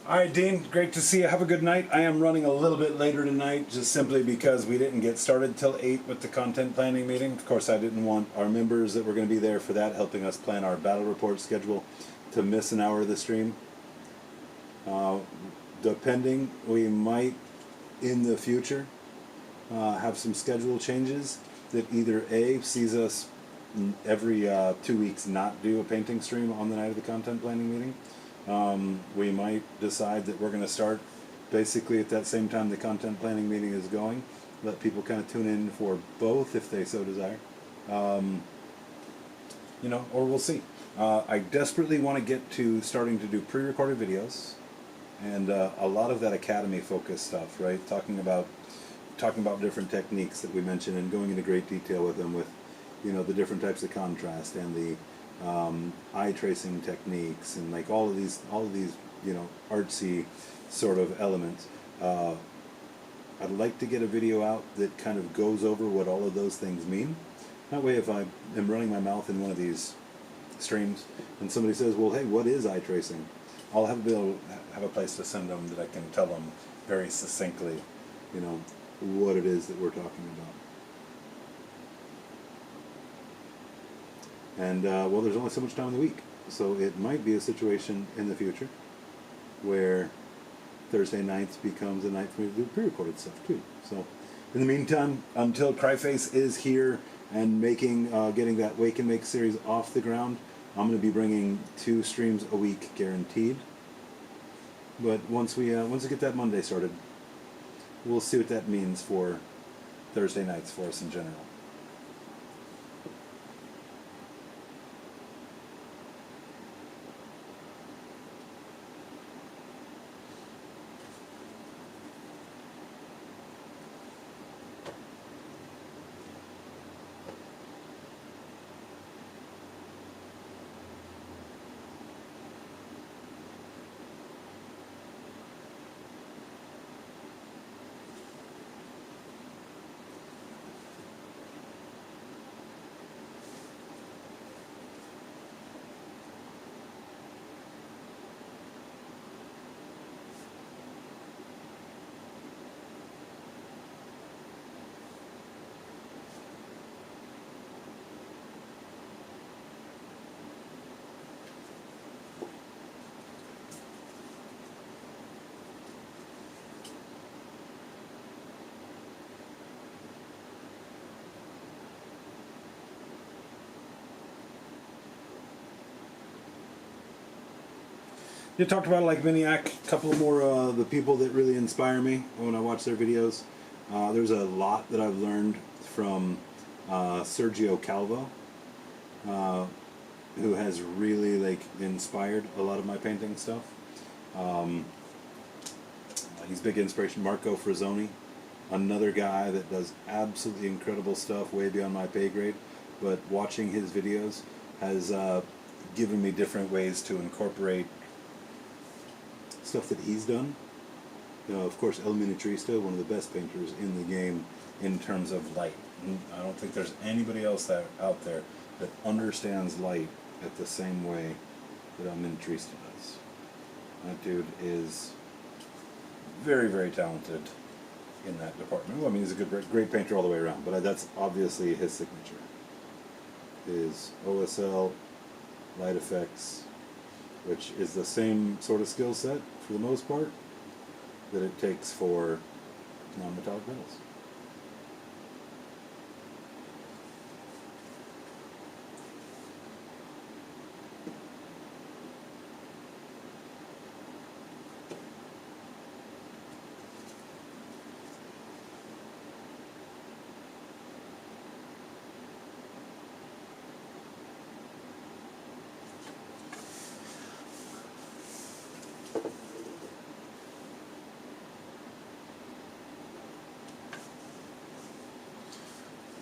All right, Dean, great to see you. Have a good night. I am running a little bit later tonight, just simply because we didn't get started till 8 with the content planning meeting. Of course, I didn't want our members that were going to be there for that, helping us plan our battle report schedule, to miss an hour of the stream. Depending, we might, in the future, have some schedule changes that either A, sees us every 2 weeks not do a painting stream on the night of the content planning meeting. We might decide that we're going to start basically at that same time the content planning meeting is going. Let people kind of tune in for both if they so desire. You know, or we'll see. I desperately want to get to starting to do pre-recorded videos and a lot of that academy focused stuff, right? Talking about different techniques that we mentioned and going into great detail with them, with, you know, the different types of contrast and the eye tracing techniques and like all of these you know, artsy sort of elements. I'd like to get a video out that kind of goes over what all of those things mean. That way, if I am running my mouth in one of these streams and somebody says, well, hey, what is eye tracing? I'll have a place to send them that I can tell them very succinctly, you know, what it is that we're talking about. And, well, there's only so much time in the week, so it might be a situation in the future where Thursday nights becomes a night for me to do pre-recorded stuff, too. So, in the meantime, until Cryface is here and getting that Wake and Make series off the ground, I'm going to be bringing 2 streams a week, guaranteed. But once we get that Monday started, we'll see what that means for Thursday nights for us in general. You talked about like Miniac, a couple more the people that really inspire me when I watch their videos. There's a lot that I've learned from Sergio Calvo, who has really like inspired a lot of my painting stuff. He's big inspiration. Marco Frazzoni, another guy that does absolutely incredible stuff way beyond my pay grade, but watching his videos has given me different ways to incorporate stuff that he's done. You know, of course, El Miniaturista, one of the best painters in the game in terms of light. I don't think there's anybody else out there that understands light at the same way that El Miniaturista does. That dude is very, very talented in that department. Well, I mean, he's a great painter all the way around, but that's obviously his signature. His OSL, light effects, which is the same sort of skill set for the most part that it takes for non-metallic metals.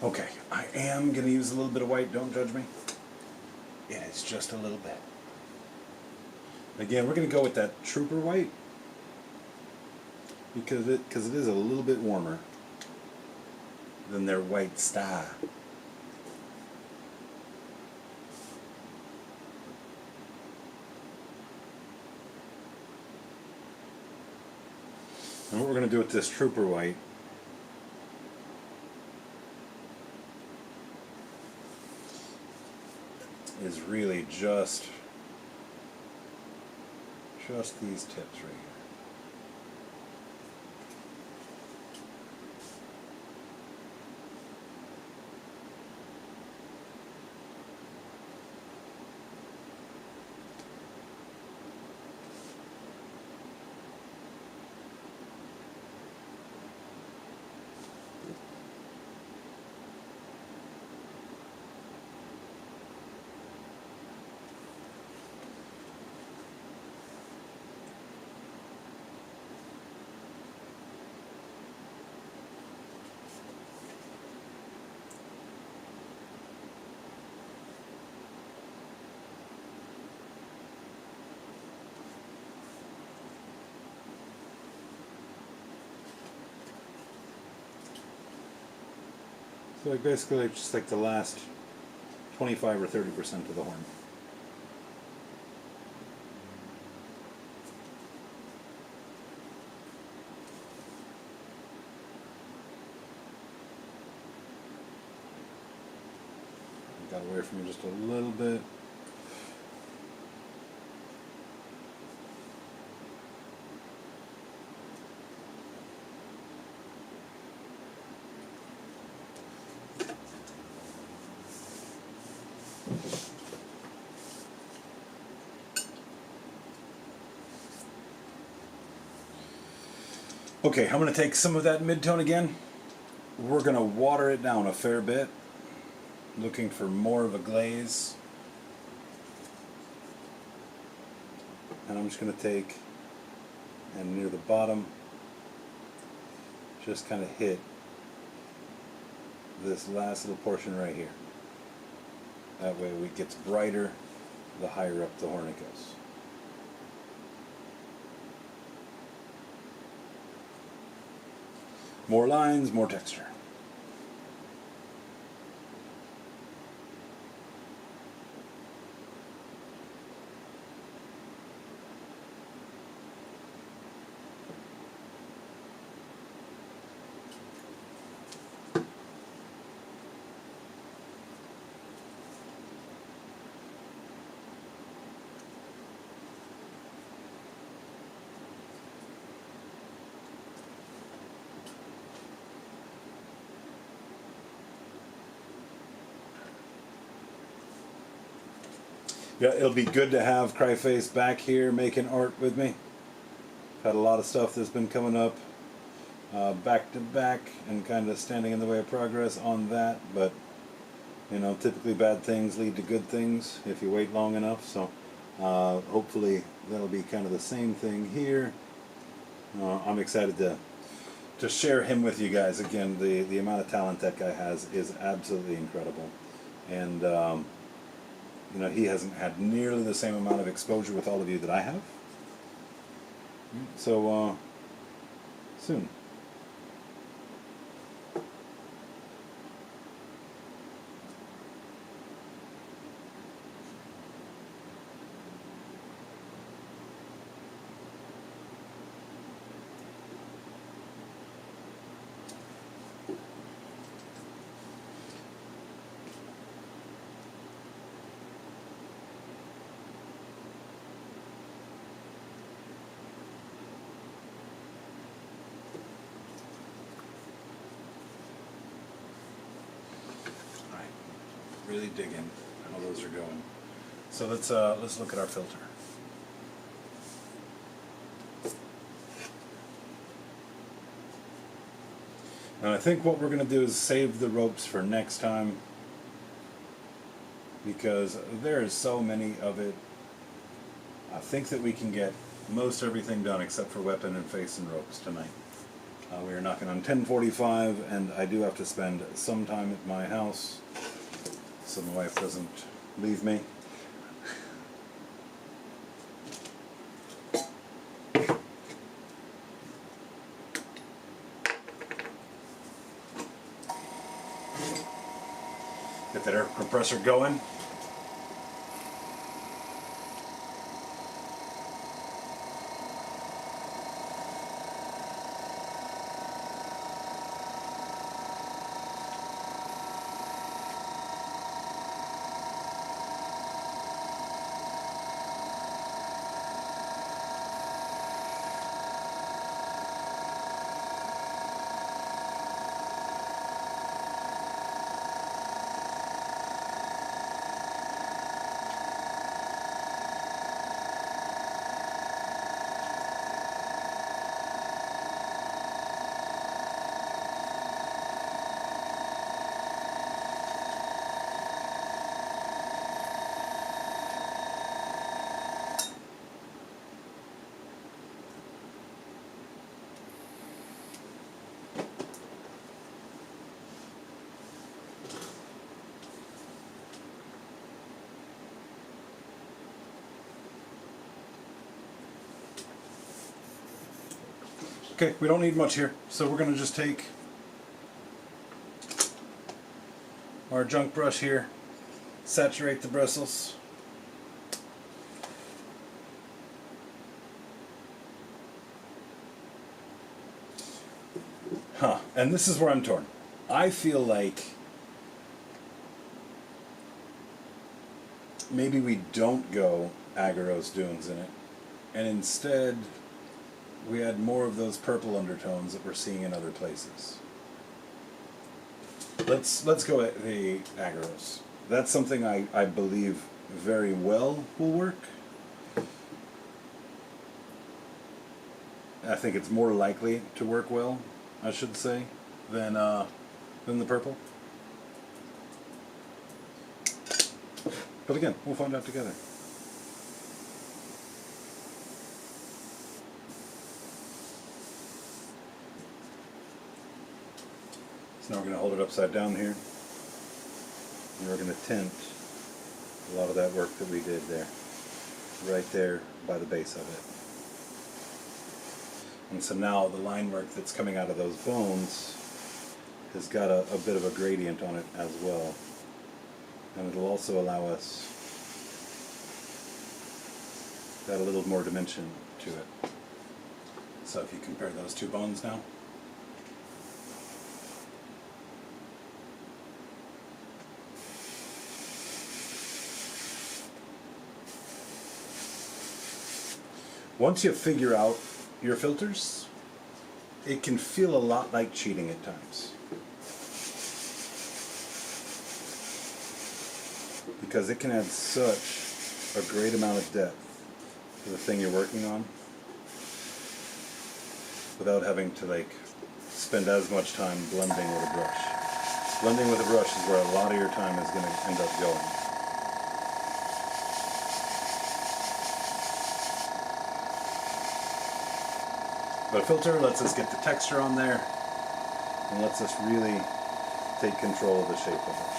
Okay, I am going to use a little bit of white, don't judge me. Yeah, it's just a little bit. Again, we're going to go with that Trooper white because it is a little bit warmer than their white star. And what we're going to do with this Trooper white is really just these tips right here. So like basically like just like the last 25 or 30% of the horn. Got away from me just a little bit. Okay, I'm going to take some of that mid-tone again. We're going to water it down a fair bit, looking for more of a glaze. And I'm just going to take, and near the bottom, just kind of hit this last little portion right here. That way it gets brighter the higher up the horn it goes. More lines, more texture. Yeah, it'll be good to have Cryface back here making art with me. Had a lot of stuff that's been coming up back to back and kind of standing in the way of progress on that, but you know, typically bad things lead to good things if you wait long enough, so hopefully that'll be kind of the same thing here. I'm excited to share him with you guys again. The amount of talent that guy has is absolutely incredible, and you know, he hasn't had nearly the same amount of exposure with all of you that I have. So soon. Really dig in how those are going. So let's look at our filter. And I think what we're going to do is save the ropes for next time, because there is so many of it. I think that we can get most everything done except for weapon and face and ropes tonight. We are knocking on 10:45, and I do have to spend some time at my house so my wife doesn't leave me. Get that air compressor going. Okay, we don't need much here, so we're going to just take our junk brush here, saturate the bristles. And this is where I'm torn. I feel like maybe we don't go Agaros Dunes in it, and instead we add more of those purple undertones that we're seeing in other places. Let's go at the Agaros. That's something I believe very well will work. I think it's more likely to work well, I should say, than the purple. But again, we'll find out together. So now we're going to hold it upside down here, and we're going to tint a lot of that work that we did there, right there by the base of it. And so now the line work that's coming out of those bones has got a bit of a gradient on it as well. And it'll also allow us to add a little more dimension to it. So if you compare those two bones now. Once you figure out your filters, it can feel a lot like cheating at times. Because it can add such a great amount of depth to the thing you're working on without having to like spend as much time blending with a brush. Blending with a brush is where a lot of your time is going to end up going. But a filter lets us get the texture on there and lets us really take control of the shape of it.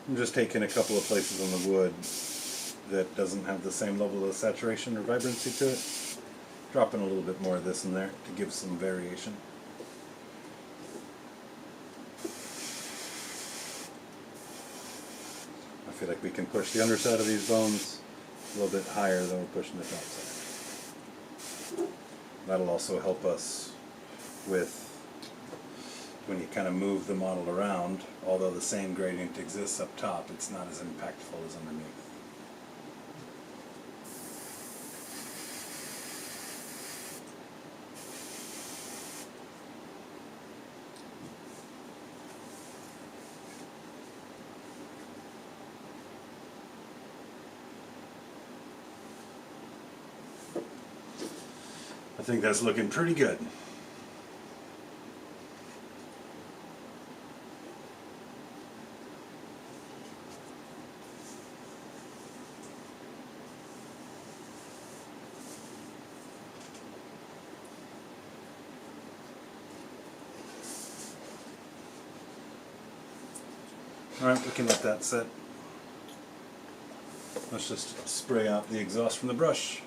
I'm just taking a couple of places on the wood that doesn't have the same level of saturation or vibrancy to it. Dropping a little bit more of this in there to give some variation. I feel like we can push the underside of these bones a little bit higher than we're pushing the top side. That'll also help us with when you kind of move the model around, although the same gradient exists up top, it's not as impactful as underneath. I think that's looking pretty good. Alright, we can let that set. Let's just spray out the exhaust from the brush.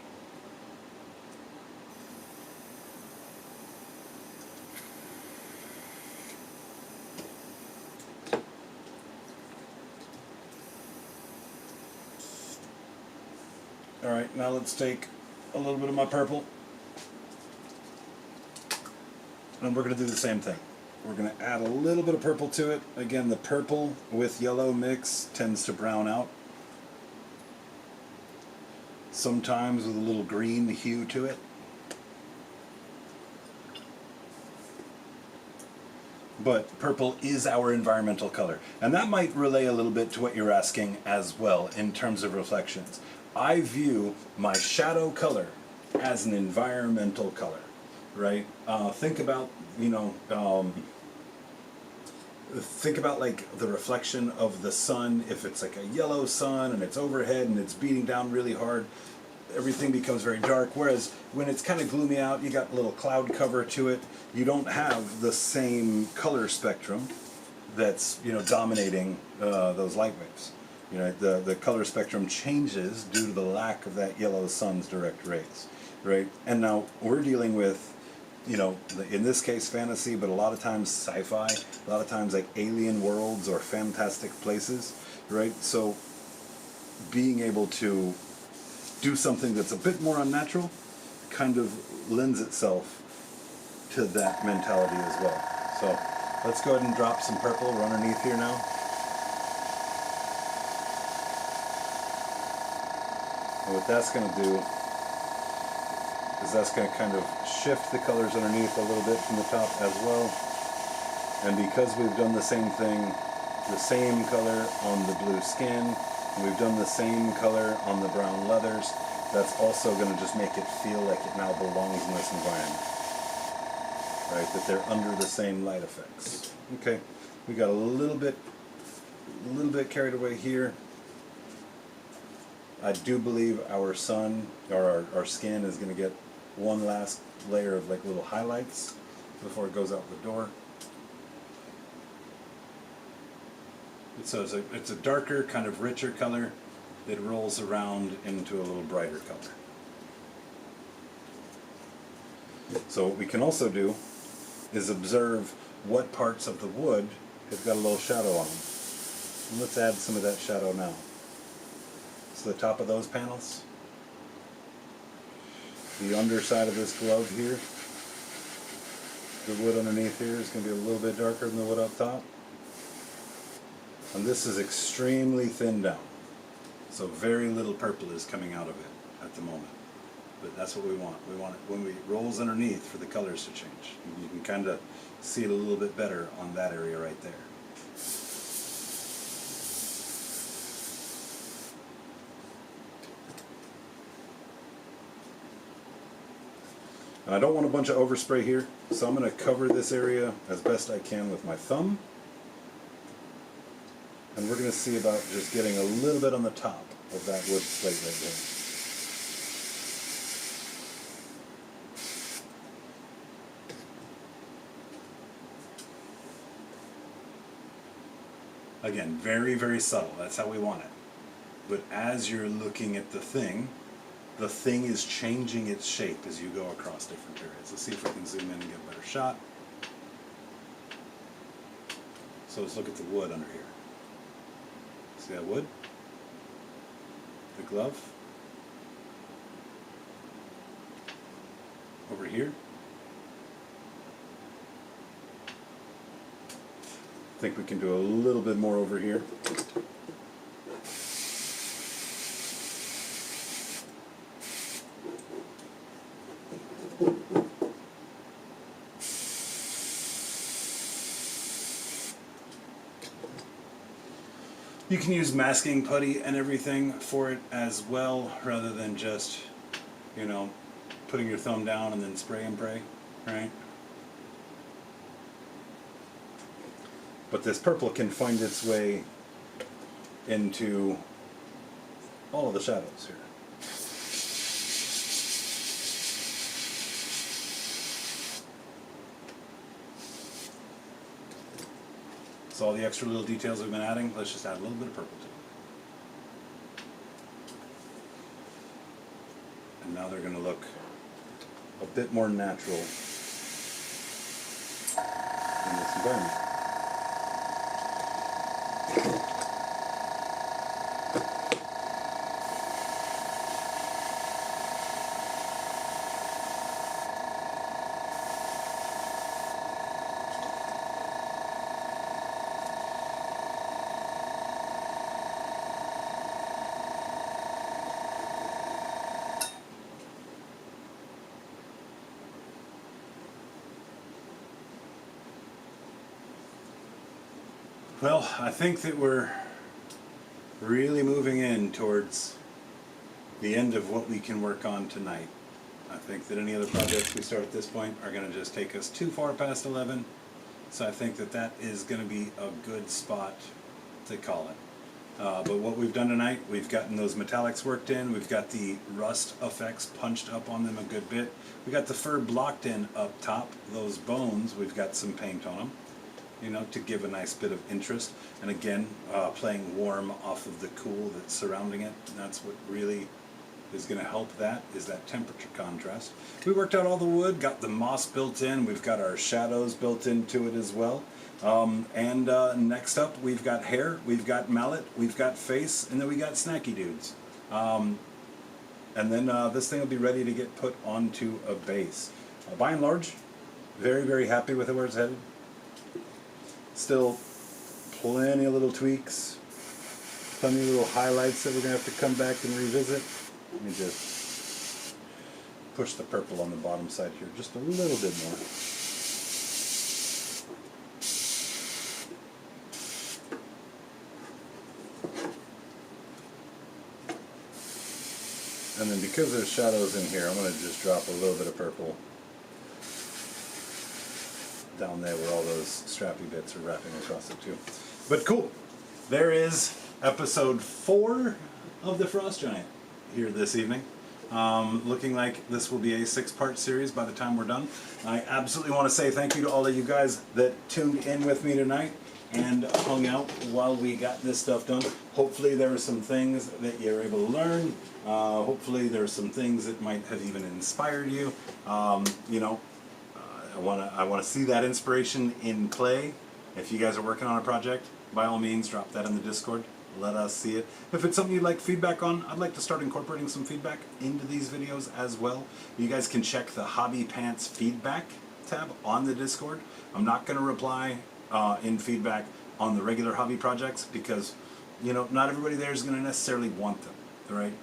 Alright, now let's take a little bit of my purple. And we're going to do the same thing. We're going to add a little bit of purple to it. Again, the purple with yellow mix tends to brown out. Sometimes with a little green hue to it. But purple is our environmental color. And that might relay a little bit to what you're asking as well in terms of reflections. I view my shadow color as an environmental color, right? Think about, think about like the reflection of the sun. If it's like a yellow sun and it's overhead and it's beating down really hard, everything becomes very dark. Whereas when it's kind of gloomy out, you got a little cloud cover to it. You don't have the same color spectrum that's dominating those light waves. The color spectrum changes due to the lack of that yellow sun's direct rays, right? And now we're dealing with, in this case fantasy, but a lot of times sci-fi, a lot of times like alien worlds or fantastic places, right? So being able to do something that's a bit more unnatural kind of lends itself to that mentality as well. So let's go ahead and drop some purple underneath here now. And what that's going to do is that's going to kind of shift the colors underneath a little bit from the top as well. And because we've done the same thing, the same color on the blue skin, and we've done the same color on the brown leathers, that's also going to just make it feel like it now belongs in this environment. Right? That they're under the same light effects. Okay, we got a little bit carried away here. I do believe our sun, or our skin, is going to get one last layer of like little highlights before it goes out the door. So it's a darker, kind of richer color that rolls around into a little brighter color. So what we can also do is observe what parts of the wood have got a little shadow on them. And let's add some of that shadow now. So the top of those panels. The underside of this glove here. The wood underneath here is going to be a little bit darker than the wood up top. And this is extremely thinned down. So very little purple is coming out of it at the moment. But that's what we want. We want it when it rolls underneath for the colors to change. You can kind of see it a little bit better on that area right there. And I don't want a bunch of overspray here, so I'm going to cover this area as best I can with my thumb. And we're going to see about just getting a little bit on the top of that wood slate right there. Again, very, very subtle. That's how we want it. But as you're looking at the thing is changing its shape as you go across different areas. Let's see if we can zoom in and get a better shot. So let's look at the wood under here. See that wood? The glove? Over here? I think we can do a little bit more over here. You can use masking putty and everything for it as well, rather than just, you know, putting your thumb down and then spray and pray, right? But this purple can find its way into all of the shadows here. So all the extra little details we've been adding, let's just add a little bit of purple to them. And now they're going to look a bit more natural in this environment. Well, I think that we're really moving in towards the end of what we can work on tonight. I think that any other projects we start at this point are going to just take us too far past 11. So I think that that is going to be a good spot to call it. But what we've done tonight, we've gotten those metallics worked in. We've got the rust effects punched up on them a good bit. We got the fur blocked in up top. Those bones, we've got some paint on them, you know, to give a nice bit of interest. And again, playing warm off of the cool that's surrounding it. And that's what really is going to help that, is that temperature contrast. We worked out all the wood, got the moss built in. We've got our shadows built into it as well. Next up, we've got hair, we've got mallet, we've got face, and then we got snacky dudes. And then this thing will be ready to get put onto a base. By and large, very, very happy with where it's headed. Still plenty of little tweaks, plenty of little highlights that we're going to have to come back and revisit. Let me just push the purple on the bottom side here just a little bit more. And then because there's shadows in here, I'm going to just drop a little bit of purple down there where all those strappy bits are wrapping across it too. But cool. There is episode 4 of the Frost Giant here this evening. Looking like this will be a 6-part series by the time we're done. I absolutely want to say thank you to all of you guys that tuned in with me tonight and hung out while we got this stuff done. Hopefully there were some things that you're able to learn. Hopefully there are some things that might have even inspired you. You know, I want to see that inspiration in play. If you guys are working on a project, by all means drop that in the Discord. let us see it. If it's something you'd like feedback on, I'd like to start incorporating some feedback into these videos as well. You guys can check the Hobby Pants feedback tab on the Discord. I'm not going to reply in feedback on the regular hobby projects because, you know, not everybody there is going to necessarily want them, all right?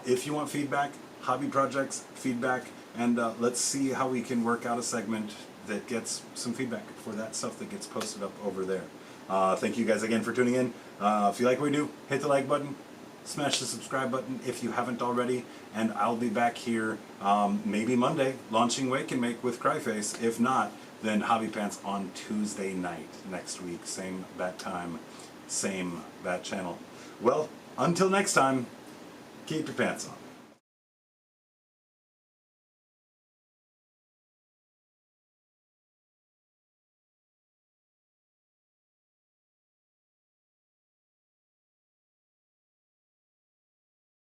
If you want feedback, hobby projects, feedback, and let's see how we can work out a segment that gets some feedback for that stuff that gets posted up over there. Thank you guys again for tuning in. If you like what we do, hit the like button, smash the subscribe button if you haven't already, and I'll be back here maybe Monday launching Wake and Make with Cryface. If not, then Hobby Pants on Tuesday night next week. Same bat time, same bat channel. Well, until next time, keep your pants on.